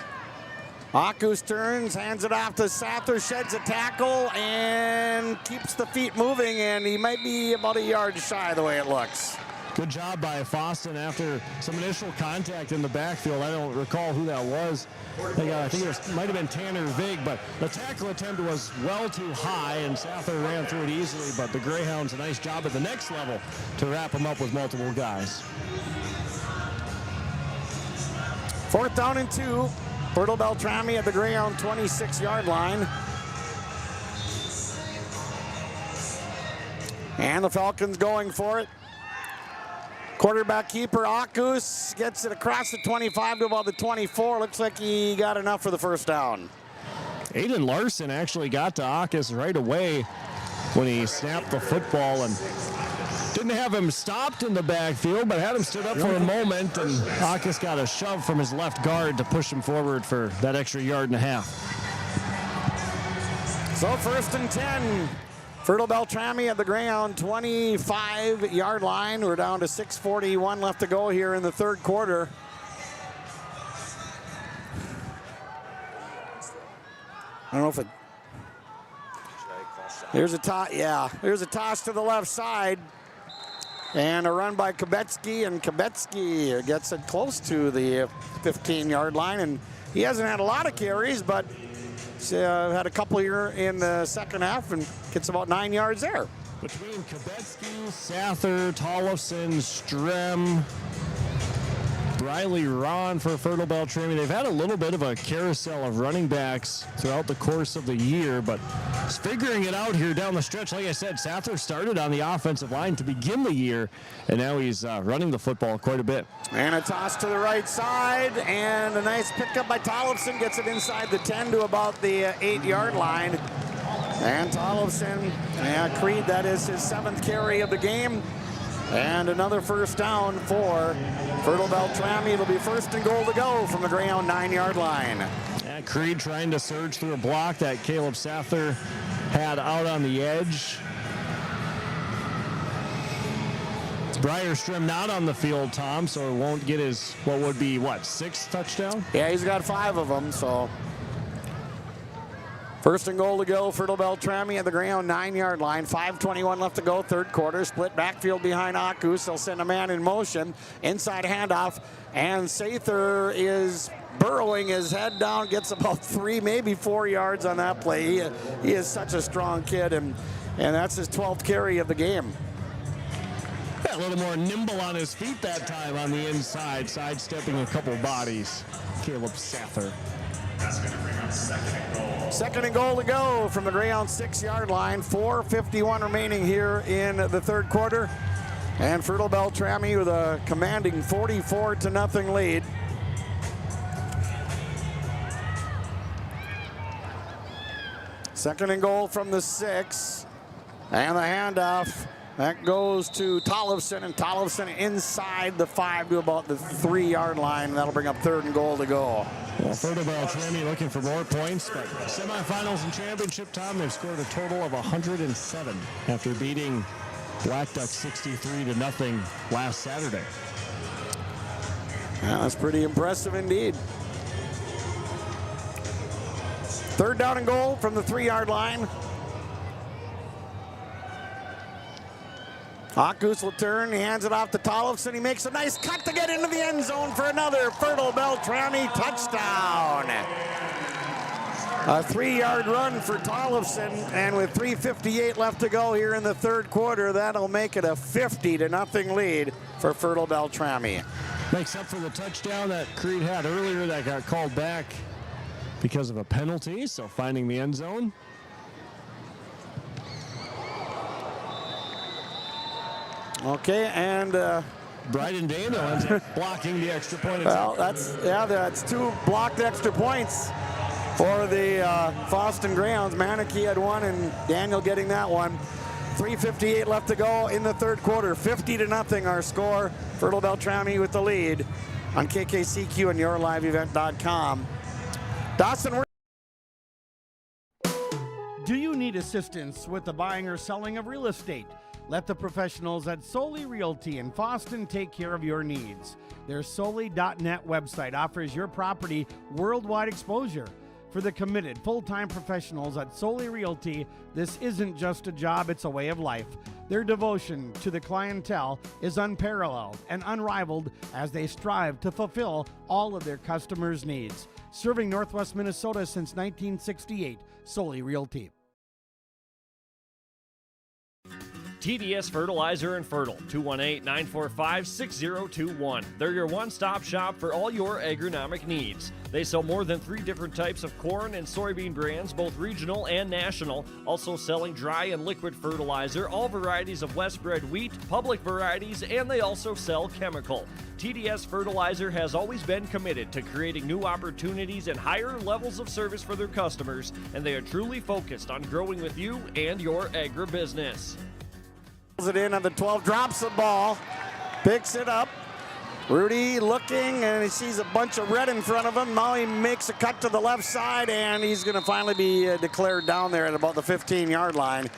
Akus turns, hands it off to Sather, sheds a tackle, and keeps the feet moving, and he might be about a yard shy the way it looks. Good job by Fosston after some initial contact in the backfield. I don't recall who that was. I think it might have been Tanner Vig, but the tackle attempt was well too high, and Sather ran through it easily, but the Greyhounds a nice job at the next level to wrap him up with multiple guys. 4th down and 2. Fertile-Beltrami at the Greyhound 26-yard line. And the Falcons going for it. Quarterback keeper Akus gets it across the 25 to about the 24. Looks like he got enough for the 1st down. Aiden Larson actually got to Akus right away when he snapped the football, and didn't have him stopped in the backfield, but had him stood up for a moment, and Akus got a shove from his left guard to push him forward for that extra 1.5 yards. So 1st and 10. Fertile-Beltrami at the Greyhound 25-yard line. We're down to 6:41 left to go here in the 3rd quarter. I don't know if it... There's a toss, yeah. There's a toss to the left side. And a run by Kubetsky, and Kubetsky gets it close to the 15-yard line. And he hasn't had a lot of carries, but had a couple here in the 2nd half and gets about 9 yards there. Between Kubetsky, Sather, Tollefson, Strem, Briley Ron for Fertile-Beltrami. They've had a little bit of a carousel of running backs throughout the course of the year, but just figuring it out here down the stretch. Like I said, Sather started on the offensive line to begin the year, and now he's running the football quite a bit. And a toss to the right side, and a nice pickup by Tollefson. Gets it inside the 10 to about the 8-yard line. And Tollefson, Creed, that is his 7th carry of the game. And another first down for Fertile-Beltrami. It'll be 1st and goal to go from the Greyhound 9-yard line. Yeah, Creed trying to surge through a block that Caleb Sather had out on the edge. Brierstrom not on the field, Tom, so it won't get his, what would be, 6th touchdown? Yeah, he's got 5 of them, so. 1st and goal to go, Fertile-Beltrami at the Greyhound 9-yard line. 5:21 left to go, 3rd quarter. Split backfield behind Akus. They'll send a man in motion. Inside handoff, and Sather is burrowing his head down. Gets about 3, maybe 4 yards on that play. He is such a strong kid, and that's his 12th carry of the game. Yeah, a little more nimble on his feet that time on the inside, sidestepping a couple bodies. Caleb Sather. That's going to bring up 2nd and goal. 2nd and goal to go from the Greyhound 6-yard line. 4:51 remaining here in the 3rd quarter. And Fertile-Beltrami with a commanding 44-0 lead. Second and goal from the 6. And the handoff. That goes to Tollefson, and Tollefson inside the 5 to about the 3-yard line. That'll bring up 3rd and goal to go. Well, Fertile-Beltrami looking for more points, but semifinals and championship time, they've scored a total of 107 after beating Black Ducks 63-0 last Saturday. Yeah, that's pretty impressive indeed. 3rd down and goal from the 3-yard line. Akus will turn, he hands it off to Tollefson. He makes a nice cut to get into the end zone for another Fertile-Beltrami touchdown. A 3-yard run for Tollefson, and with 3:58 left to go here in the 3rd quarter, that'll make it a 50-0 lead for Fertile-Beltrami. Makes up for the touchdown that Creed had earlier that got called back because of a penalty, so finding the end zone. Okay, and Bryden Daniel ends up blocking the extra point. Well, that's 2 blocked extra points for the Fosston Greyhounds. Manakee had 1, and Daniel getting that one. 3:58 left to go in the 3rd quarter. 50-0 our score. Fertile-Beltrami with the lead on KKCQ and YourLiveEvent.com. Dawson, do you need assistance with the buying or selling of real estate? Let the professionals at Solely Realty in Fosston take care of your needs. Their Solely.net website offers your property worldwide exposure. For the committed, full-time professionals at Solely Realty, this isn't just a job, it's a way of life. Their devotion to the clientele is unparalleled and unrivaled as they strive to fulfill all of their customers' needs. Serving Northwest Minnesota since 1968, Solely Realty. TDS Fertilizer and Fertile, 218-945-6021. They're your one-stop shop for all your agronomic needs. They sell more than 3 different types of corn and soybean brands, both regional and national, also selling dry and liquid fertilizer, all varieties of Westbred wheat, public varieties, and they also sell chemical. TDS Fertilizer has always been committed to creating new opportunities and higher levels of service for their customers, and they are truly focused on growing with you and your agribusiness. It in on the 12, drops the ball, picks it up. Rudy looking, and he sees a bunch of red in front of him. Now he makes a cut to the left side, and he's going to finally be declared down there at about the 15-yard line,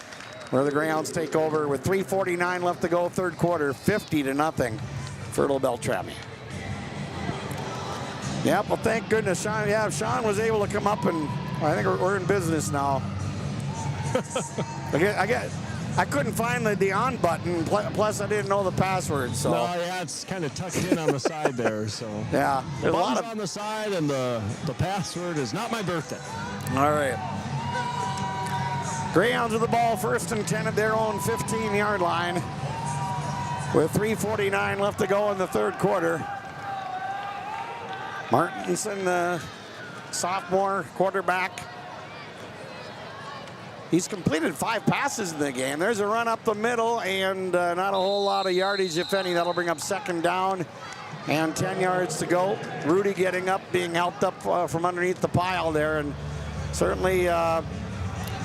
where the Greyhounds take over with 3:49 left to go, 3rd quarter, 50-0, Fertile-Beltrami. Yep, well, thank goodness Sean. Yeah, Sean was able to come up, and I think we're in business now. I couldn't find the on button, plus I didn't know the password. So. No, yeah, it's kind of tucked in on the side there. So yeah, there's a lot on the side, and the password is not my birthday. All right. Greyhounds with the ball, 1st and 10 at their own 15-yard line, with 3:49 left to go in the 3rd quarter. Martinson, the sophomore quarterback. He's completed 5 passes in the game. There's a run up the middle and not a whole lot of yardage, if any. That'll bring up 2nd down and 10 yards to go. Rudy getting up, being helped up from underneath the pile there. And certainly,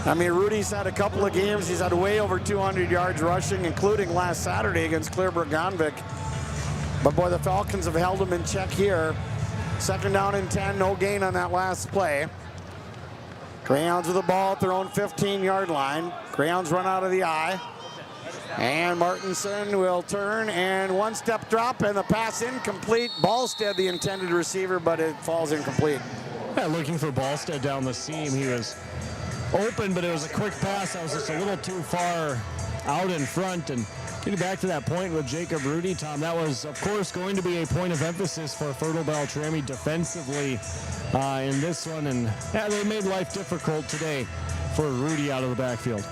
Rudy's had a couple of games. He's had way over 200 yards rushing, including last Saturday against Clearbrook-Gonvick. But boy, the Falcons have held him in check here. 2nd down and 10, no gain on that last play. Greyhounds with the ball at their own 15-yard line. Greyhounds run out of the eye. And Martinson will turn and 1-step drop and the pass incomplete. Ballstead, the intended receiver, but it falls incomplete. Yeah, looking for Ballstead down the seam. He was open, but it was a quick pass that was just a little too far out in front. And getting back to that point with Jacob Rudy, Tom, that was, of course, going to be a point of emphasis for Fertile-Beltrami defensively in this one. And yeah, they made life difficult today for Rudy out of the backfield.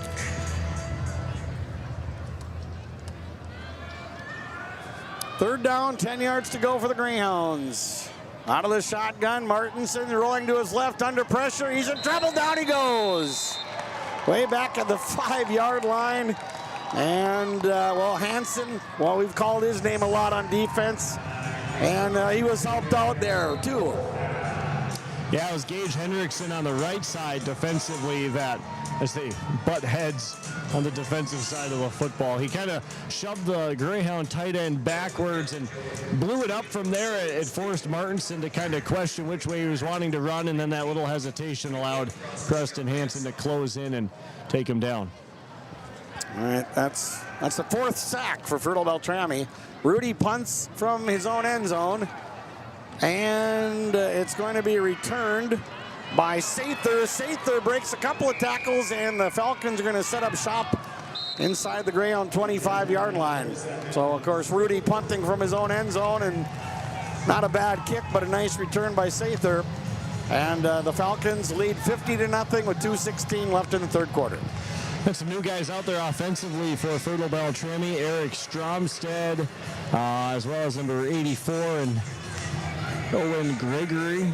Third down, 10 yards to go for the Greyhounds. Out of the shotgun, Martinson rolling to his left under pressure. He's in trouble, down he goes. Way back at the 5-yard line. And, Hansen, we've called his name a lot on defense. And he was helped out there, too. Yeah, it was Gage Hendrickson on the right side defensively that, as they butt heads on the defensive side of the football. He kind of shoved the Greyhound tight end backwards and blew it up from there. It forced Martinson to kind of question which way he was wanting to run, and then that little hesitation allowed Preston Hansen to close in and take him down. All right, that's the 4th sack for Fertile-Beltrami. Rudy punts from his own end zone, and it's going to be returned by Sather. Sather breaks a couple of tackles, and the Falcons are going to set up shop inside the Greyhound 25-yard line. So, of course, Rudy punting from his own end zone, and not a bad kick, but a nice return by Sather. And the Falcons lead 50-0 with 2:16 left in the 3rd quarter. And some new guys out there offensively for Fertile-Beltrami. Eric Stromstead, as well as number 84 and Owen Gregory.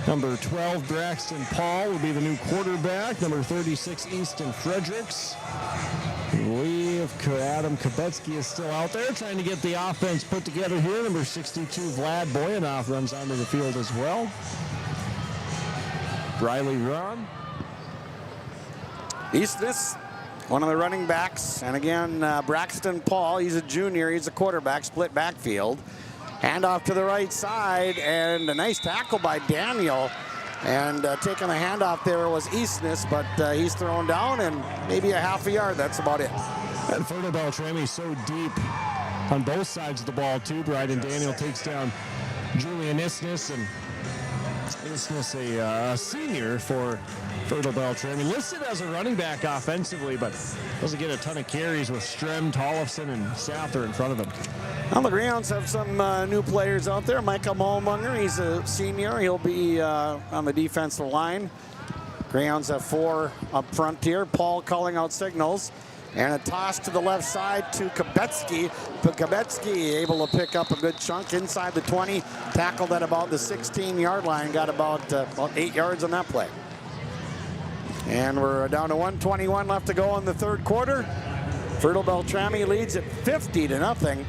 Number 12, Braxton Paul, will be the new quarterback. Number 36, Easton Fredericks. I believe Adam Kabetsky is still out there trying to get the offense put together here. Number 62, Vlad Boyanov runs onto the field as well. Riley Ron. Easton, one of the running backs. And again, Braxton Paul, he's a junior, he's a quarterback, split backfield. Hand off to the right side, and a nice tackle by Daniel. And taking the handoff there was Eastness, but he's thrown down and maybe a half a yard. That's about it. And Fertile-Beltrami so deep on both sides of the ball, too. Bryden Daniel takes down Julian Isness, and Isness a senior for Fertile-Beltrami. Listed as a running back offensively, but doesn't get a ton of carries with Strem, Tollefson, and Sather in front of him. Well, the Greyhounds have some new players out there. Micah Mollmunger, he's a senior. He'll be on the defensive line. Greyhounds have 4 up front here. Paul calling out signals. And a toss to the left side to Kabetsky. But Kabetsky able to pick up a good chunk inside the 20. Tackled at about the 16-yard line. Got about 8 yards on that play. And we're down to 1:21 left to go in the 3rd quarter. Fertile-Beltrami leads at 50-0.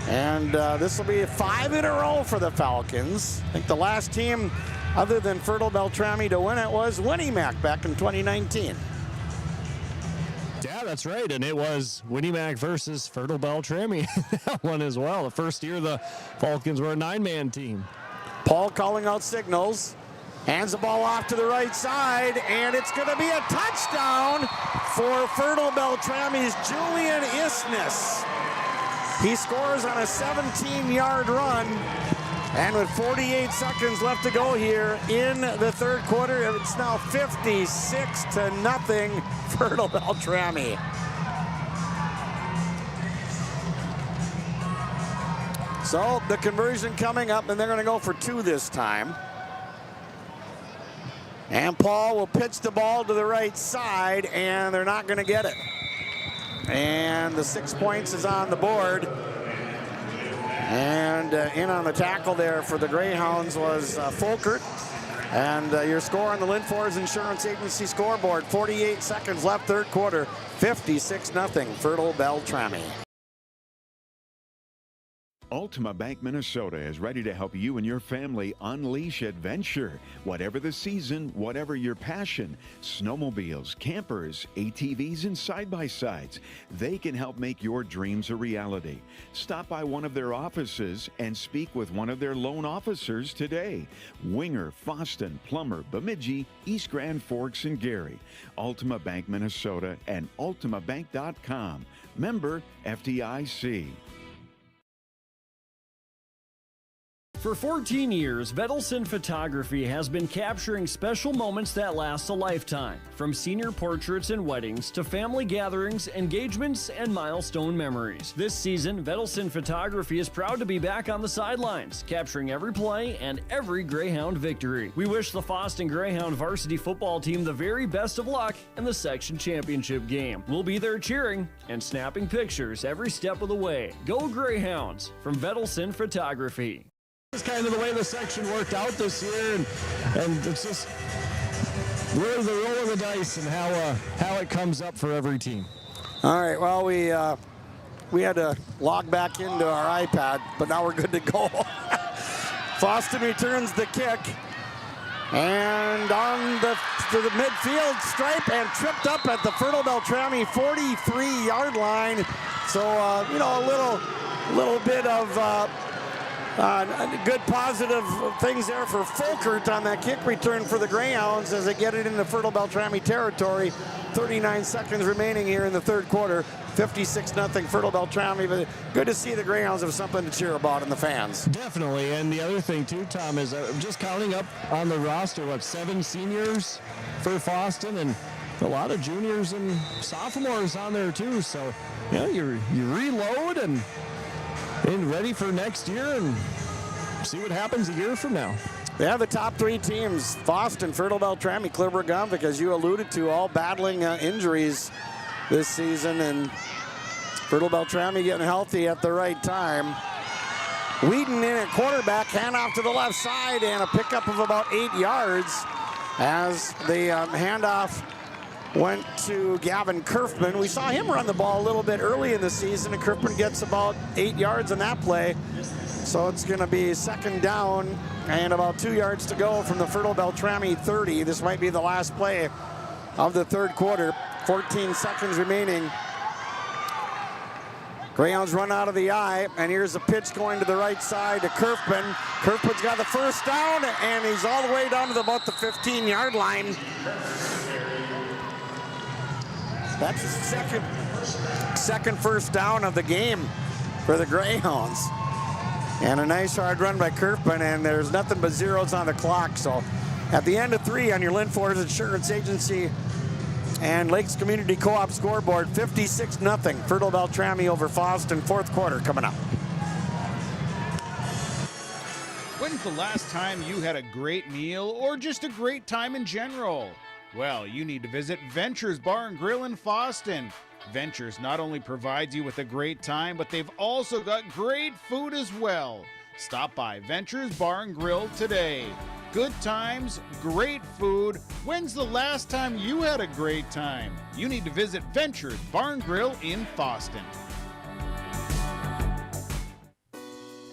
And this will be 5 in a row for the Falcons. I think the last team other than Fertile-Beltrami to win it was Winnie-Mac back in 2019. Yeah, that's right. And it was Winnie-Mac versus Fertile-Beltrami. That one as well. The first year the Falcons were a 9-man team. Paul calling out signals. Hands the ball off to the right side, and it's going to be a touchdown for Fertile-Beltrami's Julian Isness. He scores on a 17-yard run, and with 48 seconds left to go here in the 3rd quarter, it's now 56-0 Fertile-Beltrami. So the conversion coming up, and they're going to go for 2 this time. And Paul will pitch the ball to the right side, and they're not going to get it. And the 6 points is on the board. And in on the tackle there for the Greyhounds was Folkert. And your score on the Linfors Insurance Agency scoreboard, 48 seconds left, third quarter, 56-0, Fertile-Beltrami. Ultima Bank Minnesota is ready to help you and your family unleash adventure. Whatever the season, whatever your passion, snowmobiles, campers, ATVs, and side-by-sides, they can help make your dreams a reality. Stop by one of their offices and speak with one of their loan officers today. Winger, Fosston, Plummer, Bemidji, East Grand Forks, and Gary. Ultima Bank Minnesota and ultimabank.com. Member FDIC. For 14 years, Vettelson Photography has been capturing special moments that last a lifetime. From senior portraits and weddings to family gatherings, engagements, and milestone memories. This season, Vettelson Photography is proud to be back on the sidelines, capturing every play and every Greyhound victory. We wish the Fosston Greyhound varsity football team the very best of luck in the section championship game. We'll be there cheering and snapping pictures every step of the way. Go Greyhounds from Vettelson Photography. It's kind of the way the section worked out this year, and it's just really the roll of the dice and how it comes up for every team. All right, well, we had to log back into our iPad, but now we're good to go. Fosston returns the kick, and on to the midfield stripe, and tripped up at the Fertile-Beltrami 43-yard line. So, a little bit of good positive things there for Folkert on that kick return for the Greyhounds as they get it into Fertile-Beltrami territory. 39 seconds remaining here in the third quarter. 56-0 Fertile-Beltrami, but good to see the Greyhounds have something to cheer about in the fans. Definitely, and the other thing too, Tom, is just counting up on the roster, 7 seniors for Fosston and a lot of juniors and sophomores on there too. So, you reload and ready for next year and see what happens a year from now. They have the top 3 teams, Fosston, Fertile-Beltrami, Clearbrook-Gunvik, as you alluded to, all battling injuries this season, and Fertile-Beltrami getting healthy at the right time. Whedon in at quarterback, handoff to the left side, and a pickup of about 8 yards as the handoff went to Gavin Kerfman. We saw him run the ball a little bit early in the season, and Kerfman gets about 8 yards on that play. So it's going to be second down and about 2 yards to go from the Fertile-Beltrami 30. This might be the last play of the third quarter. 14 seconds remaining. Greyhounds run out of the eye, and here's a pitch going to the right side to Kerfman. Kerfman's got the first down, and he's all the way down to about the 15-yard line. That's the second first down of the game for the Greyhounds. And a nice hard run by Kerfman, and there's nothing but zeros on the clock. So at the end of 3 on your Linfors Insurance Agency and Lakes Community Co-op scoreboard, 56-0 Fertile-Beltrami over Fosston, fourth quarter coming up. When's the last time you had a great meal or just a great time in general? Well, you need to visit Ventures Bar and Grill in Fosston. Ventures not only provides you with a great time, but they've also got great food as well. Stop by Ventures Bar and Grill today. Good times, great food. When's the last time you had a great time? You need to visit Ventures Bar and Grill in Fosston.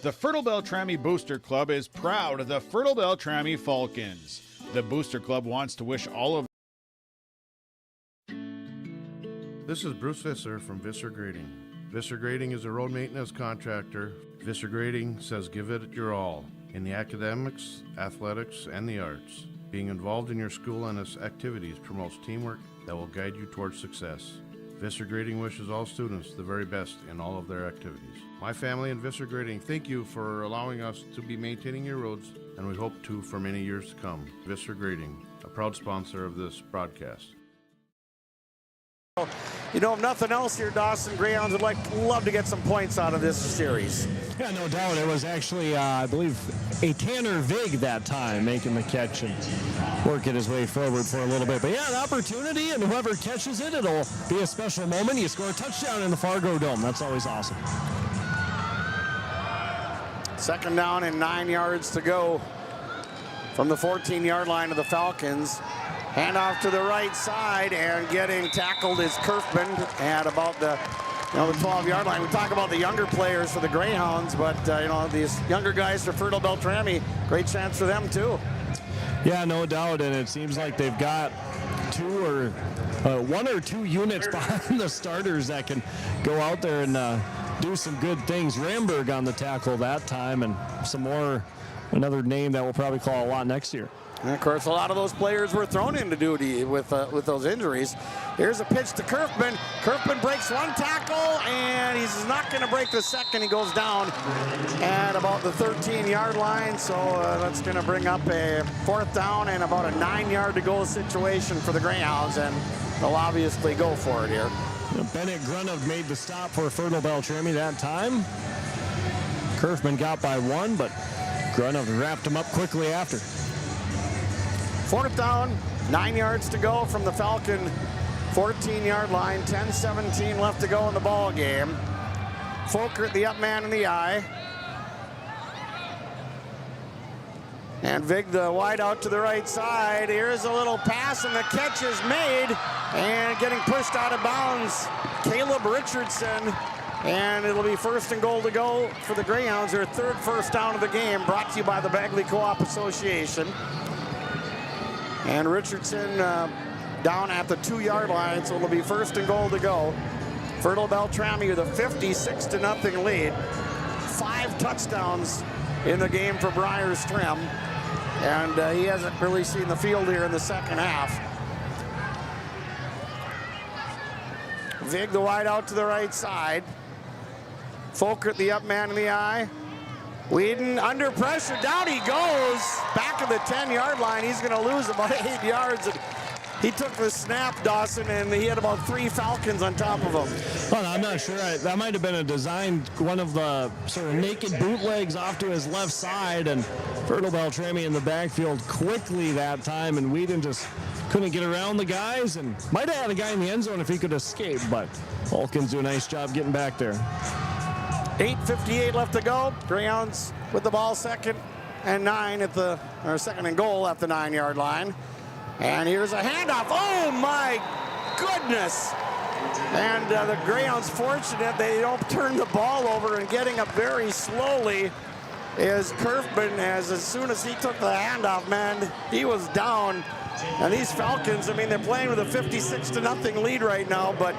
The Fertile-Beltrami Booster Club is proud of the Fertile-Beltrami Falcons. The Booster Club wants to wish all of This is Bruce Visser from Visser Grading. Visser Grading is a road maintenance contractor. Visser Grading says give it your all in the academics, athletics, and the arts. Being involved in your school and its activities promotes teamwork that will guide you towards success. Visser Grading wishes all students the very best in all of their activities. My family and Visser Grading thank you for allowing us to be maintaining your roads, and we hope to for many years to come. Visser Grading, a proud sponsor of this broadcast. You know, if nothing else here, Dawson, Greyhounds would love to get some points out of this series. Yeah, no doubt. It was actually, I believe, a Tanner Vig that time making the catch and working his way forward for a little bit. But yeah, an opportunity, and whoever catches it, it'll be a special moment. You score a touchdown in the Fargo Dome. That's always awesome. Second down and 9 yards to go from the 14-yard line of the Falcons. Handoff to the right side, and getting tackled is Kerfman at about the 12-yard line. We talk about the younger players for the Greyhounds, but these younger guys for Fertile-Beltrami, great chance for them too. Yeah, no doubt, and it seems like they've got one or two units behind the starters that can go out there and do some good things. Ramberg on the tackle that time, and some more, another name that we'll probably call a lot next year. And of course, a lot of those players were thrown into duty with those injuries. Here's a pitch to Kerfman. Kerfman breaks one tackle, and he's not going to break the second. He goes down at about the 13-yard line. So that's going to bring up a 4th down and about a 9-yard to go situation for the Greyhounds, and they'll obviously go for it here. Bennett Grunov made the stop for Fertile-Beltrami that time. Kerfman got by 1, but Grunov wrapped him up quickly after. 4th down, 9 yards to go from the Falcon 14-yard line. 10-17 left to go in the ball game. Folkert, the up man in the eye. And Vig, the wide out to the right side. Here's a little pass, and the catch is made. And getting pushed out of bounds, Caleb Richardson. And it'll be 1st and goal to go for the Greyhounds. Their 3rd first down of the game, brought to you by the Bagley Co-op Association. And Richardson down at the 2-yard line, so it'll be 1st and goal to go. Fertile-Beltrami with a 56-0 lead. 5 touchdowns in the game for Briars Trim. And he hasn't really seen the field here in the second half. Vig, the wide out to the right side. Folkert, the up man in the eye. Whedon under pressure, down he goes, back of the 10-yard line. He's going to lose about 8 yards. And he took the snap, Dawson, and he had about 3 Falcons on top of him. Well, I'm not sure. That might have been a design, one of the sort of naked bootlegs off to his left side, and Fertile-Beltrami in the backfield quickly that time, and Whedon just couldn't get around the guys, and might have had a guy in the end zone if he could escape, but Falcons do a nice job getting back there. 8:58 left to go. Greyhounds with the ball, 2nd and 9 at the, or 2nd and goal at the 9-yard line. And here's a handoff. Oh my goodness! And the Greyhounds fortunate they don't turn the ball over, and getting up very slowly is Kerfman. As soon as he took the handoff, man, he was down. And these Falcons, I mean, they're playing with a 56-0 lead right now, but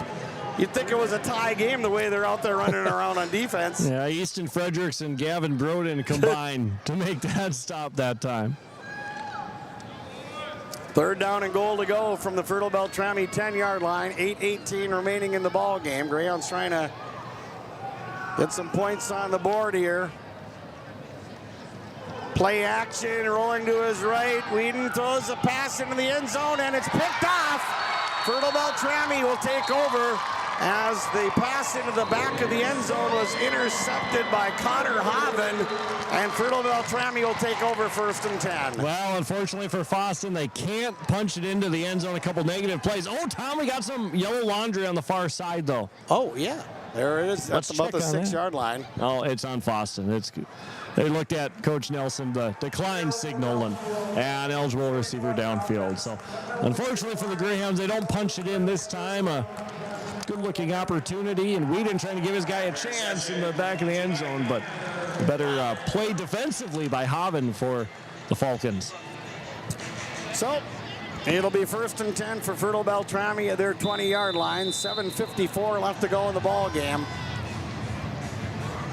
you'd think it was a tie game the way they're out there running around on defense. Yeah, Easton Fredericks and Gavin Broden combined to make that stop that time. 3rd down and goal to go from the Fertile-Beltrami 10-yard line. 8:18 remaining in the ball game. Greyhounds trying to get some points on the board here. Play action, rolling to his right. Whedon throws a pass into the end zone, and it's picked off. Fertile-Beltrami will take over as the pass into the back of the end zone was intercepted by Connor Hoven, and Fertile-Beltrami will take over 1st and 10. Well, unfortunately for Fosston, they can't punch it into the end zone. A couple negative plays. Oh, Tom, we got some yellow laundry on the far side, though. Oh, yeah. There it is. That's about the 6-yard line. Oh, it's on Fosston. It's good. They looked at Coach Nelson, the decline signal, and eligible receiver downfield. So, unfortunately for the Greyhounds, they don't punch it in this time. Good-looking opportunity, and Whedon trying to give his guy a chance in the back of the end zone, but better play defensively by Hoven for the Falcons. So, it'll be 1st and 10 for Fertile-Beltrami at their 20-yard line. 7:54 left to go in the ball game.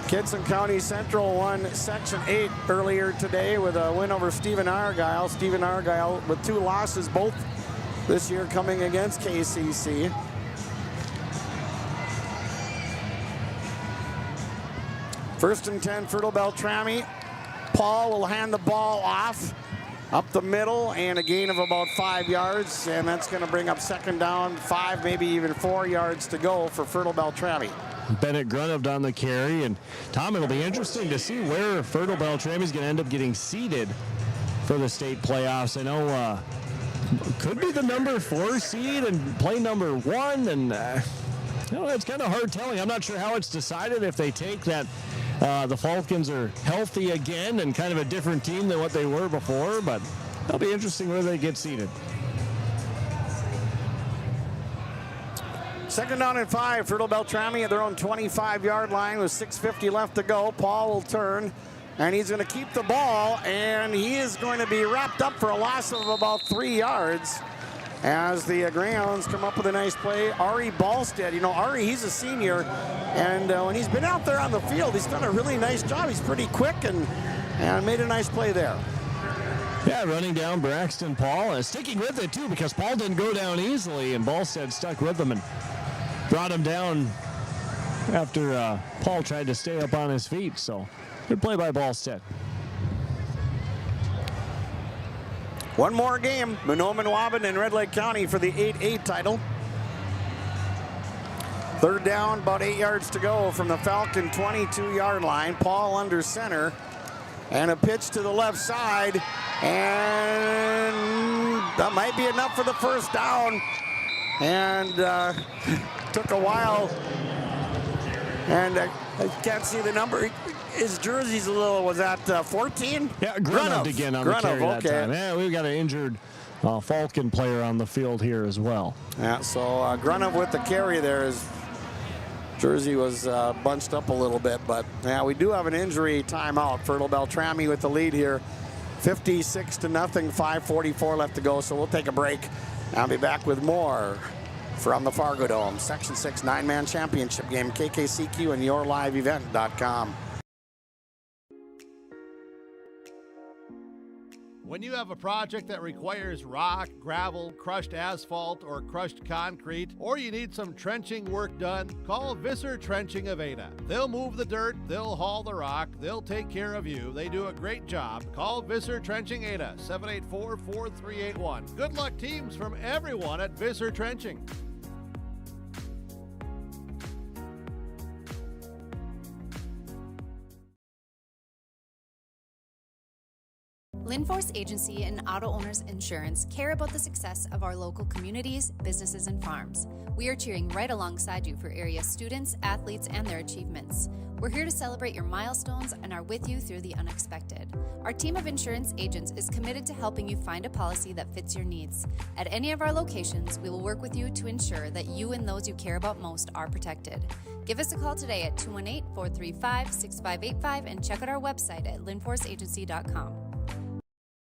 Kinston County Central won Section 8 earlier today with a win over Stephen Argyle. Stephen Argyle with 2 losses, both this year coming against KCC. First and 10, Fertile-Beltrami. Paul will hand the ball off up the middle, and a gain of about 5 yards, and that's going to bring up 2nd down, 5, maybe even 4 yards to go for Fertile-Beltrami. Bennett Grunov on the carry, and Tom, it'll be interesting to see where Fertile-Beltrami is going to end up getting seeded for the state playoffs. I know could be the number 4 seed and play number 1, and it's kind of hard telling. I'm not sure how it's decided if they take that The Falcons are healthy again and kind of a different team than what they were before, but it'll be interesting where they get seated. Second down and 5. Fertile-Beltrami at their own 25-yard line with 6:50 left to go. Paul will turn, and he's going to keep the ball, and he is going to be wrapped up for a loss of about 3 yards as the Greyhounds come up with a nice play. Ari Ballstead, you know, Ari, he's a senior, and when he's been out there on the field, he's done a really nice job. He's pretty quick and made a nice play there. Yeah, running down Braxton Paul and sticking with it, too, because Paul didn't go down easily, and Ballstead stuck with him and brought him down after Paul tried to stay up on his feet. So, good play by Ballstead. One more game, Mahnomen-Waban and Red Lake County for the 8A title. Third down, about 8 yards to go from the Falcon 22-yard line. Paul under center, and a pitch to the left side, and that might be enough for the first down. And took a while, and I can't see the number. His jersey's a little, was that 14? Yeah, Grunov again on the carry that time. Yeah, we've got an injured Falcon player on the field here as well. Yeah, so Grunov with the carry there. His jersey was bunched up a little bit, but yeah, we do have an injury timeout. Fertile-Beltrami with the lead here, 56-0, 5:44 left to go, so we'll take a break. I'll be back with more from the Fargo Dome. Section 6 9-man championship game, KKCQ and YourLiveEvent.com. When you have a project that requires rock, gravel, crushed asphalt, or crushed concrete, or you need some trenching work done, call Visser Trenching of Ada. They'll move the dirt, they'll haul the rock, they'll take care of you. They do a great job. Call Visser Trenching Ada, 784-4381. Good luck, teams, from everyone at Visser Trenching. Linforce Agency and Auto Owners Insurance care about the success of our local communities, businesses, and farms. We are cheering right alongside you for area students, athletes, and their achievements. We're here to celebrate your milestones and are with you through the unexpected. Our team of insurance agents is committed to helping you find a policy that fits your needs. At any of our locations, we will work with you to ensure that you and those you care about most are protected. Give us a call today at 218-435-6585 and check out our website at linforceagency.com.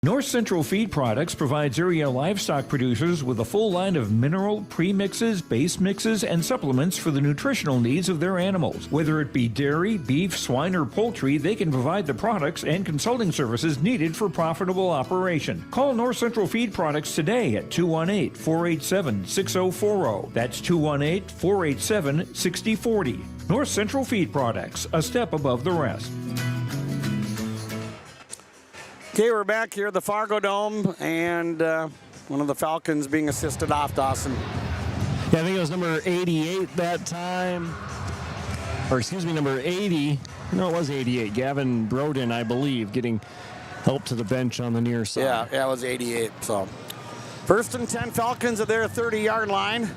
North Central Feed Products provides area livestock producers with a full line of mineral, premixes, base mixes, and supplements for the nutritional needs of their animals. Whether it be dairy, beef, swine, or poultry, they can provide the products and consulting services needed for profitable operation. Call North Central Feed Products today at 218-487-6040. That's 218-487-6040. North Central Feed Products, a step above the rest. Okay, we're back here at the Fargo Dome, and one of the Falcons being assisted off, Dawson. Yeah, I think it was number 88 that time. Or excuse me, number 80. No, it was 88. Gavin Broden, I believe, getting help to the bench on the near side. Yeah, it was 88. So, first and 10 Falcons at their 30-yard line.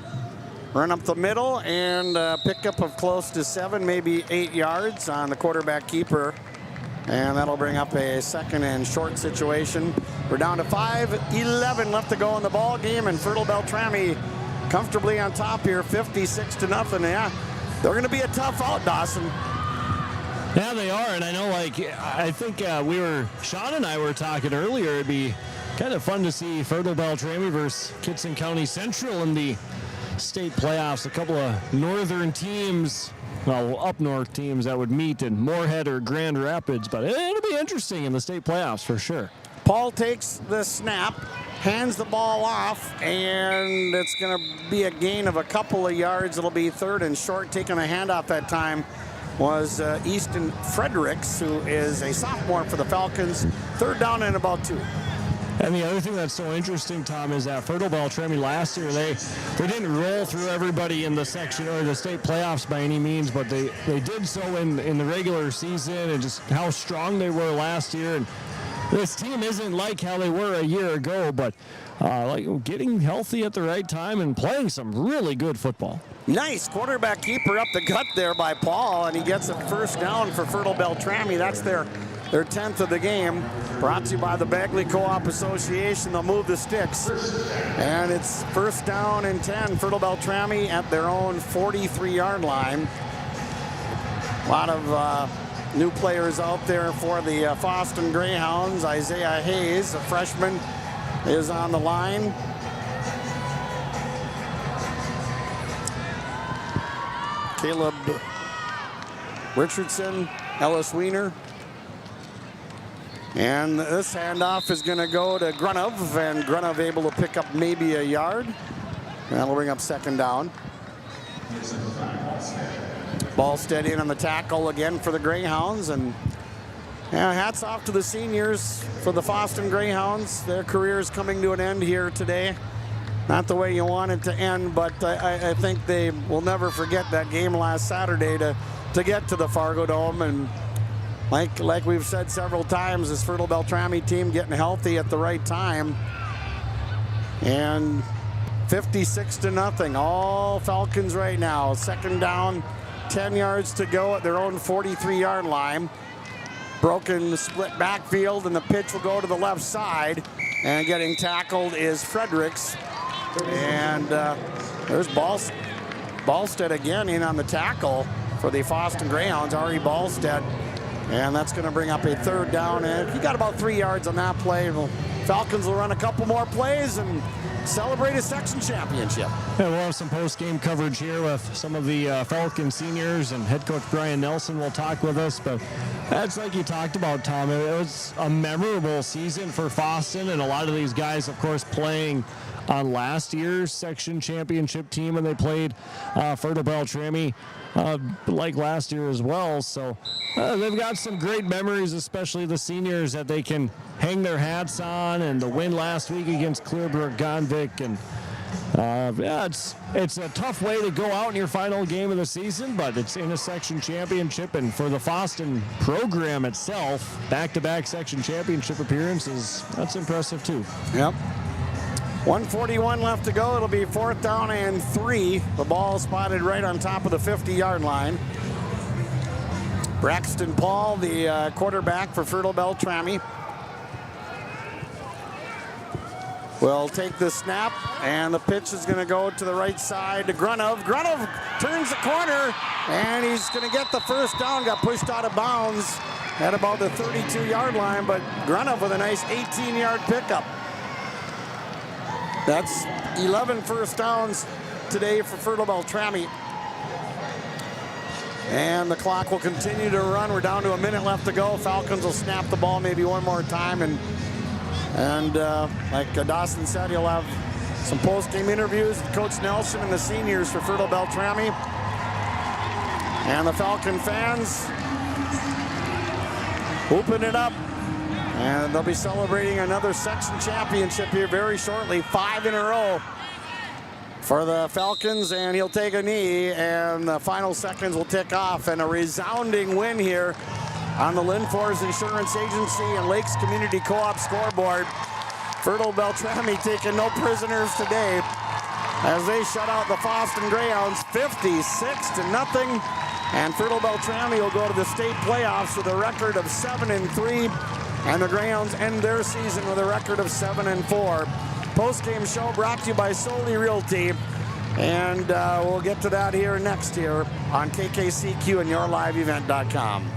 Run up the middle and pickup of close to 7, maybe 8 yards on the quarterback keeper. And that'll bring up a second and short situation. We're down to 5:11 left to go in the ball game, and Fertile-Beltrami comfortably on top here, 56-0. Yeah, they're going to be a tough out, Dawson. Yeah, they are, and I know, I think Sean and I were talking earlier, it'd be kind of fun to see Fertile-Beltrami versus Kitson County Central in the state playoffs. A couple of northern teams, well, up north teams that would meet in Moorhead or Grand Rapids, but it'll be interesting in the state playoffs for sure. Paul takes the snap, hands the ball off, and it's going to be a gain of a couple of yards. It'll be third and short. Taking a handoff that time was Easton Fredericks, who is a sophomore for the Falcons. Third down and about 2. And the other thing that's so interesting, Tom, is that Fertile-Beltrami last year, they didn't roll through everybody in the section or the state playoffs by any means, but they did so in the regular season, and just how strong they were last year. And this team isn't like how they were a year ago, but like getting healthy at the right time and playing some really good football. Nice quarterback keeper up the gut there by Paul, and he gets a first down for Fertile-Beltrami. That's their 10th of the game. Brought to you by the Bagley Co-op Association. They'll move the sticks. And it's first down and 10. Fertile-Beltrami at their own 43-yard line. A lot of new players out there for the Fosston Greyhounds. Isaiah Hayes, a freshman, is on the line. Caleb Richardson, Ellis Wiener. And this handoff is going to go to Grunov, and Grunov able to pick up maybe a yard. That'll bring up second down. Ball steady in on the tackle again for the Greyhounds, and hats off to the seniors for the Fosston Greyhounds. Their career is coming to an end here today. Not the way you want it to end, but I think they will never forget that game last Saturday to get to the Fargo Dome. And like we've said several times, this Fertile-Beltrami team getting healthy at the right time. And 56-0, all Falcons right now. Second down, 10 yards to go at their own 43-yard line. Broken split backfield, and the pitch will go to the left side. And getting tackled is Fredericks. And there's Ballstead again in on the tackle for the Fosston Greyhounds, Ari Ballstead. And that's going to bring up a third down. And he got about 3 yards on that play. The Falcons will run a couple more plays and celebrate a section championship. Yeah, we'll have some post-game coverage here with some of the Falcon seniors, and head coach Brian Nelson will talk with us. But that's like you talked about, Tom. It was a memorable season for Fosston, and a lot of these guys, of course, playing on last year's section championship team, and they played Fertile-Beltrami like last year as well. So they've got some great memories, especially the seniors, that they can hang their hats on, and the win last week against Clearbrook-Gonvick. And it's a tough way to go out in your final game of the season, but it's in a section championship, and for the Fosston program itself, back-to-back section championship appearances, that's impressive too. Yep. 1:41 left to go. It'll be 4th down and 3. The ball spotted right on top of the 50-yard line. Braxton Paul, the quarterback for Fertile-Beltrami, will take the snap, and the pitch is going to go to the right side to Grunov. Grunov turns the corner, and he's going to get the first down. Got pushed out of bounds at about the 32-yard line, but Grunov with a nice 18-yard pickup. That's 11 first downs today for Fertile-Beltrami. And the clock will continue to run. We're down to a minute left to go. Falcons will snap the ball maybe one more time. And like Dawson said, he'll have some post-game interviews with Coach Nelson and the seniors for Fertile-Beltrami. And the Falcon fans whooping it up. And they'll be celebrating another section championship here very shortly, 5 in a row for the Falcons. And he'll take a knee, and the final seconds will tick off. And a resounding win here on the Linfors Insurance Agency and Lakes Community Co-op scoreboard. Fertile-Beltrami taking no prisoners today as they shut out the Fosston Greyhounds 56-0. And Fertile-Beltrami will go to the state playoffs with a record of 7-3. And the Greyhounds end their season with a record of 7-4. Post-game show brought to you by Solely Realty. And we'll get to that here next year on KKCQ and YourLiveEvent.com.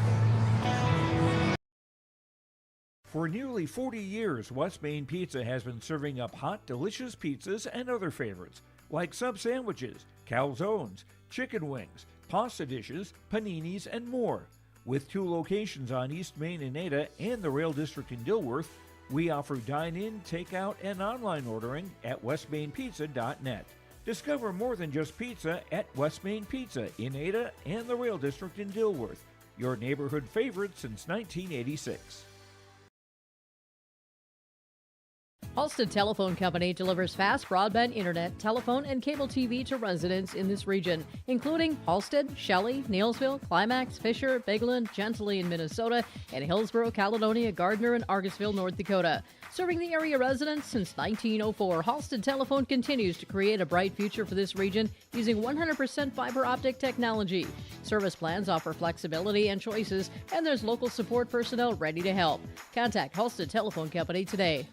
For nearly 40 years, West Main Pizza has been serving up hot, delicious pizzas and other favorites, like sub sandwiches, calzones, chicken wings, pasta dishes, paninis, and more. With 2 locations on East Main in Ada and the Rail District in Dilworth, we offer dine-in, takeout, and online ordering at westmainpizza.net. Discover more than just pizza at West Main Pizza in Ada and the Rail District in Dilworth, your neighborhood favorite since 1986. Holston Telephone Company delivers fast broadband internet, telephone, and cable TV to residents in this region, including Halstead, Shelley, Neilsville, Climax, Fisher, Bigland, Gentilly in Minnesota, and Hillsborough, Caledonia, Gardner, and Argosville, North Dakota. Serving the area residents since 1904, Holston Telephone continues to create a bright future for this region using 100% fiber optic technology. Service plans offer flexibility and choices, and there's local support personnel ready to help. Contact Holston Telephone Company today.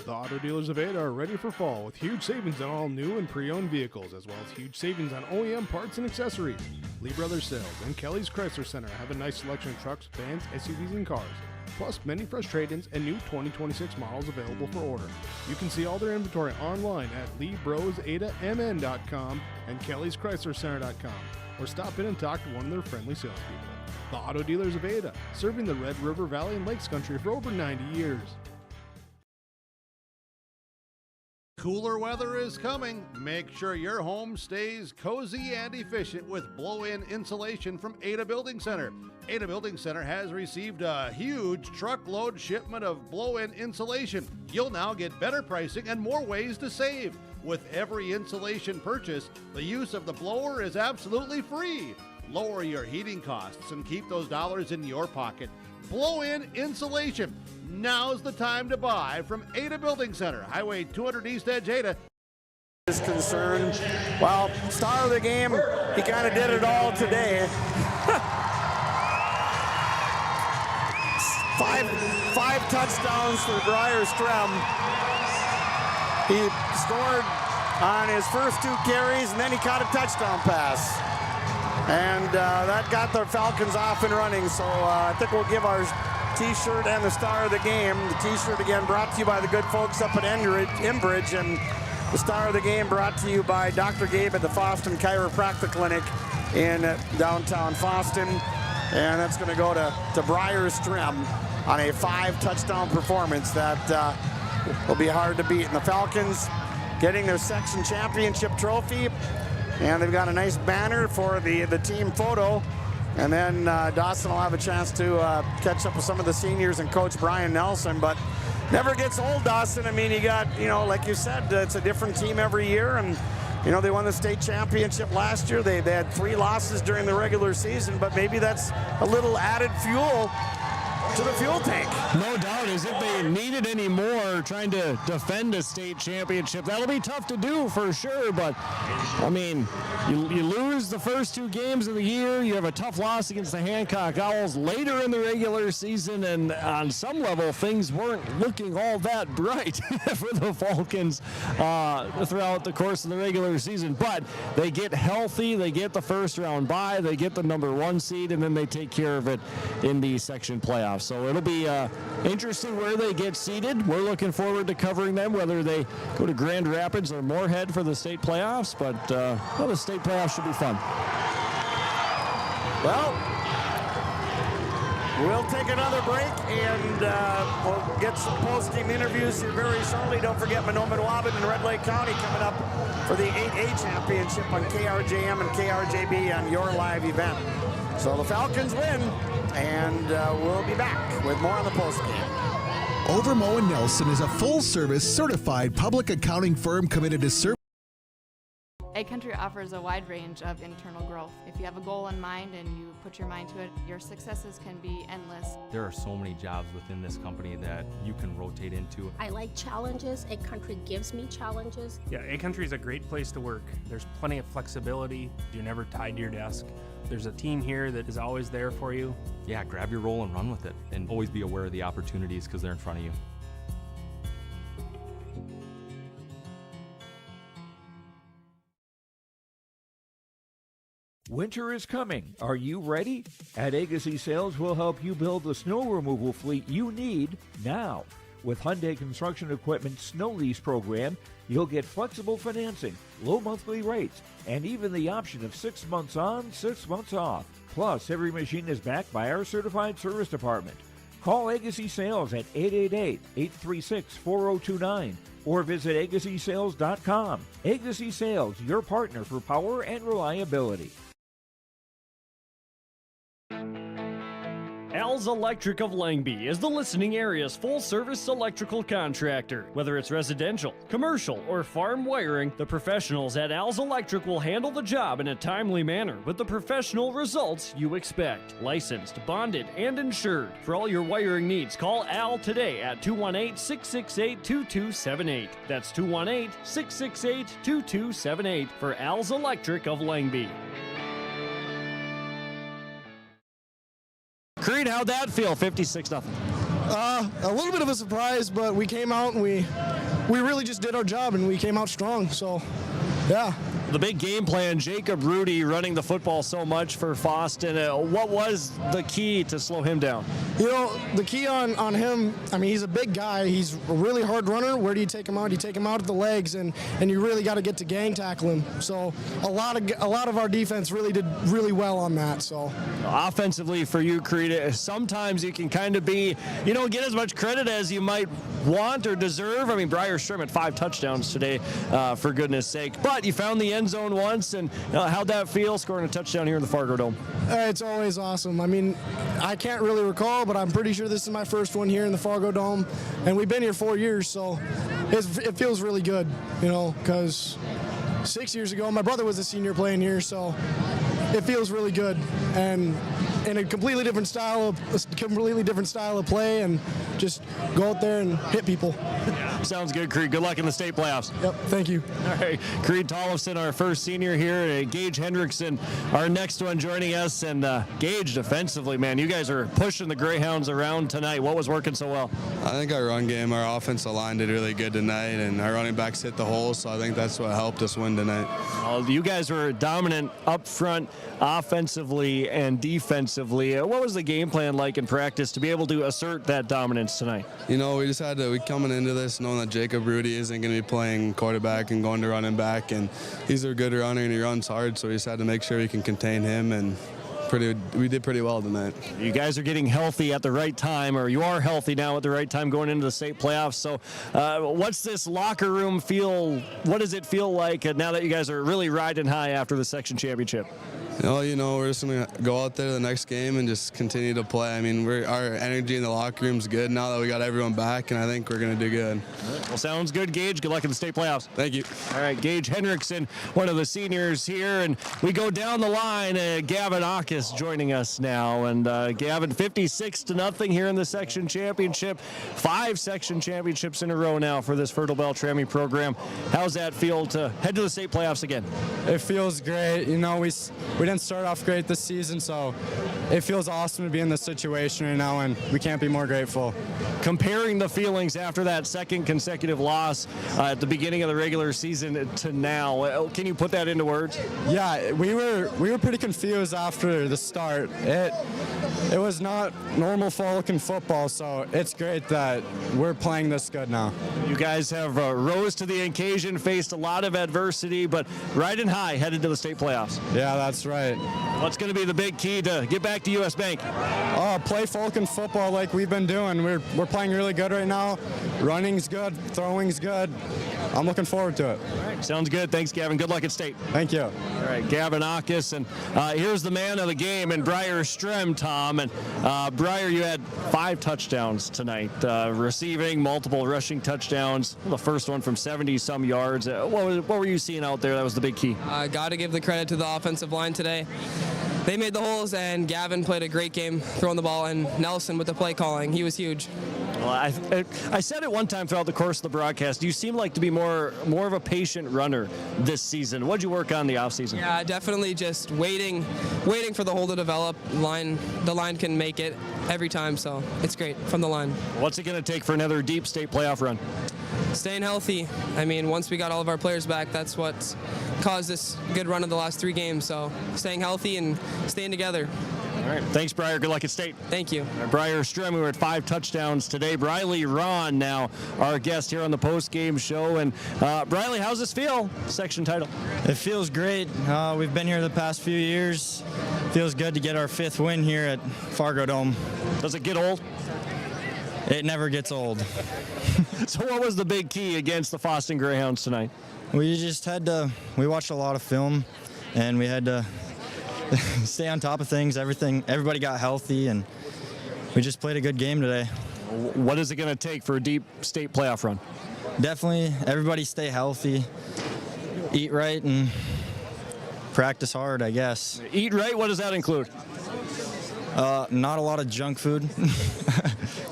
The auto dealers of Ada are ready for fall with huge savings on all new and pre-owned vehicles, as well as huge savings on OEM parts and accessories. Lee Brothers Sales and Kelly's Chrysler Center have a nice selection of trucks, vans, SUVs, and cars, plus many fresh trade-ins and new 2026 models available for order. You can see all their inventory online at LeeBrosAdaMN.com and Kelly'sChryslerCenter.com, or stop in and talk to one of their friendly salespeople. The auto dealers of Ada, serving the Red River Valley and Lakes Country for over 90 years. Cooler weather is coming. Make sure your home stays cozy and efficient with blow-in insulation from Ada Building Center. Ada Building Center has received a huge truckload shipment of blow-in insulation. You'll now get better pricing and more ways to save. With every insulation purchase, the use of the blower is absolutely free. Lower your heating costs and keep those dollars in your pocket. Blow-in insulation. Now's the time to buy from Ada Building Center, Highway 200 East Edge, Ada. Is concerned. Well, star of the game, he kind of did it all today. five touchdowns for Briar Strem. He scored on his first 2 carries, and then he caught a touchdown pass. And that got the Falcons off and running. So I think we'll give our T-shirt and the star of the game. The T-shirt again brought to you by the good folks up at Enbridge, and the star of the game brought to you by Dr. Gabe at the Fosston Chiropractic Clinic in downtown Fosston. And that's going to go to Briar Strem on a 5-touchdown performance that will be hard to beat. And the Falcons getting their section championship trophy, and they've got a nice banner for the team photo. And then Dawson will have a chance to catch up with some of the seniors and Coach Brian Nelson. But never gets old, Dawson. I mean, you got, like you said, it's a different team every year. And, they won the state championship last year. They had 3 losses during the regular season. But maybe that's a little added fuel to the fuel tank. No doubt, as if they needed any more trying to defend a state championship. That'll be tough to do for sure, but I mean, you lose the first 2 games of the year, you have a tough loss against the Hancock Owls later in the regular season, and on some level things weren't looking all that bright for the Falcons throughout the course of the regular season. But they get healthy, they get the first round bye, they get the number 1 seed, and then they take care of it in the section playoffs. So it'll be interesting where they get seated. We're looking forward to covering them, whether they go to Grand Rapids or Moorhead for the state playoffs. But the state playoffs should be fun. Well, we'll take another break, and we'll get some post-game interviews here very shortly. Don't forget Menominee-Waban and Red Lake County coming up for the 8A championship on KRJM and KRJB on your live event. So the Falcons win, and we'll be back with more on the postgame. Overmo & Nelson is a full-service certified public accounting firm committed to serving. Ag Country offers a wide range of internal growth. If you have a goal in mind and you put your mind to it, your successes can be endless. There are so many jobs within this company that you can rotate into. I like challenges. Ag Country gives me challenges. Yeah, Ag Country is a great place to work. There's plenty of flexibility. You're never tied to your desk. There's a team here that is always there for you. Yeah, grab your role and run with it, and always be aware of the opportunities because they're in front of you. Winter is coming. Are you ready? At Agassi Sales, we'll help you build the snow removal fleet you need now. With Hyundai Construction Equipment Snow Lease Program, you'll get flexible financing, low monthly rates, and even the option of 6 months on, 6 months off. Plus, every machine is backed by our certified service department. Call Agassi Sales at 888-836-4029 or visit agassisales.com. Agassi Sales, your partner for power and reliability. Al's Electric of Langby is the listening area's full-service electrical contractor. Whether it's residential, commercial, or farm wiring, the professionals at Al's Electric will handle the job in a timely manner with the professional results you expect. Licensed, bonded, and insured. For all your wiring needs, call Al today at 218-668-2278. That's 218-668-2278 for Al's Electric of Langby. Creed, how'd that feel? 56-0. A little bit of a surprise, but we came out and we really just did our job and we came out strong. So, yeah. The big game plan, Jacob Rudy running the football so much for Fosston. What was the key to slow him down? You know, the key on him, I mean, he's a big guy. He's a really hard runner. Where do you take him out? You take him out at the legs, and you really got to get to gang tackle him. So a lot of our defense really did really well on that. So offensively for you, Creed, sometimes you can kind of be, you don't get as much credit as you might want or deserve. I mean, Briar Strim had 5 touchdowns today, for goodness sake. But you found the end zone once, and how'd that feel, scoring a touchdown here in the Fargo Dome? It's always awesome. I mean, I can't really recall, but I'm pretty sure this is my first one here in the Fargo Dome, and we've been here 4 years, so it feels really good, you know, because 6 years ago my brother was a senior playing here, so it feels really good, and in a completely different style of play, and just go out there and hit people. Sounds good, Creed. Good luck in the state playoffs. Yep, thank you. All right, Creed Tollefson, our first senior here. Gage Hendrickson, our next one joining us. And Gage, defensively, man, you guys are pushing the Greyhounds around tonight. What was working so well? I think our run game, our offensive line did really good tonight, and our running backs hit the hole, so I think that's what helped us win tonight. You guys were dominant up front, offensively and defensively. What was the game plan like in practice to be able to assert that dominance tonight? You know, we just had to, coming into this knowing that Jacob Rudy isn't going to be playing quarterback and going to running back, and he's a good runner and he runs hard, so we just had to make sure we can contain him, and we did pretty well tonight. You guys are getting healthy at the right time, or you are healthy now at the right time going into the state playoffs. So what's this locker room feel? What does it feel like now that you guys are really riding high after the section championship? You know, we're just going to go out there the next game and just continue to play. I mean, our energy in the locker room is good now that we got everyone back, and I think we're going to do good. Well, sounds good, Gage. Good luck in the state playoffs. Thank you. All right, Gage Hendrickson, one of the seniors here, and we go down the line. Gavin Akis joining us now, and Gavin, 56-0 here in the section championship. 5 section championships in a row now for this Fertile-Beltrami program. How's that feel to head to the state playoffs again? It feels great. You know, we didn't start off great this season, so it feels awesome to be in this situation right now, and we can't be more grateful. Comparing the feelings after that second consecutive loss at the beginning of the regular season to now, can you put that into words? Yeah, we were pretty confused after the start. It was not normal fall-looking football, so it's great that we're playing this good now. You guys have rose to the occasion, faced a lot of adversity, but riding high headed to the state playoffs. Yeah, that's right. What's going to be the big key to get back to U.S. Bank? Play Falcon football like we've been doing. We're playing really good right now. Running's good, throwing's good. I'm looking forward to it. All right, sounds good. Thanks, Gavin. Good luck at state. Thank you. All right, Gavin Akis, and here's the man of the game, and Briar Strem, Tom. And Briar, you had 5 touchdowns tonight, receiving, multiple rushing touchdowns. The first one from 70-some yards. What were you seeing out there? That was the big key. Got to give the credit to the offensive line today. They made the holes, and Gavin played a great game throwing the ball, and Nelson with the play calling. He was huge. Well, I said it one time throughout the course of the broadcast. You seem like to be more of a patient runner this season. What'd you work on the offseason? Yeah, definitely just waiting for the hole to develop. The line can make it every time, so it's great from the line. What's it going to take for another deep state playoff run? Staying healthy. I mean, once we got all of our players back, that's what caused this good run of the last 3 games. So staying healthy and staying together. All right. Thanks, Briar. Good luck at state. Thank you. Briar Strem, we were at 5 touchdowns today. Briley Ron now our guest here on the Postgame show. And Briley, how's this feel? Section title. It feels great. We've been here the past few years. Feels good to get our 5th win here at Fargo Dome. Does it get old? It never gets old. So what was the big key against the Fosston Greyhounds tonight? We watched a lot of film, and we had to stay on top of things. Everybody got healthy, and We just played a good game today. What is it going to take for a deep state playoff run? Definitely everybody stay healthy, eat right, and practice hard, I guess. Eat right? What does that include? Not a lot of junk food,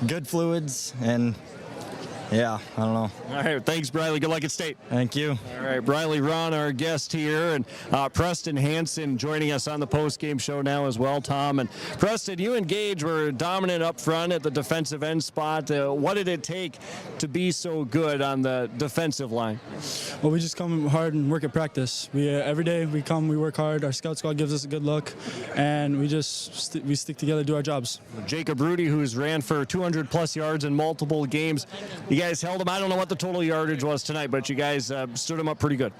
good fluids, and yeah, I don't know. All right, thanks, Briley. Good luck at state. Thank you. All right, Briley Ron, our guest here, and Preston Hansen joining us on the post-game show now as well, Tom. And Preston, you and Gage were dominant up front at the defensive end spot. What did it take to be so good on the defensive line? Well, we just come hard and work at practice. We every day we come, we work hard. Our scout squad gives us a good look, and we just we stick together, do our jobs. Jacob Rudy, who's ran for 200-plus yards in multiple games. You guys held him. I don't know what the total yardage was tonight, but you guys stood him up pretty good.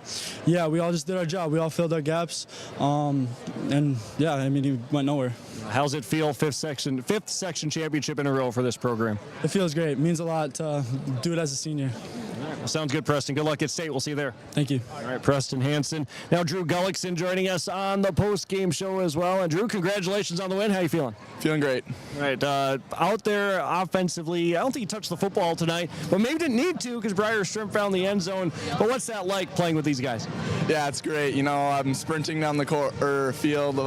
Yeah, we all just did our job. We all filled our gaps, and yeah, I mean, he went nowhere. How's it feel, fifth section championship in a row for this program? It feels great. It means a lot to do it as a senior. All right, well, sounds good, Preston. Good luck at state. We'll see you there. Thank you. All right, Preston Hansen. Now Drew Gullickson joining us on the post-game show as well. And Drew, congratulations on the win. How you feeling? Feeling great. All right, out there offensively, I don't think you touched the football tonight, but maybe didn't need to because Briar Shrimp found the end zone. But what's that like playing with these guys? Yeah, it's great. You know, I'm sprinting down the field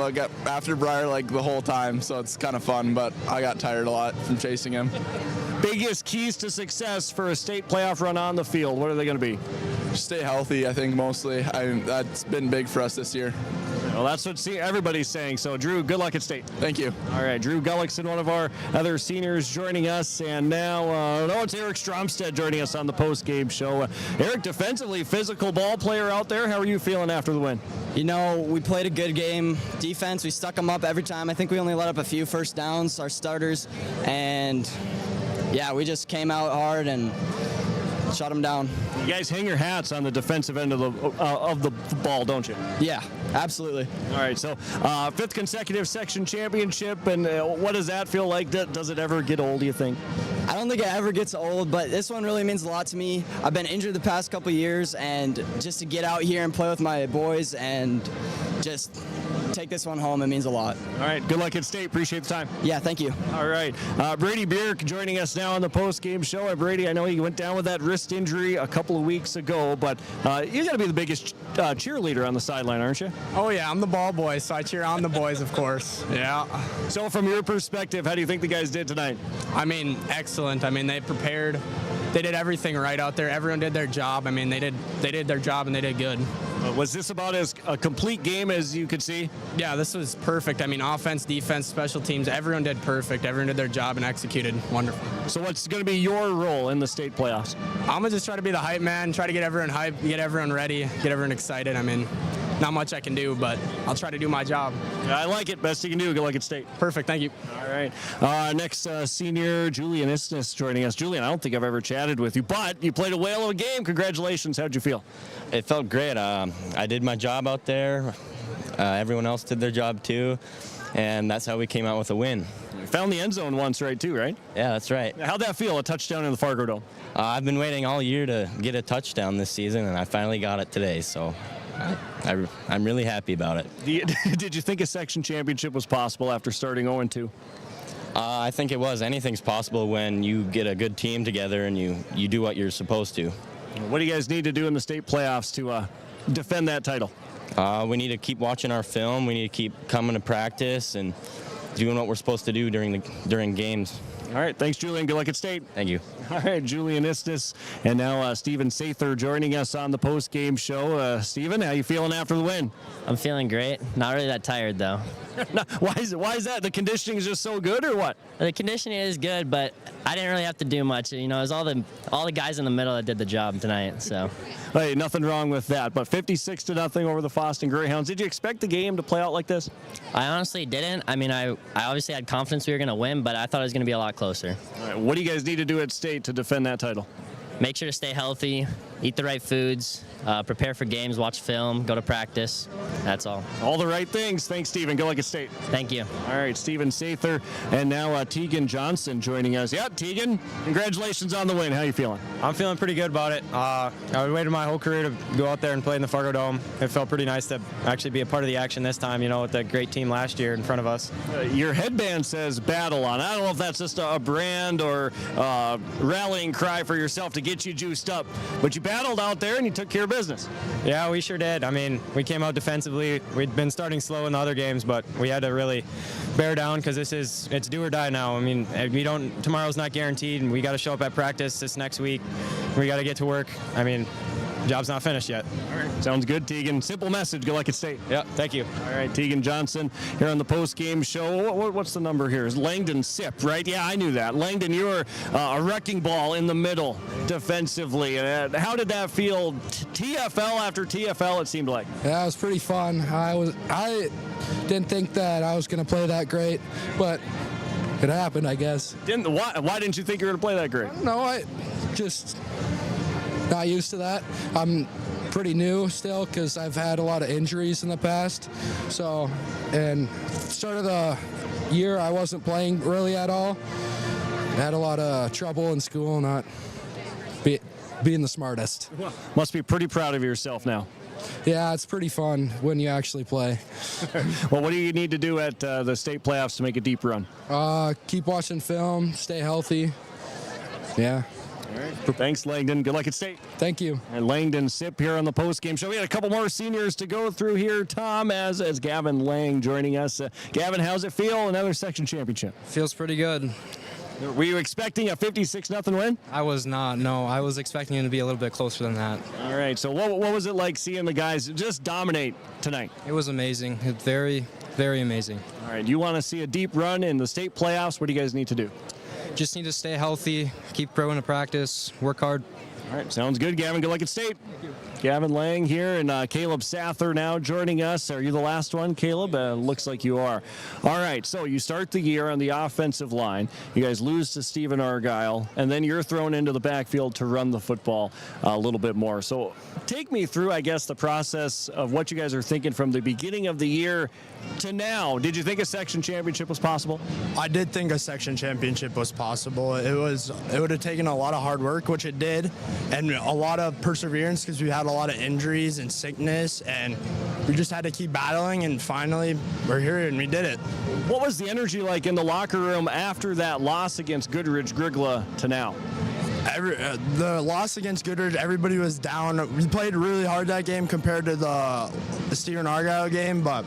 after Briar like the whole time, so it's kind of fun, but I got tired a lot from chasing him. Biggest keys to success for a state playoff run on the field, what are they going to be? Stay healthy, I think, mostly. That's been big for us this year. Well, that's what everybody's saying. So, Drew, good luck at state. Thank you. All right, Drew Gullickson, one of our other seniors, joining us. And now, it's Eric Stromstead joining us on the post-game show. Eric, defensively, physical ball player out there. How are you feeling after the win? You know, we played a good game. Defense, we stuck them up every time. I think we only let up a few first downs, our starters. And, yeah, we just came out hard and shut them down. You guys hang your hats on the defensive end of the ball, don't you? Yeah, absolutely. All right, so fifth consecutive section championship, and what does that feel like? Does it ever get old, do you think? I don't think it ever gets old, but this one really means a lot to me. I've been injured the past couple years, and just to get out here and play with my boys and just take this one home, it means a lot. All right, good luck at state. Appreciate the time. Yeah, thank you. All right, Brady Bierk joining us now on the post-game show. Brady, I know you went down with that wrist injury a couple of weeks ago, but you got to be the biggest cheerleader on the sideline, aren't you? Oh yeah, I'm the ball boy, so I cheer on the boys, of course. Yeah. So from your perspective, how do you think the guys did tonight? I mean, excellent. I mean, they prepared. They did everything right out there. Everyone did their job. I mean, they did their job and they did good. Was this about as a complete game as you could see? Yeah, this was perfect. I mean, offense, defense, special teams, everyone did perfect. Everyone did their job and executed wonderful. So what's going to be your role in the state playoffs? I'm going to just try to be the hype man, try to get everyone hyped, get everyone ready, get everyone excited. I mean, not much I can do, but I'll try to do my job. Yeah, I like it. Best you can do. Good luck at state. Perfect. Thank you. All right. Next, senior Julian Isnes joining us. Julian, I don't think I've ever chatted with you, but you played a whale of a game. Congratulations. How'd you feel? It felt great. I did my job out there. Everyone else did their job too, and that's how we came out with a win. You found the end zone once, right, too, right? Yeah, that's right. How'd that feel, a touchdown in the Fargo Dome? I've been waiting all year to get a touchdown this season, and I finally got it today, so I'm really happy about it. Did you think a section championship was possible after starting 0-2? I think it was. Anything's possible when you get a good team together and you do what you're supposed to. What do you guys need to do in the state playoffs to defend that title? We need to keep watching our film. We need to keep coming to practice and doing what we're supposed to do during games. All right, thanks, Julian. Good luck at state. Thank you. All right, Julian Istis, and now Stephen Sather joining us on the post-game show. Stephen, how you feeling after the win? I'm feeling great. Not really that tired, though. Why is that? The conditioning is just so good, or what? The conditioning is good, but I didn't really have to do much. You know, it was all the guys in the middle that did the job tonight. So. Hey, nothing wrong with that. But 56-0 over the Fosston Greyhounds. Did you expect the game to play out like this? I honestly didn't. I mean, I obviously had confidence we were going to win, but I thought it was going to be a lot closer. All right, what do you guys need to do at state to defend that title? Make sure to stay healthy, eat the right foods, prepare for games, watch film, go to practice. That's all. All the right things. Thanks, Stephen. Go like a state. Thank you. All right, Stephen Sather, and now Tegan Johnson joining us. Yeah, Tegan, congratulations on the win. How you feeling? I'm feeling pretty good about it. I waited my whole career to go out there and play in the Fargo Dome. It felt pretty nice to actually be a part of the action this time, with the great team last year in front of us. Your headband says Battle On. I don't know if that's just a brand or rallying cry for yourself to get you juiced up, but you battled out there and you took care of business. Yeah, we sure did. I mean, we came out defensively. We'd been starting slow in the other games, but we had to really bear down because it's do or die now. I mean, tomorrow's not guaranteed, and we got to show up at practice this next week. We got to get to work. I mean, job's not finished yet. All right. Sounds good, Tegan. Simple message. Go like it state. Yeah, thank you. All right, Tegan Johnson here on the post-game show. What's the number here? Is Langdon Sip, right? Yeah, I knew that. Langdon, you're a wrecking ball in the middle defensively. How did that feel? TFL after TFL, it seemed like. Yeah, it was pretty fun. I didn't think that I was going to play that great, but it happened, I guess. Why didn't you think you were going to play that great? No, I just not used to that. I'm pretty new still because I've had a lot of injuries in the past. So, and start of the year, I wasn't playing really at all. I had a lot of trouble in school, not being the smartest. Must be pretty proud of yourself now. Yeah, it's pretty fun when you actually play. Well, what do you need to do at the state playoffs to make a deep run? Keep watching film, stay healthy. Yeah. All right. Thanks, Langdon. Good luck at state. Thank you. And Langdon Sip here on the post-game show. We had a couple more seniors to go through here, Tom, as Gavin Lang joining us. Gavin, how's it feel? Another section championship. Feels pretty good. Were you expecting a 56-0 win? I was not, no. I was expecting it to be a little bit closer than that. All right, so what was it like seeing the guys just dominate tonight? It was amazing. Very, very amazing. All right, you want to see a deep run in the state playoffs? What do you guys need to do? Just need to stay healthy, keep growing to practice, work hard. All right, sounds good, Gavin. Good luck at state. Thank you. Gavin Lang here, and Caleb Sather now joining us. Are you the last one, Caleb? Looks like you are. All right, so you start the year on the offensive line. You guys lose to Stephen Argyle, and then you're thrown into the backfield to run the football a little bit more. So take me through, I guess, the process of what you guys are thinking from the beginning of the year to now. Did you think a section championship was possible? I did think a section championship was possible. It would have taken a lot of hard work, which it did, and a lot of perseverance because we had a lot of injuries and sickness, and we just had to keep battling, and finally we're here and we did it. What was the energy like in the locker room after that loss against Goodrich Grigla to now? The loss against Goodrich, everybody was down. We played really hard that game compared to the Stephen Argyle game, but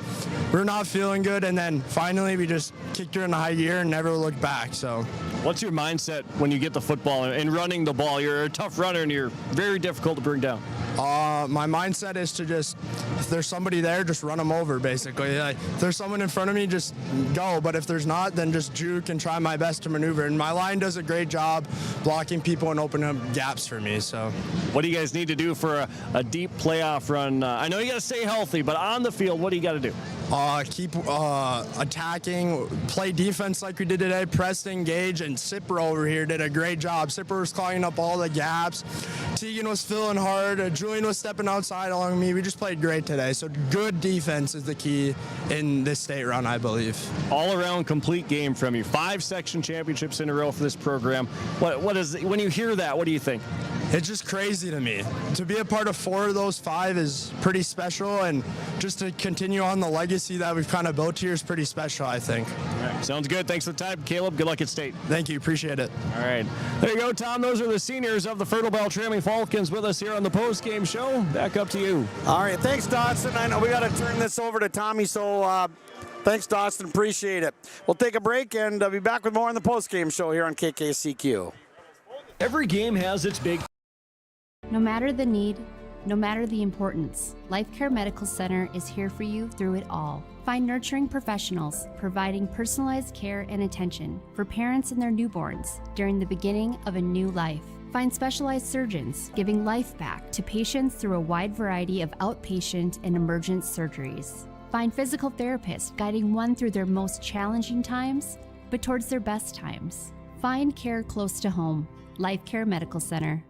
we're not feeling good, and then finally we just kicked her in the high gear and never looked back. So what's your mindset when you get the football and running the ball? You're a tough runner and you're very difficult to bring down. My mindset is to just, if there's somebody there, just run them over, basically. Like, if there's someone in front of me, just go. But if there's not, then just juke and try my best to maneuver. And my line does a great job blocking people and opening up gaps for me. So, what do you guys need to do for a deep playoff run? I know you got to stay healthy, but on the field, what do you got to do? Keep attacking, play defense like we did today, press, engage, and Sipper over here did a great job. Sipper was clogging up all the gaps. Tegan was filling hard. Julian was stepping outside along me. We just played great today. So good defense is the key in this state run, I believe. All-around complete game from you. 5 section championships in a row for this program. What is when you hear that? What do you think? It's just crazy to me. To be a part of 4 of those 5 is pretty special, and just to continue on the legacy that we've kind of built here is pretty special, I think. All right. Sounds good. Thanks for the time, Caleb. Good luck at state. Thank you. Appreciate it. All right. There you go, Tom. Those are the seniors of the Fertile-Beltrami Falcons with us here on the post-game show. Back up to you. All right. Thanks, Dawson. I know we got to turn this over to Tommy, so thanks, Dawson. Appreciate it. We'll take a break and be back with more on the post-game show here on KKCQ. Every game has its big... No matter the need, no matter the importance, Lifecare Medical Center is here for you through it all. Find nurturing professionals providing personalized care and attention for parents and their newborns during the beginning of a new life. Find specialized surgeons giving life back to patients through a wide variety of outpatient and emergent surgeries. Find physical therapists guiding one through their most challenging times, but towards their best times. Find care close to home. Lifecare Medical Center.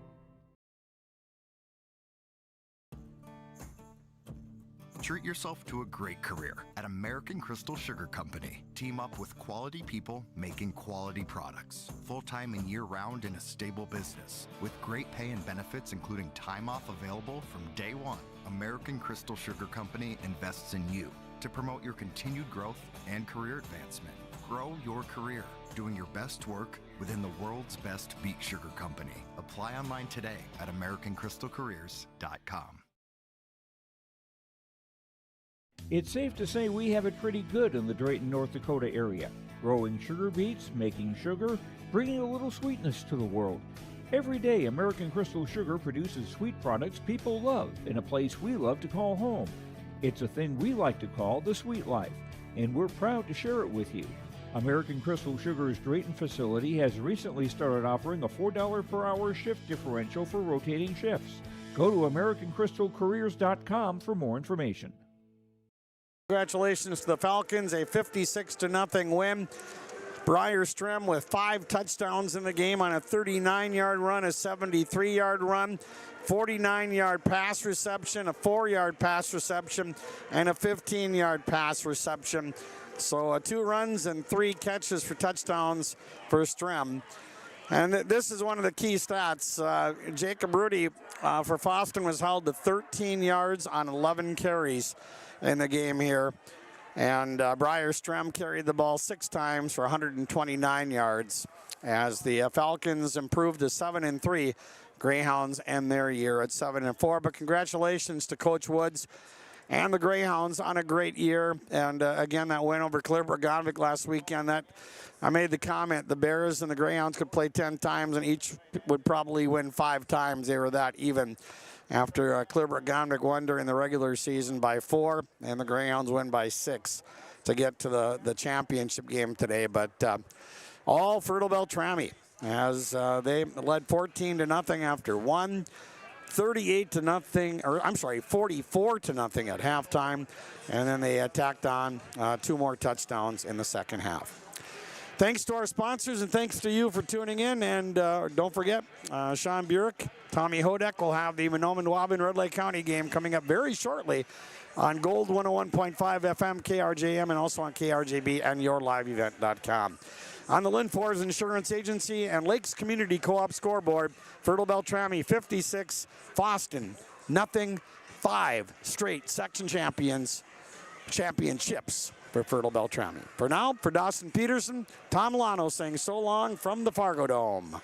Treat yourself to a great career at American Crystal Sugar Company. Team up with quality people making quality products. Full-time and year-round in a stable business. With great pay and benefits including time off available from day one. American Crystal Sugar Company invests in you to promote your continued growth and career advancement. Grow your career, doing your best work within the world's best beet sugar company. Apply online today at AmericanCrystalCareers.com. It's safe to say we have it pretty good in the Drayton, North Dakota area. Growing sugar beets, making sugar, bringing a little sweetness to the world. Every day, American Crystal Sugar produces sweet products people love in a place we love to call home. It's a thing we like to call the sweet life, and we're proud to share it with you. American Crystal Sugar's Drayton facility has recently started offering a $4 per hour shift differential for rotating shifts. Go to AmericanCrystalCareers.com for more information. Congratulations to the Falcons, a 56-0 win. Briar Strem with 5 touchdowns in the game on a 39-yard run, a 73-yard run, 49-yard pass reception, a 4-yard pass reception, and a 15-yard pass reception. So 2 runs and 3 catches for touchdowns for Strem. And this is one of the key stats. Jacob Rudy for Fosston was held to 13 yards on 11 carries in the game here. And Briar Strem carried the ball 6 times for 129 yards as the Falcons improved to 7-3. Greyhounds end their year at 7-4. But congratulations to Coach Woods and the Greyhounds on a great year. And again, that win over Clearbrook-Gonvick last weekend, that I made the comment, the Bears and the Greyhounds could play 10 times and each would probably win 5 times. They were that even. After Clearbrook-Gonvick won during the regular season by 4, and the Greyhounds win by 6 to get to the championship game today. But all Fertile-Beltrami as they led 14-0 after 1, 44-0 at halftime, and then they tacked on 2 more touchdowns in the second half. Thanks to our sponsors and thanks to you for tuning in. And don't forget, Sean Burek, Tommy Hodek will have the Mahnomen-Waban Red Lake County game coming up very shortly on Gold 101.5 FM, KRJM, and also on KRJB and YourLiveEvent.com. On the Linfors Insurance Agency and Lakes Community Co-op scoreboard, Fertile-Beltrami 56, Fosston 0, 5 straight section championships for Fertile-Beltrami. For now, for Dawson Peterson, Tom Lano saying so long from the Fargo Dome.